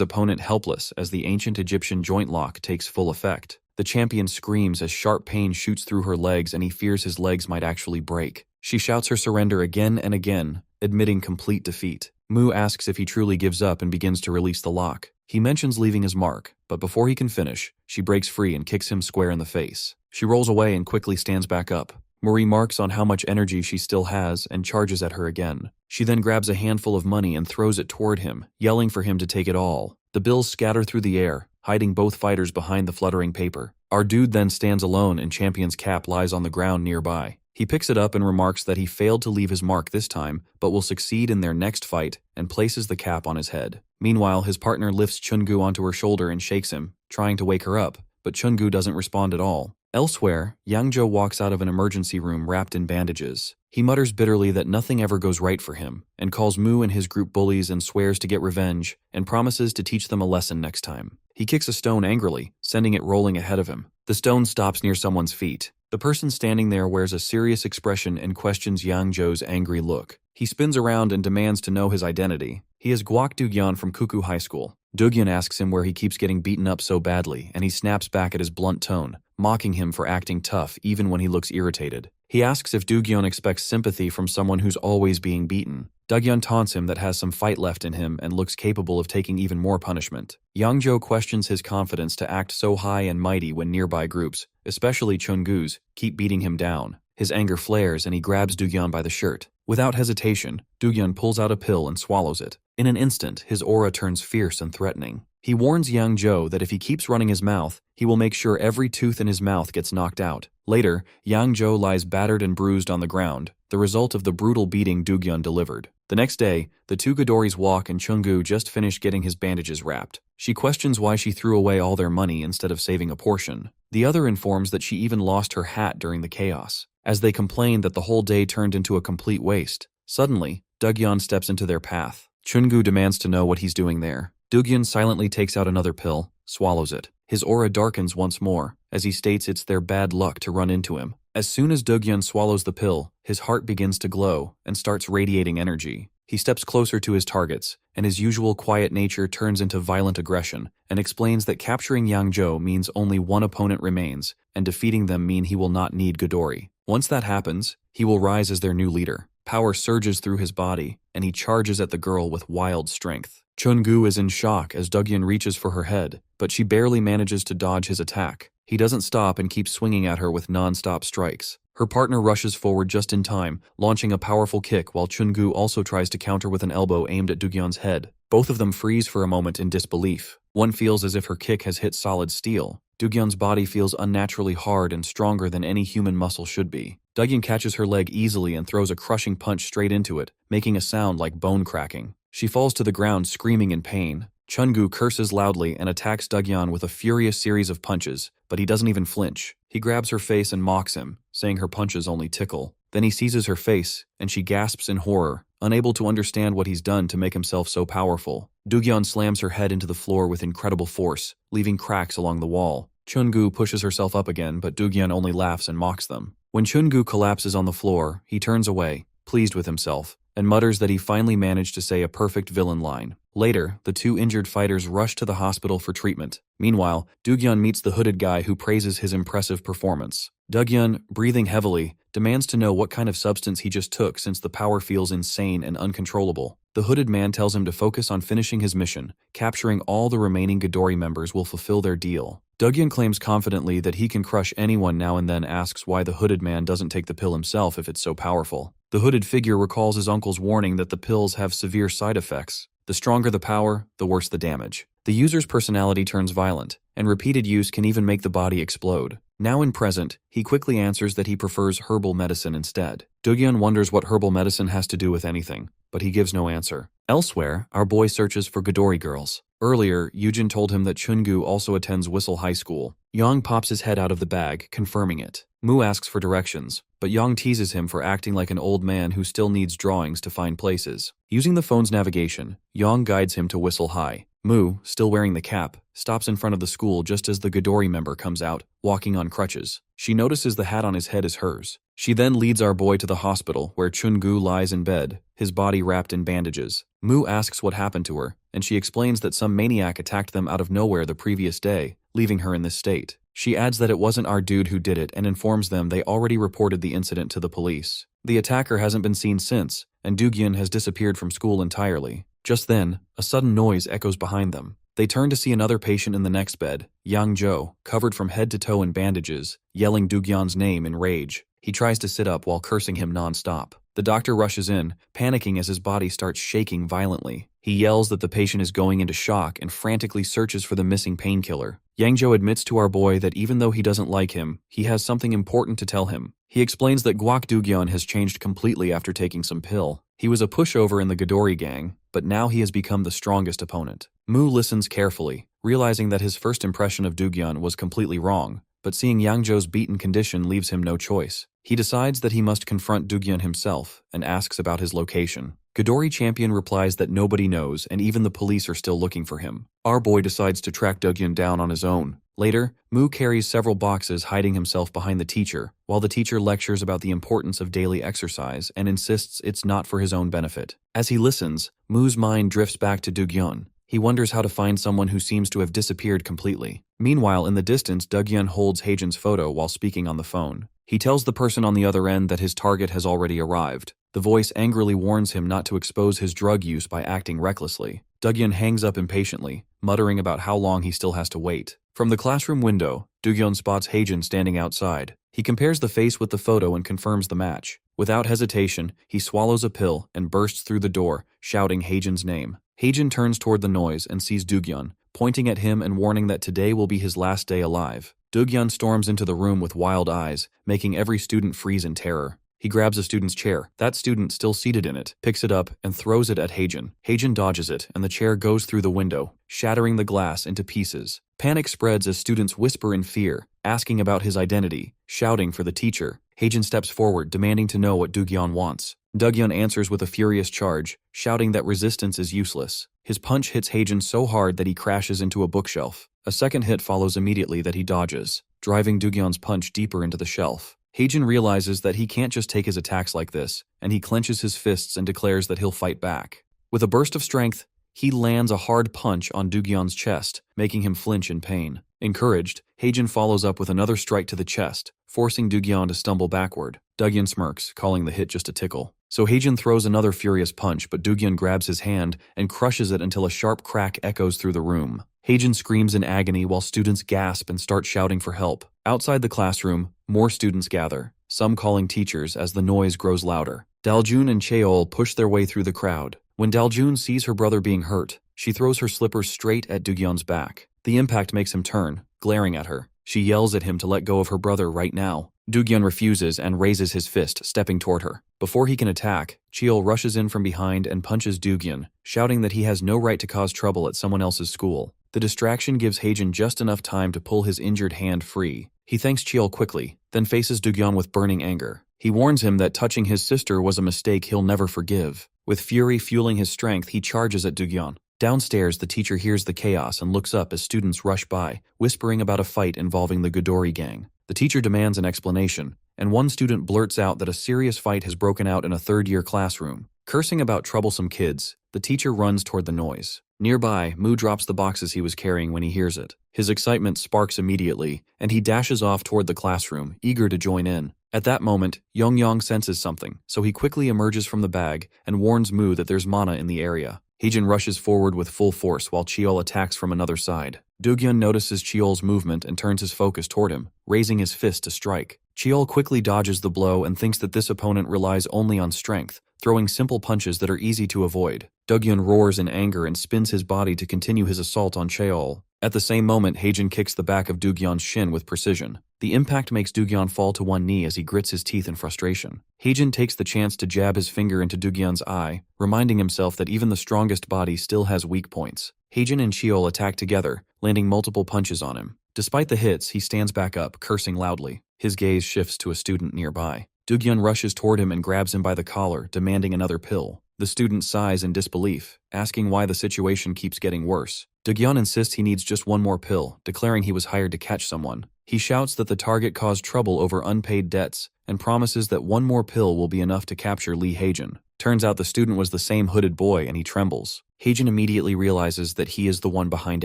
opponent helpless as the ancient Egyptian joint lock takes full effect. The champion screams as sharp pain shoots through her legs and he fears his legs might actually break. She shouts her surrender again and again, admitting complete defeat. Mu asks if he truly gives up and begins to release the lock. He mentions leaving his mark, but before he can finish, she breaks free and kicks him square in the face. She rolls away and quickly stands back up. Mu remarks on how much energy she still has and charges at her again. She then grabs a handful of money and throws it toward him, yelling for him to take it all. The bills scatter through the air, hiding both fighters behind the fluttering paper. Our dude then stands alone and Champion's cap lies on the ground nearby. He picks it up and remarks that he failed to leave his mark this time, but will succeed in their next fight, and places the cap on his head. Meanwhile, his partner lifts Chungu onto her shoulder and shakes him, trying to wake her up, but Chungu doesn't respond at all. Elsewhere, Yang Joe walks out of an emergency room wrapped in bandages. He mutters bitterly that nothing ever goes right for him, and calls Mu and his group bullies and swears to get revenge, and promises to teach them a lesson next time. He kicks a stone angrily, sending it rolling ahead of him. The stone stops near someone's feet. The person standing there wears a serious expression and questions Yang Joe's angry look. He spins around and demands to know his identity. He is Guak Dugyeon from Kuku High School. Dugyeon asks him where he keeps getting beaten up so badly, and he snaps back at his blunt tone, mocking him for acting tough even when he looks irritated. He asks if Dugyeon expects sympathy from someone who's always being beaten. Dugyeon taunts him that has some fight left in him and looks capable of taking even more punishment. Yang Joe questions his confidence to act so high and mighty when nearby groups, especially Chungu's, keep beating him down. His anger flares and he grabs Dugyeon by the shirt. Without hesitation, Dugyeon pulls out a pill and swallows it. In an instant, his aura turns fierce and threatening. He warns Yang Joe that if he keeps running his mouth, he will make sure every tooth in his mouth gets knocked out. Later, Yang Joe lies battered and bruised on the ground, the result of the brutal beating Dugyeon delivered. The next day, the two Gdoris walk and Chungu just finished getting his bandages wrapped. She questions why she threw away all their money instead of saving a portion. The other informs that she even lost her hat during the chaos. As they complain that the whole day turned into a complete waste, suddenly, Dugyeon steps into their path. Chungu demands to know what he's doing there. Dugyeon silently takes out another pill, swallows it. His aura darkens once more, as he states it's their bad luck to run into him. As soon as Dugyeon swallows the pill, his heart begins to glow and starts radiating energy. He steps closer to his targets, and his usual quiet nature turns into violent aggression, and explains that capturing Yang Joe means only one opponent remains, and defeating them mean he will not need Gdori. Once that happens, he will rise as their new leader. Power surges through his body, and he charges at the girl with wild strength. Chungu is in shock as Dugyeon reaches for her head, but she barely manages to dodge his attack. He doesn't stop and keeps swinging at her with non-stop strikes. Her partner rushes forward just in time, launching a powerful kick while Chungu also tries to counter with an elbow aimed at Dugyeon's head. Both of them freeze for a moment in disbelief. One feels as if her kick has hit solid steel. Dugyeon's body feels unnaturally hard and stronger than any human muscle should be. Dugyeon catches her leg easily and throws a crushing punch straight into it, making a sound like bone cracking. She falls to the ground screaming in pain. Chungu curses loudly and attacks Dugyeon with a furious series of punches, but he doesn't even flinch. He grabs her face and mocks him, saying her punches only tickle. Then he seizes her face, and she gasps in horror, unable to understand what he's done to make himself so powerful. Dugyeon slams her head into the floor with incredible force, leaving cracks along the wall. Chungu pushes herself up again, but Dugyeon only laughs and mocks them. When Chungu collapses on the floor, he turns away, pleased with himself, and mutters that he finally managed to say a perfect villain line. Later, the two injured fighters rush to the hospital for treatment. Meanwhile, Dugyeon meets the hooded guy who praises his impressive performance. Dugyeon, breathing heavily, demands to know what kind of substance he just took since the power feels insane and uncontrollable. The hooded man tells him to focus on finishing his mission. Capturing all the remaining Gdori members will fulfill their deal. Dugyeon claims confidently that he can crush anyone now and then asks why the hooded man doesn't take the pill himself if it's so powerful. The hooded figure recalls his uncle's warning that the pills have severe side effects. The stronger the power, the worse the damage. The user's personality turns violent, and repeated use can even make the body explode. Now in present, he quickly answers that he prefers herbal medicine instead. Dugyeon wonders what herbal medicine has to do with anything, but he gives no answer. Elsewhere, our boy searches for Gdori girls. Earlier, Yujin told him that Chungu also attends Whistle High School. Yang pops his head out of the bag, confirming it. Mu asks for directions, but Yang teases him for acting like an old man who still needs drawings to find places. Using the phone's navigation, Yang guides him to Whistle High. Mu, still wearing the cap, stops in front of the school just as the Gdori member comes out, walking on crutches. She notices the hat on his head is hers. She then leads our boy to the hospital where Chungu lies in bed, his body wrapped in bandages. Mu asks what happened to her, and she explains that some maniac attacked them out of nowhere the previous day, leaving her in this state. She adds that it wasn't our dude who did it and informs them they already reported the incident to the police. The attacker hasn't been seen since, and Dugyeon has disappeared from school entirely. Just then, a sudden noise echoes behind them. They turn to see another patient in the next bed, Yang Joe, covered from head to toe in bandages, yelling Dugyeon's name in rage. He tries to sit up while cursing him non-stop. The doctor rushes in, panicking as his body starts shaking violently. He yells that the patient is going into shock and frantically searches for the missing painkiller. Yang Joe admits to our boy that even though he doesn't like him, he has something important to tell him. He explains that Guak Dugyeon has changed completely after taking some pill. He was a pushover in the Gdori gang, but now he has become the strongest opponent. Mu listens carefully, realizing that his first impression of Dugyeon was completely wrong, but seeing Yang Joe's beaten condition leaves him no choice. He decides that he must confront Dugyeon himself and asks about his location. Gdori champion replies that nobody knows and even the police are still looking for him. Our boy decides to track Dugyeon down on his own. Later, Mu carries several boxes hiding himself behind the teacher, while the teacher lectures about the importance of daily exercise and insists it's not for his own benefit. As he listens, Mu's mind drifts back to Dugyeon. He wonders how to find someone who seems to have disappeared completely. Meanwhile, in the distance, Dugyeon holds Haejin's photo while speaking on the phone. He tells the person on the other end that his target has already arrived. The voice angrily warns him not to expose his drug use by acting recklessly. Dugyeon hangs up impatiently, muttering about how long he still has to wait. From the classroom window, Dugyeon spots Haejin standing outside. He compares the face with the photo and confirms the match. Without hesitation, he swallows a pill and bursts through the door, shouting Haejin's name. Haejin turns toward the noise and sees Dugyeon, pointing at him and warning that today will be his last day alive. Dugyeon storms into the room with wild eyes, making every student freeze in terror. He grabs a student's chair. That student, still seated in it, picks it up and throws it at Haejin. Haejin dodges it, and the chair goes through the window, shattering the glass into pieces. Panic spreads as students whisper in fear, asking about his identity, shouting for the teacher. Haejin steps forward, demanding to know what Dugyeon wants. Dugyeon answers with a furious charge, shouting that resistance is useless. His punch hits Haejin so hard that he crashes into a bookshelf. A second hit follows immediately that he dodges, driving Dugyeon's punch deeper into the shelf. Haejin realizes that he can't just take his attacks like this, and he clenches his fists and declares that he'll fight back. With a burst of strength, he lands a hard punch on Dugyeon's chest, making him flinch in pain. Encouraged, Haejin follows up with another strike to the chest, forcing Dugyeon to stumble backward. Dugyeon smirks, calling the hit just a tickle. So Haejin throws another furious punch, but Dugyeon grabs his hand and crushes it until a sharp crack echoes through the room. Haejin screams in agony while students gasp and start shouting for help. Outside the classroom, more students gather, some calling teachers as the noise grows louder. Daljun and Cheol push their way through the crowd. When Daljun sees her brother being hurt, she throws her slippers straight at Dugyeon's back. The impact makes him turn, glaring at her. She yells at him to let go of her brother right now. Dugyeon refuses and raises his fist, stepping toward her. Before he can attack, Cheol rushes in from behind and punches Dugyeon, shouting that he has no right to cause trouble at someone else's school. The distraction gives Haejin just enough time to pull his injured hand free. He thanks Cheol quickly, then faces Dugyeon with burning anger. He warns him that touching his sister was a mistake he'll never forgive. With fury fueling his strength, he charges at Dugyeon. Downstairs, the teacher hears the chaos and looks up as students rush by, whispering about a fight involving the Gdori gang. The teacher demands an explanation, and one student blurts out that a serious fight has broken out in a third-year classroom. Cursing about troublesome kids, the teacher runs toward the noise. Nearby, Mu drops the boxes he was carrying when he hears it. His excitement sparks immediately, and he dashes off toward the classroom, eager to join in. At that moment, Yongyang senses something, so he quickly emerges from the bag and warns Mu that there's mana in the area. Heejin rushes forward with full force while Cheol attacks from another side. Doogyun notices Cheol's movement and turns his focus toward him, raising his fist to strike. Cheol quickly dodges the blow and thinks that this opponent relies only on strength, throwing simple punches that are easy to avoid. Doogyun roars in anger and spins his body to continue his assault on Cheol. At the same moment, Heijin kicks the back of Doogyun's shin with precision. The impact makes Doogyun fall to one knee as he grits his teeth in frustration. Heijin takes the chance to jab his finger into Doogyun's eye, reminding himself that even the strongest body still has weak points. Heijin and Cheol attack together, landing multiple punches on him. Despite the hits, he stands back up, cursing loudly. His gaze shifts to a student nearby. Doogyun rushes toward him and grabs him by the collar, demanding another pill. The student sighs in disbelief, asking why the situation keeps getting worse. Doogyun insists he needs just one more pill, declaring he was hired to catch someone. He shouts that the target caused trouble over unpaid debts, and promises that one more pill will be enough to capture Lee Heijin. Turns out the student was the same hooded boy, and he trembles. Heijin immediately realizes that he is the one behind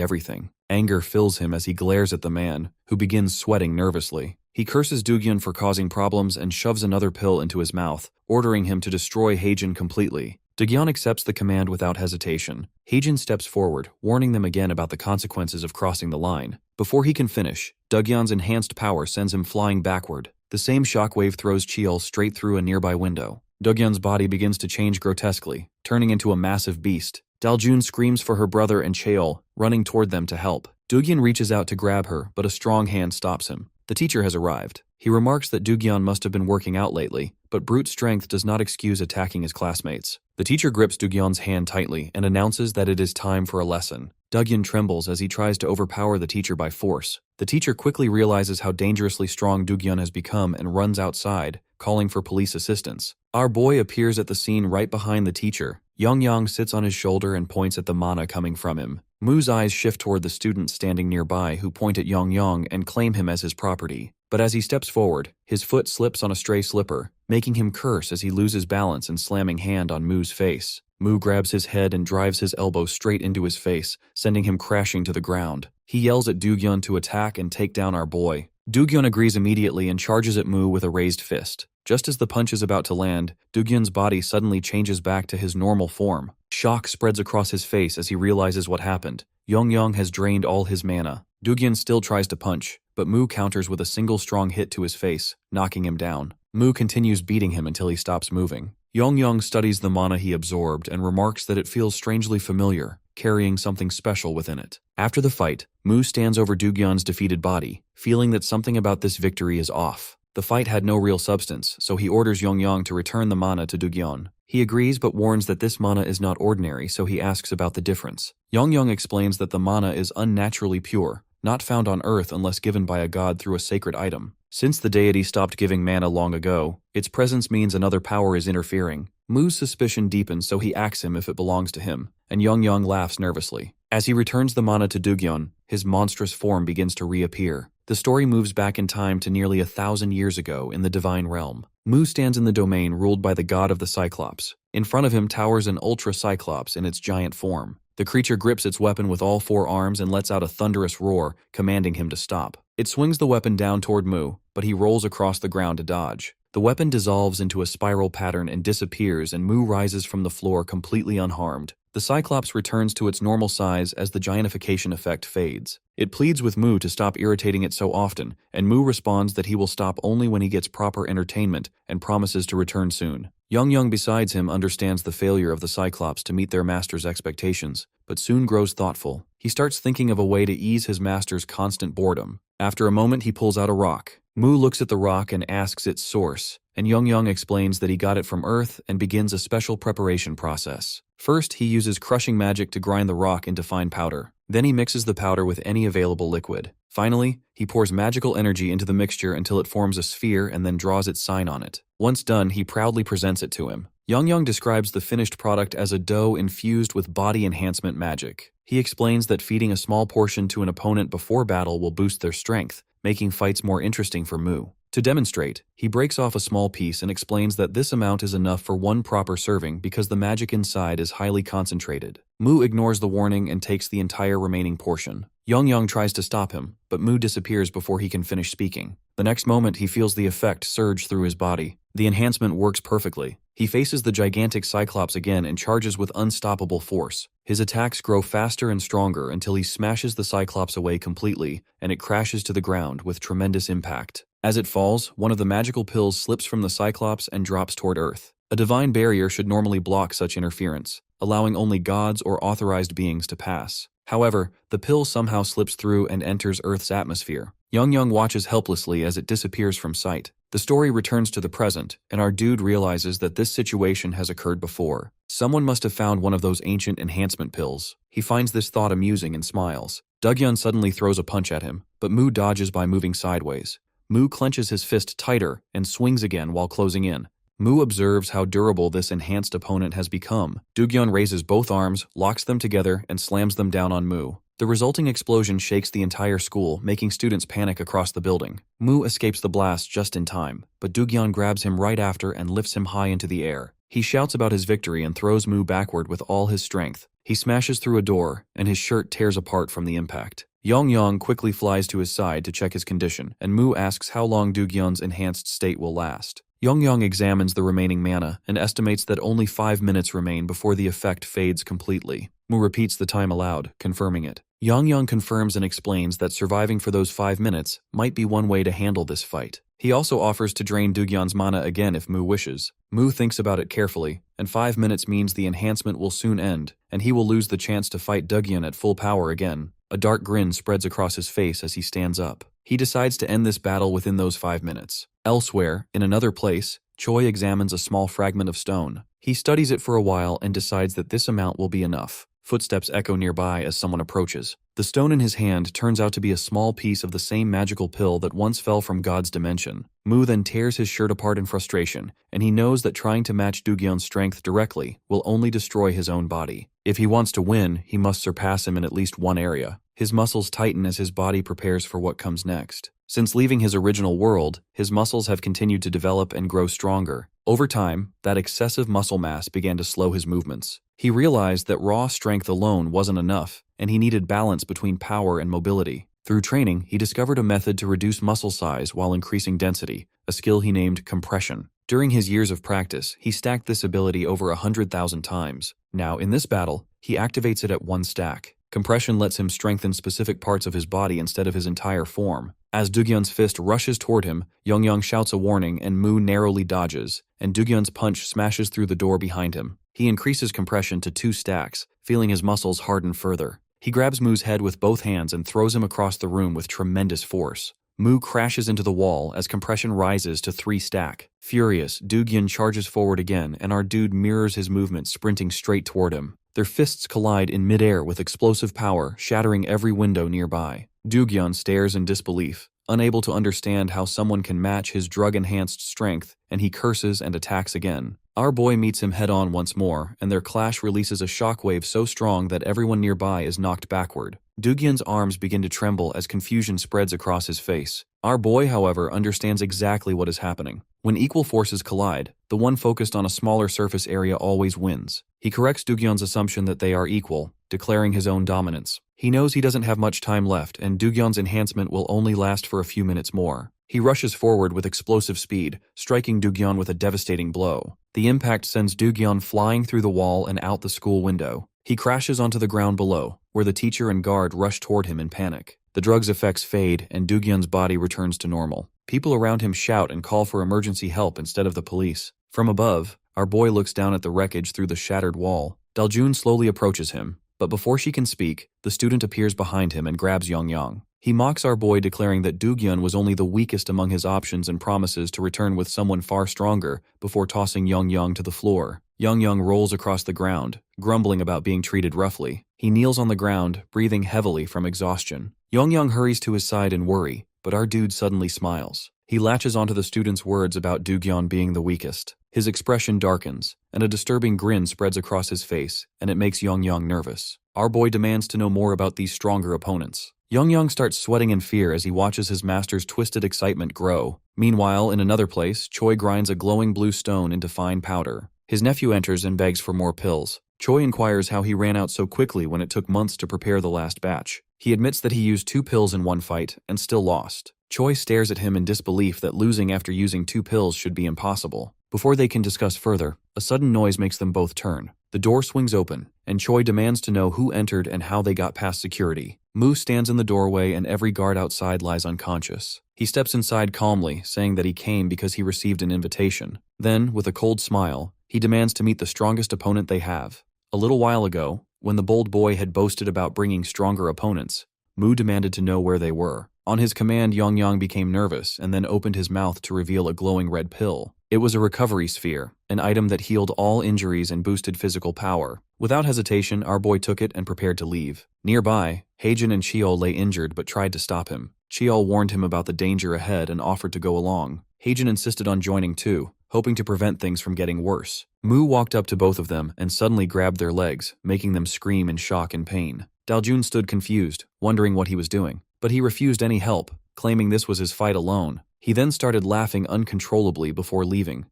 everything. Anger fills him as he glares at the man, who begins sweating nervously. He curses Doogyun for causing problems and shoves another pill into his mouth, ordering him to destroy Heijin completely. Doogyun accepts the command without hesitation. Heijin steps forward, warning them again about the consequences of crossing the line. Before he can finish, Doogyun's enhanced power sends him flying backward. The same shockwave throws Cheol straight through a nearby window. Doogyun's body begins to change grotesquely, turning into a massive beast. Daljun screams for her brother and Cheol, running toward them to help. Doogyun reaches out to grab her, but a strong hand stops him. The teacher has arrived. He remarks that Doogyun must have been working out lately, but brute strength does not excuse attacking his classmates. The teacher grips Doogyun's hand tightly and announces that it is time for a lesson. Doogyun trembles as he tries to overpower the teacher by force. The teacher quickly realizes how dangerously strong Doogyun has become and runs outside, calling for police assistance. Our boy appears at the scene right behind the teacher. Yongyang sits on his shoulder and points at the mana coming from him. Mu's eyes shift toward the students standing nearby who point at Yongyang and claim him as his property. But as he steps forward, his foot slips on a stray slipper, making him curse as he loses balance and slamming hand on Mu's face. Mu grabs his head and drives his elbow straight into his face, sending him crashing to the ground. He yells at Doogyun to attack and take down our boy. Doogyun agrees immediately and charges at Mu with a raised fist. Just as the punch is about to land, Doogyun's body suddenly changes back to his normal form. Shock spreads across his face as he realizes what happened. Yongyang has drained all his mana. Doogyun still tries to punch, but Mu counters with a single strong hit to his face, knocking him down. Mu continues beating him until he stops moving. Yongyang studies the mana he absorbed and remarks that it feels strangely familiar, carrying something special within it. After the fight, Mu stands over Doogyun's defeated body, feeling that something about this victory is off. The fight had no real substance, so he orders Yongyang to return the mana to Doogyun. He agrees but warns that this mana is not ordinary, so he asks about the difference. Yongyang explains that the mana is unnaturally pure, not found on Earth unless given by a god through a sacred item. Since the deity stopped giving mana long ago, its presence means another power is interfering. Mu's suspicion deepens, so he asks him if it belongs to him, and Yongyang laughs nervously. As he returns the mana to Doogyun, his monstrous form begins to reappear. The story moves back in time to nearly 1,000 years ago in the divine realm. Mu stands in the domain ruled by the god of the Cyclops. In front of him towers an Ultra Cyclops in its giant form. The creature grips its weapon with all four arms and lets out a thunderous roar, commanding him to stop. It swings the weapon down toward Mu, but he rolls across the ground to dodge. The weapon dissolves into a spiral pattern and disappears, and Mu rises from the floor completely unharmed. The Cyclops returns to its normal size as the giantification effect fades. It pleads with Mu to stop irritating it so often, and Mu responds that he will stop only when he gets proper entertainment and promises to return soon. Yongyang besides him understands the failure of the Cyclops to meet their master's expectations, but soon grows thoughtful. He starts thinking of a way to ease his master's constant boredom. After a moment, he pulls out a rock. Mu looks at the rock and asks its source, and Yongyang explains that he got it from Earth and begins a special preparation process. First, he uses crushing magic to grind the rock into fine powder. Then he mixes the powder with any available liquid. Finally, he pours magical energy into the mixture until it forms a sphere and then draws its sign on it. Once done, he proudly presents it to him. Yongyang describes the finished product as a dough infused with body enhancement magic. He explains that feeding a small portion to an opponent before battle will boost their strength, making fights more interesting for Mu. To demonstrate, he breaks off a small piece and explains that this amount is enough for one proper serving because the magic inside is highly concentrated. Mu ignores the warning and takes the entire remaining portion. Yang tries to stop him, but Mu disappears before he can finish speaking. The next moment he feels the effect surge through his body. The enhancement works perfectly. He faces the gigantic Cyclops again and charges with unstoppable force. His attacks grow faster and stronger until he smashes the Cyclops away completely, and it crashes to the ground with tremendous impact. As it falls, one of the magical pills slips from the Cyclops and drops toward Earth. A divine barrier should normally block such interference, allowing only gods or authorized beings to pass. However, the pill somehow slips through and enters Earth's atmosphere. Yang watches helplessly as it disappears from sight. The story returns to the present, and our dude realizes that this situation has occurred before. Someone must have found one of those ancient enhancement pills. He finds this thought amusing and smiles. Dugyeon suddenly throws a punch at him, but Mu dodges by moving sideways. Mu clenches his fist tighter and swings again while closing in. Mu observes how durable this enhanced opponent has become. Dugyeon raises both arms, locks them together, and slams them down on Mu. The resulting explosion shakes the entire school, making students panic across the building. Mu escapes the blast just in time, but Dugyeon grabs him right after and lifts him high into the air. He shouts about his victory and throws Mu backward with all his strength. He smashes through a door, and his shirt tears apart from the impact. Yang quickly flies to his side to check his condition, and Mu asks how long Dugyeon's enhanced state will last. Yang examines the remaining mana and estimates that only 5 minutes remain before the effect fades completely. Mu repeats the time aloud, confirming it. Yang confirms and explains that surviving for those 5 minutes might be one way to handle this fight. He also offers to drain Dugyeon's mana again if Mu wishes. Mu thinks about it carefully, and 5 minutes means the enhancement will soon end, and he will lose the chance to fight Dugyeon at full power again. A dark grin spreads across his face as he stands up. He decides to end this battle within those 5 minutes. Elsewhere, in another place, Choi examines a small fragment of stone. He studies it for a while and decides that this amount will be enough. Footsteps echo nearby as someone approaches. The stone in his hand turns out to be a small piece of the same magical pill that once fell from God's dimension. Mu then tears his shirt apart in frustration, and he knows that trying to match Dugyeon's strength directly will only destroy his own body. If he wants to win, he must surpass him in at least one area. His muscles tighten as his body prepares for what comes next. Since leaving his original world, his muscles have continued to develop and grow stronger. Over time, that excessive muscle mass began to slow his movements. He realized that raw strength alone wasn't enough, and he needed balance between power and mobility. Through training, he discovered a method to reduce muscle size while increasing density, a skill he named compression. During his years of practice, he stacked this ability over 100,000 times. Now, in this battle, he activates it at 1 stack. Compression lets him strengthen specific parts of his body instead of his entire form. As Dugyeon's fist rushes toward him, Yang shouts a warning and Mu narrowly dodges, and Dugyeon's punch smashes through the door behind him. He increases compression to 2 stacks, feeling his muscles harden further. He grabs Mu's head with both hands and throws him across the room with tremendous force. Mu crashes into the wall as compression rises to 3 stack. Furious, Dugyeon charges forward again, and our dude mirrors his movement, sprinting straight toward him. Their fists collide in midair with explosive power, shattering every window nearby. Dugyeon stares in disbelief, unable to understand how someone can match his drug-enhanced strength, and he curses and attacks again. Our boy meets him head-on once more, and their clash releases a shockwave so strong that everyone nearby is knocked backward. Dugyeon's arms begin to tremble as confusion spreads across his face. Our boy, however, understands exactly what is happening. When equal forces collide, the one focused on a smaller surface area always wins. He corrects Dugyeon's assumption that they are equal, declaring his own dominance. He knows he doesn't have much time left, and Dugyeon's enhancement will only last for a few minutes more. He rushes forward with explosive speed, striking Dugyeon with a devastating blow. The impact sends Dugyeon flying through the wall and out the school window. He crashes onto the ground below, where the teacher and guard rush toward him in panic. The drug's effects fade, and Dugyeon's body returns to normal. People around him shout and call for emergency help instead of the police. From above, our boy looks down at the wreckage through the shattered wall. Daljun slowly approaches him, but before she can speak, the student appears behind him and grabs Yang. He mocks our boy, declaring that Dugyeon was only the weakest among his options and promises to return with someone far stronger before tossing Yang to the floor. Yang rolls across the ground, grumbling about being treated roughly. He kneels on the ground, breathing heavily from exhaustion. Yang hurries to his side in worry, but our dude suddenly smiles. He latches onto the student's words about Dugyeon being the weakest. His expression darkens, and a disturbing grin spreads across his face, and it makes Yang nervous. Our boy demands to know more about these stronger opponents. Yang starts sweating in fear as he watches his master's twisted excitement grow. Meanwhile, in another place, Choi grinds a glowing blue stone into fine powder. His nephew enters and begs for more pills. Choi inquires how he ran out so quickly when it took months to prepare the last batch. He admits that he used 2 pills in one fight and still lost. Choi stares at him in disbelief that losing after using 2 pills should be impossible. Before they can discuss further, a sudden noise makes them both turn. The door swings open, and Choi demands to know who entered and how they got past security. Mu stands in the doorway and every guard outside lies unconscious. He steps inside calmly, saying that he came because he received an invitation. Then, with a cold smile, he demands to meet the strongest opponent they have. A little while ago, when the bold boy had boasted about bringing stronger opponents, Mu demanded to know where they were. On his command, Yang became nervous and then opened his mouth to reveal a glowing red pill. It was a recovery sphere, an item that healed all injuries and boosted physical power. Without hesitation, our boy took it and prepared to leave. Nearby, Heijin and Chiol lay injured but tried to stop him. Chiol warned him about the danger ahead and offered to go along. Heijin insisted on joining too, hoping to prevent things from getting worse. Mu walked up to both of them and suddenly grabbed their legs, making them scream in shock and pain. Daljun stood confused, wondering what he was doing, but he refused any help, claiming this was his fight alone. He then started laughing uncontrollably before leaving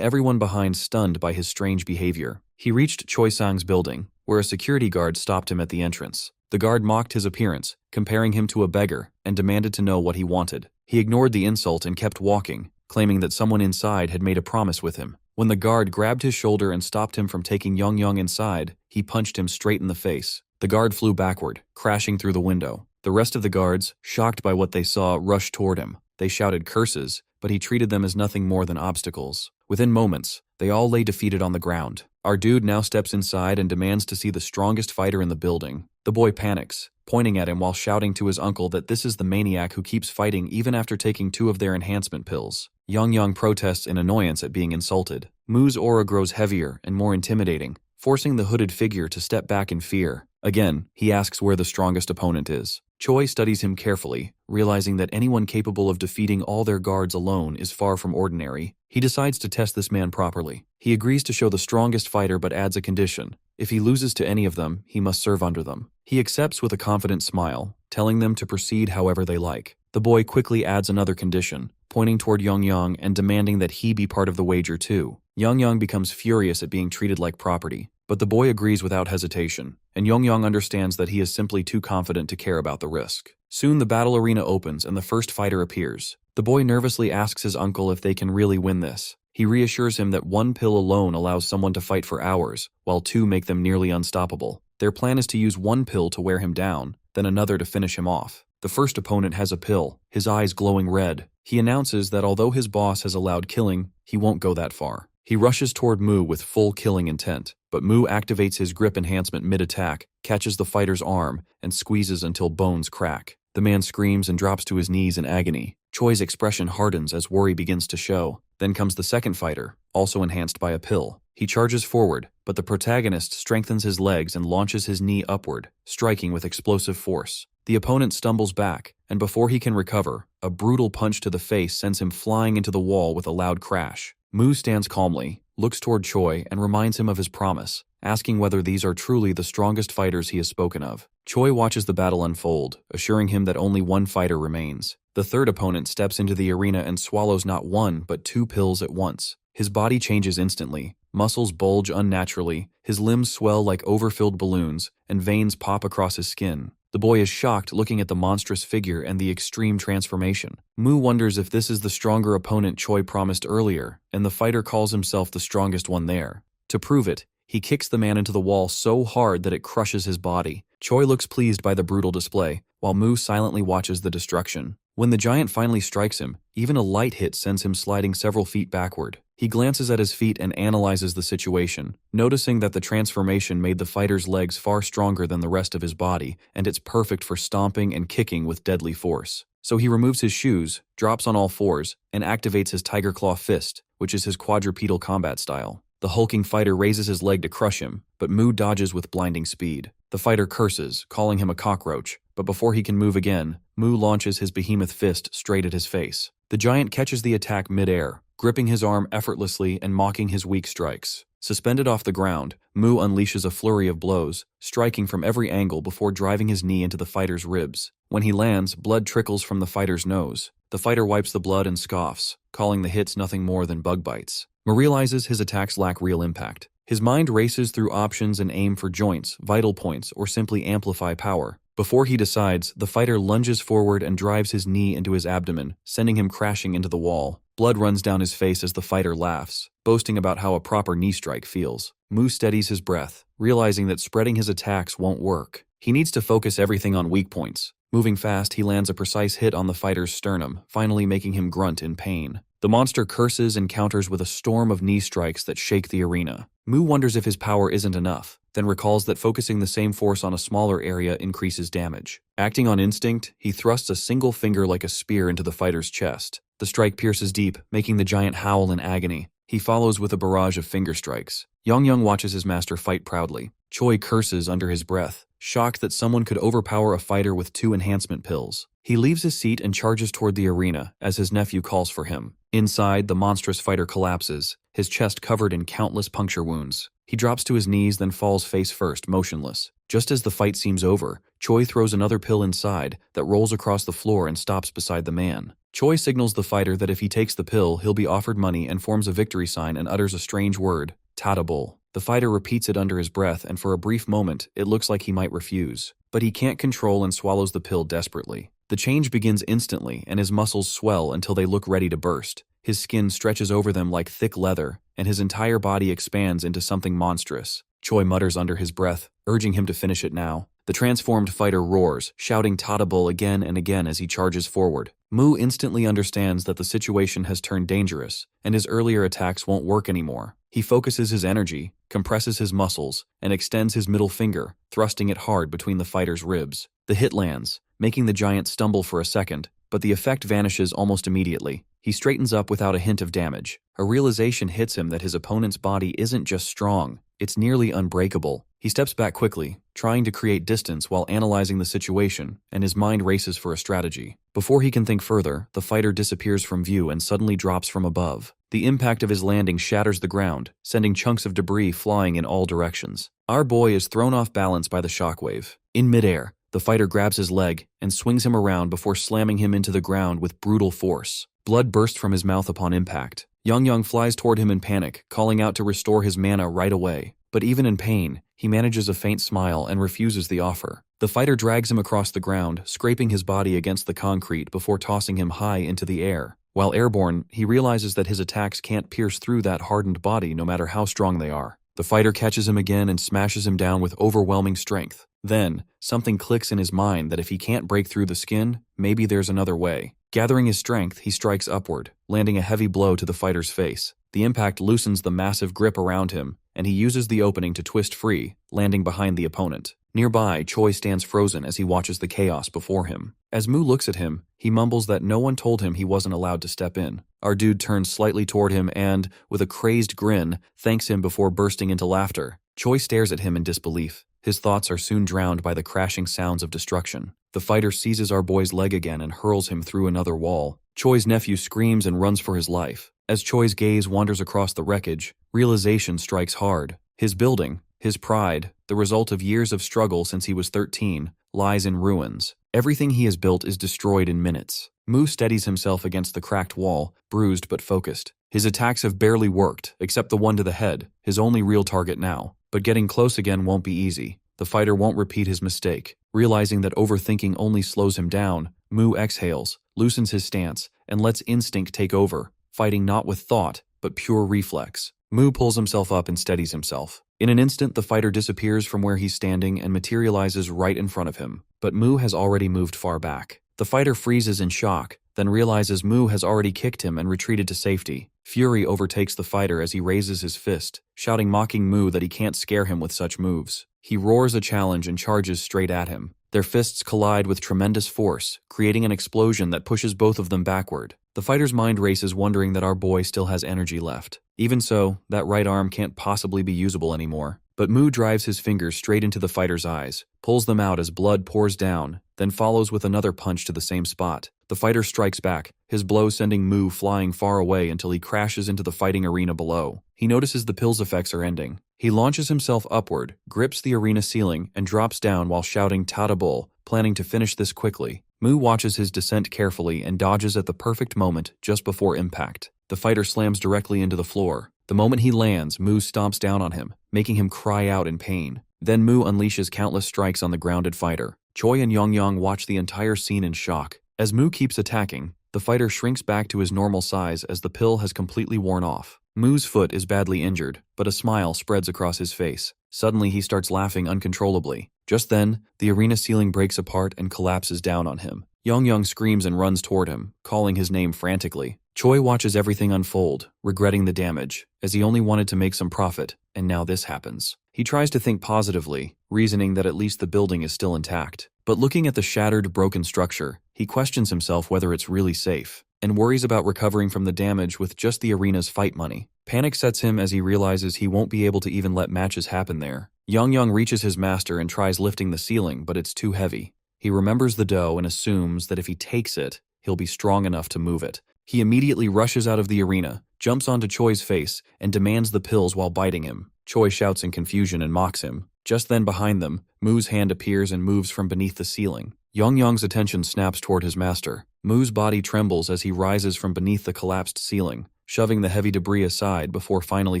everyone behind stunned by his strange behavior. He reached Choi Sang's building, where a security guard stopped him at the entrance. The guard mocked his appearance, comparing him to a beggar, and demanded to know what he wanted. He ignored the insult and kept walking, claiming that someone inside had made a promise with him. When the guard grabbed his shoulder and stopped him from taking Yang inside, he punched him straight in the face. The guard flew backward, crashing through the window. The rest of the guards, shocked by what they saw, rushed toward him. They shouted curses, but he treated them as nothing more than obstacles. Within moments, they all lay defeated on the ground. Our dude now steps inside and demands to see the strongest fighter in the building. The boy panics, pointing at him while shouting to his uncle that this is the maniac who keeps fighting even after taking 2 of their enhancement pills. Yang protests in annoyance at being insulted. Mu's aura grows heavier and more intimidating, forcing the hooded figure to step back in fear. Again, he asks where the strongest opponent is. Choi studies him carefully, realizing that anyone capable of defeating all their guards alone is far from ordinary. He decides to test this man properly. He agrees to show the strongest fighter but adds a condition. If he loses to any of them, he must serve under them. He accepts with a confident smile, telling them to proceed however they like. The boy quickly adds another condition, pointing toward Yang and demanding that he be part of the wager too. Yang becomes furious at being treated like property, but the boy agrees without hesitation, and Yang understands that he is simply too confident to care about the risk. Soon the battle arena opens and the first fighter appears. The boy nervously asks his uncle if they can really win this. He reassures him that 1 pill alone allows someone to fight for hours, while 2 make them nearly unstoppable. Their plan is to use 1 pill to wear him down, then another to finish him off. The first opponent has a pill, his eyes glowing red. He announces that although his boss has allowed killing, he won't go that far. He rushes toward Mu with full killing intent, but Mu activates his grip enhancement mid-attack, catches the fighter's arm, and squeezes until bones crack. The man screams and drops to his knees in agony. Choi's expression hardens as worry begins to show. Then comes the second fighter, also enhanced by a pill. He charges forward, but the protagonist strengthens his legs and launches his knee upward, striking with explosive force. The opponent stumbles back, and before he can recover, a brutal punch to the face sends him flying into the wall with a loud crash. Mu stands calmly, looks toward Choi, and reminds him of his promise, asking whether these are truly the strongest fighters he has spoken of. Choi watches the battle unfold, assuring him that only 1 fighter remains. The third opponent steps into the arena and swallows not 1 but 2 pills at once. His body changes instantly, muscles bulge unnaturally, his limbs swell like overfilled balloons, and veins pop across his skin. The boy is shocked looking at the monstrous figure and the extreme transformation. Mu wonders if this is the stronger opponent Choi promised earlier, and the fighter calls himself the strongest one there. To prove it, he kicks the man into the wall so hard that it crushes his body. Choi looks pleased by the brutal display, while Mu silently watches the destruction. When the giant finally strikes him, even a light hit sends him sliding several feet backward. He glances at his feet and analyzes the situation, noticing that the transformation made the fighter's legs far stronger than the rest of his body, and it's perfect for stomping and kicking with deadly force. So he removes his shoes, drops on all fours, and activates his Tiger Claw Fist, which is his quadrupedal combat style. The hulking fighter raises his leg to crush him, but Mu dodges with blinding speed. The fighter curses, calling him a cockroach, but before he can move again, Mu launches his behemoth fist straight at his face. The giant catches the attack mid-air, gripping his arm effortlessly and mocking his weak strikes. Suspended off the ground, Mu unleashes a flurry of blows, striking from every angle before driving his knee into the fighter's ribs. When he lands, blood trickles from the fighter's nose. The fighter wipes the blood and scoffs, calling the hits nothing more than bug bites. Mu realizes his attacks lack real impact. His mind races through options and aim for joints, vital points, or simply amplify power. Before he decides, the fighter lunges forward and drives his knee into his abdomen, sending him crashing into the wall. Blood runs down his face as the fighter laughs, boasting about how a proper knee strike feels. Mu steadies his breath, realizing that spreading his attacks won't work. He needs to focus everything on weak points. Moving fast, he lands a precise hit on the fighter's sternum, finally making him grunt in pain. The monster curses and counters with a storm of knee strikes that shake the arena. Mu wonders if his power isn't enough, then recalls that focusing the same force on a smaller area increases damage. Acting on instinct, he thrusts a single finger like a spear into the fighter's chest. The strike pierces deep, making the giant howl in agony. He follows with a barrage of finger strikes. Yang watches his master fight proudly. Choi curses under his breath, shocked that someone could overpower a fighter with 2 enhancement pills. He leaves his seat and charges toward the arena as his nephew calls for him. Inside, the monstrous fighter collapses, his chest covered in countless puncture wounds. He drops to his knees, then falls face first, motionless. Just as the fight seems over, Choi throws another pill inside that rolls across the floor and stops beside the man. Choi signals the fighter that if he takes the pill, he'll be offered money and forms a victory sign and utters a strange word, Tadabul. The fighter repeats it under his breath, and for a brief moment, it looks like he might refuse. But he can't control and swallows the pill desperately. The change begins instantly, and his muscles swell until they look ready to burst. His skin stretches over them like thick leather, and his entire body expands into something monstrous. Choi mutters under his breath, urging him to finish it now. The transformed fighter roars, shouting Tadabul again and again as he charges forward. Mu instantly understands that the situation has turned dangerous, and his earlier attacks won't work anymore. He focuses his energy, compresses his muscles, and extends his middle finger, thrusting it hard between the fighter's ribs. The hit lands, making the giant stumble for a second, but the effect vanishes almost immediately. He straightens up without a hint of damage. A realization hits him that his opponent's body isn't just strong, it's nearly unbreakable. He steps back quickly, trying to create distance while analyzing the situation, and his mind races for a strategy. Before he can think further, the fighter disappears from view and suddenly drops from above. The impact of his landing shatters the ground, sending chunks of debris flying in all directions. Our boy is thrown off balance by the shockwave. In midair, the fighter grabs his leg and swings him around before slamming him into the ground with brutal force. Blood burst from his mouth upon impact. Yang flies toward him in panic, calling out to restore his mana right away. But even in pain, he manages a faint smile and refuses the offer. The fighter drags him across the ground, scraping his body against the concrete before tossing him high into the air. While airborne, he realizes that his attacks can't pierce through that hardened body no matter how strong they are. The fighter catches him again and smashes him down with overwhelming strength. Then, something clicks in his mind that if he can't break through the skin, maybe there's another way. Gathering his strength, he strikes upward, landing a heavy blow to the fighter's face. The impact loosens the massive grip around him, and he uses the opening to twist free, landing behind the opponent. Nearby, Choi stands frozen as he watches the chaos before him. As Mu looks at him, he mumbles that no one told him he wasn't allowed to step in. Our dude turns slightly toward him and, with a crazed grin, thanks him before bursting into laughter. Choi stares at him in disbelief. His thoughts are soon drowned by the crashing sounds of destruction. The fighter seizes our boy's leg again and hurls him through another wall. Choi's nephew screams and runs for his life. As Choi's gaze wanders across the wreckage, realization strikes hard. His building, his pride, the result of years of struggle since he was 13, lies in ruins. Everything he has built is destroyed in minutes. Mu steadies himself against the cracked wall, bruised but focused. His attacks have barely worked, except the one to the head, his only real target now. But getting close again won't be easy. The fighter won't repeat his mistake. Realizing that overthinking only slows him down, Mu exhales, loosens his stance, and lets instinct take over, fighting not with thought, but pure reflex. Mu pulls himself up and steadies himself. In an instant, the fighter disappears from where he's standing and materializes right in front of him. But Mu has already moved far back. The fighter freezes in shock, then realizes Mu has already kicked him and retreated to safety. Fury overtakes the fighter as he raises his fist, shouting mocking Mu that he can't scare him with such moves. He roars a challenge and charges straight at him. Their fists collide with tremendous force, creating an explosion that pushes both of them backward. The fighter's mind races, wondering that our boy still has energy left. Even so, that right arm can't possibly be usable anymore. But Mu drives his fingers straight into the fighter's eyes, pulls them out as blood pours down, then follows with another punch to the same spot. The fighter strikes back, his blow sending Mu flying far away until he crashes into the fighting arena below. He notices the pill's effects are ending. He launches himself upward, grips the arena ceiling, and drops down while shouting "Tada bull," planning to finish this quickly. Mu watches his descent carefully and dodges at the perfect moment just before impact. The fighter slams directly into the floor. The moment he lands, Mu stomps down on him, making him cry out in pain. Then Mu unleashes countless strikes on the grounded fighter. Choi and Yongyang watch the entire scene in shock. As Mu keeps attacking, the fighter shrinks back to his normal size as the pill has completely worn off. Mu's foot is badly injured, but a smile spreads across his face. Suddenly he starts laughing uncontrollably. Just then, the arena ceiling breaks apart and collapses down on him. Yongyang screams and runs toward him, calling his name frantically. Choi watches everything unfold, regretting the damage, as he only wanted to make some profit, and now this happens. He tries to think positively, reasoning that at least the building is still intact. But looking at the shattered, broken structure, he questions himself whether it's really safe, and worries about recovering from the damage with just the arena's fight money. Panic sets him as he realizes he won't be able to even let matches happen there. Yongyang reaches his master and tries lifting the ceiling, but it's too heavy. He remembers the dough and assumes that if he takes it, he'll be strong enough to move it. He immediately rushes out of the arena, jumps onto Choi's face, and demands the pills while biting him. Choi shouts in confusion and mocks him. Just then behind them, Mu's hand appears and moves from beneath the ceiling. Yongyang's attention snaps toward his master. Mu's body trembles as he rises from beneath the collapsed ceiling, shoving the heavy debris aside before finally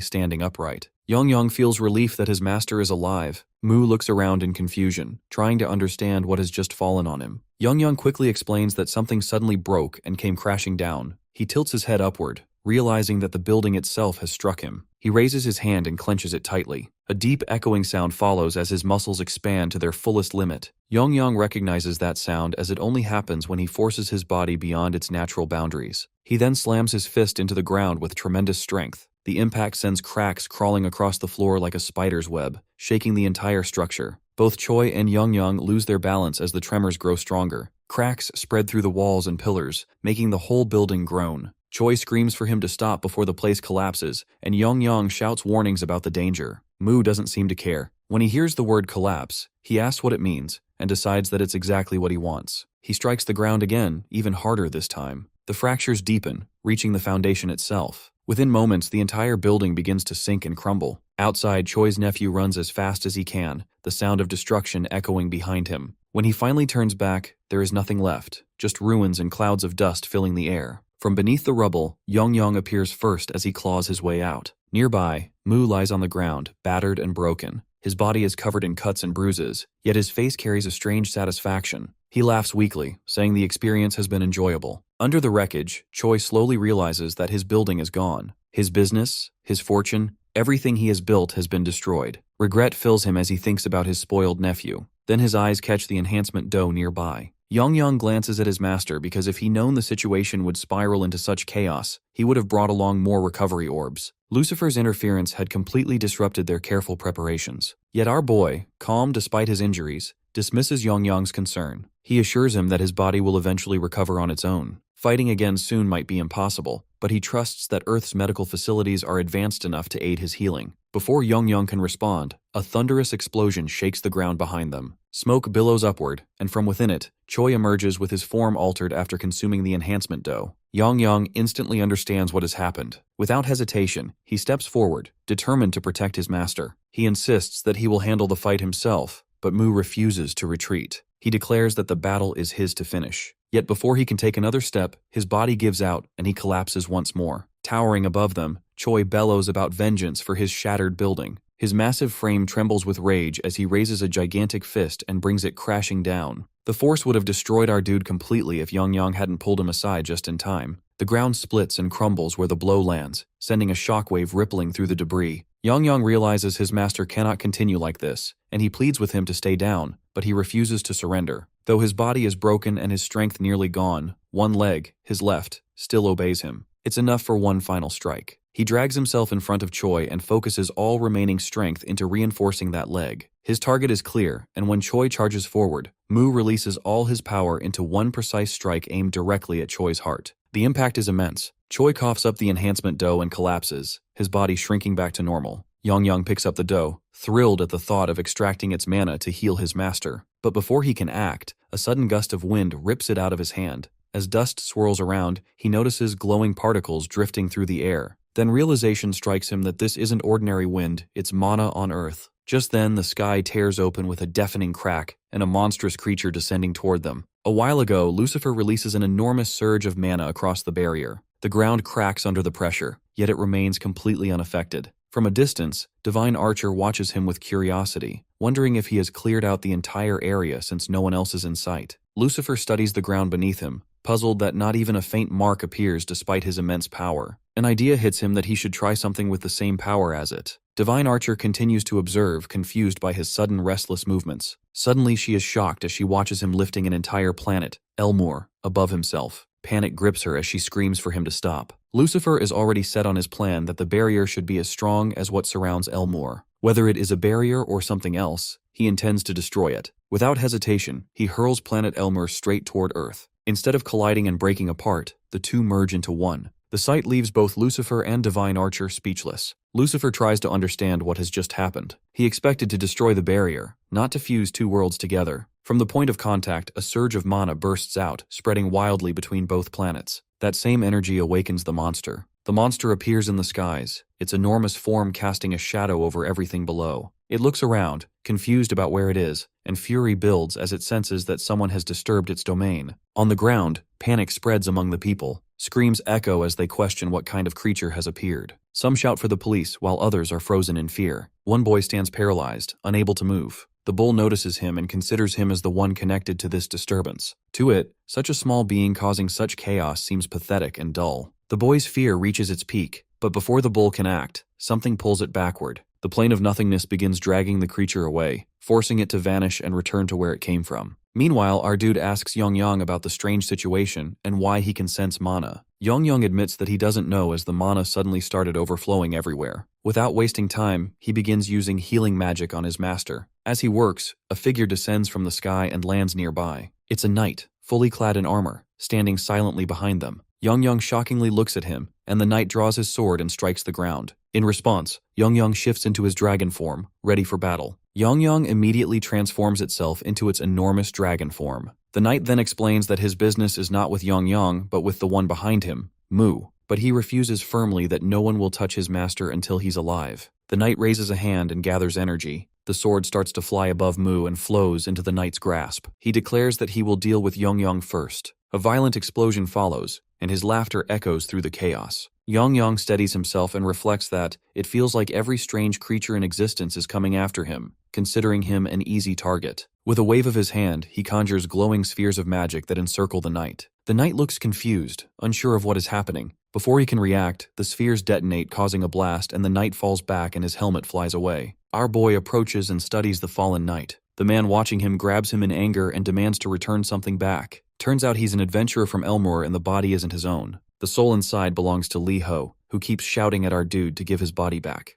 standing upright. Yongyang feels relief that his master is alive. Mu looks around in confusion, trying to understand what has just fallen on him. Yongyang quickly explains that something suddenly broke and came crashing down. He tilts his head upward, realizing that the building itself has struck him. He raises his hand and clenches it tightly. A deep echoing sound follows as his muscles expand to their fullest limit. Yongyang recognizes that sound as it only happens when he forces his body beyond its natural boundaries. He then slams his fist into the ground with tremendous strength. The impact sends cracks crawling across the floor like a spider's web, shaking the entire structure. Both Choi and Yongyang lose their balance as the tremors grow stronger. Cracks spread through the walls and pillars, making the whole building groan. Choi screams for him to stop before the place collapses, and Yongyang shouts warnings about the danger. Mu doesn't seem to care. When he hears the word collapse, he asks what it means, and decides that it's exactly what he wants. He strikes the ground again, even harder this time. The fractures deepen, reaching the foundation itself. Within moments, the entire building begins to sink and crumble. Outside, Choi's nephew runs as fast as he can, the sound of destruction echoing behind him. When he finally turns back, there is nothing left, just ruins and clouds of dust filling the air. From beneath the rubble, Yongyang appears first as he claws his way out. Nearby, Mu lies on the ground, battered and broken. His body is covered in cuts and bruises, yet his face carries a strange satisfaction. He laughs weakly, saying the experience has been enjoyable. Under the wreckage, Choi slowly realizes that his building is gone. His business, his fortune, everything he has built has been destroyed. Regret fills him as he thinks about his spoiled nephew. Then his eyes catch the enhancement dough nearby. Yongyang glances at his master because if he known the situation would spiral into such chaos, he would have brought along more recovery orbs. Lucifer's interference had completely disrupted their careful preparations. Yet our boy, calm despite his injuries, dismisses Yongyang's concern. He assures him that his body will eventually recover on its own. Fighting again soon might be impossible, but he trusts that Earth's medical facilities are advanced enough to aid his healing. Before Yongyang can respond, a thunderous explosion shakes the ground behind them. Smoke billows upward, and from within it, Choi emerges with his form altered after consuming the enhancement dough. Yongyang instantly understands what has happened. Without hesitation, he steps forward, determined to protect his master. He insists that he will handle the fight himself, but Mu refuses to retreat. He declares that the battle is his to finish. Yet before he can take another step, his body gives out and he collapses once more. Towering above them, Choi bellows about vengeance for his shattered building. His massive frame trembles with rage as he raises a gigantic fist and brings it crashing down. The force would have destroyed our dude completely if Yongyang hadn't pulled him aside just in time. The ground splits and crumbles where the blow lands, sending a shockwave rippling through the debris. Yongyang realizes his master cannot continue like this, and he pleads with him to stay down, but he refuses to surrender. Though his body is broken and his strength nearly gone, one leg, his left, still obeys him. It's enough for one final strike. He drags himself in front of Choi and focuses all remaining strength into reinforcing that leg. His target is clear, and when Choi charges forward, Mu releases all his power into one precise strike aimed directly at Choi's heart. The impact is immense. Choi coughs up the enhancement dough and collapses, his body shrinking back to normal. Yongyang picks up the dough, thrilled at the thought of extracting its mana to heal his master. But before he can act, a sudden gust of wind rips it out of his hand. As dust swirls around, he notices glowing particles drifting through the air. Then realization strikes him that this isn't ordinary wind, it's mana on Earth. Just then, the sky tears open with a deafening crack, and a monstrous creature descending toward them. A while ago, Lucifer releases an enormous surge of mana across the barrier. The ground cracks under the pressure, yet it remains completely unaffected. From a distance, Divine Archer watches him with curiosity, wondering if he has cleared out the entire area since no one else is in sight. Lucifer studies the ground beneath him, puzzled that not even a faint mark appears despite his immense power. An idea hits him that he should try something with the same power as it. Divine Archer continues to observe, confused by his sudden restless movements. Suddenly she is shocked as she watches him lifting an entire planet, Elmore, above himself. Panic grips her as she screams for him to stop. Lucifer is already set on his plan that the barrier should be as strong as what surrounds Elmore. Whether it is a barrier or something else, he intends to destroy it. Without hesitation, he hurls planet Elmore straight toward Earth. Instead of colliding and breaking apart, the two merge into one. The sight leaves both Lucifer and Divine Archer speechless. Lucifer tries to understand what has just happened. He expected to destroy the barrier, not to fuse two worlds together. From the point of contact, a surge of mana bursts out, spreading wildly between both planets. That same energy awakens the monster. The monster appears in the skies, its enormous form casting a shadow over everything below. It looks around, confused about where it is, and fury builds as it senses that someone has disturbed its domain. On the ground, panic spreads among the people. Screams echo as they question what kind of creature has appeared. Some shout for the police, while others are frozen in fear. One boy stands paralyzed, unable to move. The bull notices him and considers him as the one connected to this disturbance. To it, such a small being causing such chaos seems pathetic and dull. The boy's fear reaches its peak, but before the bull can act, something pulls it backward. The plane of nothingness begins dragging the creature away, forcing it to vanish and return to where it came from. Meanwhile, our dude asks Yang about the strange situation and why he can sense mana. Yang admits that he doesn't know as the mana suddenly started overflowing everywhere. Without wasting time, he begins using healing magic on his master. As he works, a figure descends from the sky and lands nearby. It's a knight, fully clad in armor, standing silently behind them. Yang shockingly looks at him, and the knight draws his sword and strikes the ground. In response, Yang shifts into his dragon form, ready for battle. Yang immediately transforms itself into its enormous dragon form. The knight then explains that his business is not with Yang but with the one behind him, Mu, but he refuses firmly that no one will touch his master until he's alive. The knight raises a hand and gathers energy. The sword starts to fly above Mu and flows into the knight's grasp. He declares that he will deal with Yang first. A violent explosion follows, and his laughter echoes through the chaos. Yang steadies himself and reflects that it feels like every strange creature in existence is coming after him, considering him an easy target. With a wave of his hand, he conjures glowing spheres of magic that encircle the knight. The knight looks confused, unsure of what is happening. Before he can react, the spheres detonate, causing a blast, and the knight falls back and his helmet flies away. Our boy approaches and studies the fallen knight. The man watching him grabs him in anger and demands to return something back. Turns out he's an adventurer from Elmore and the body isn't his own. The soul inside belongs to Lee Ho, who keeps shouting at our dude to give his body back.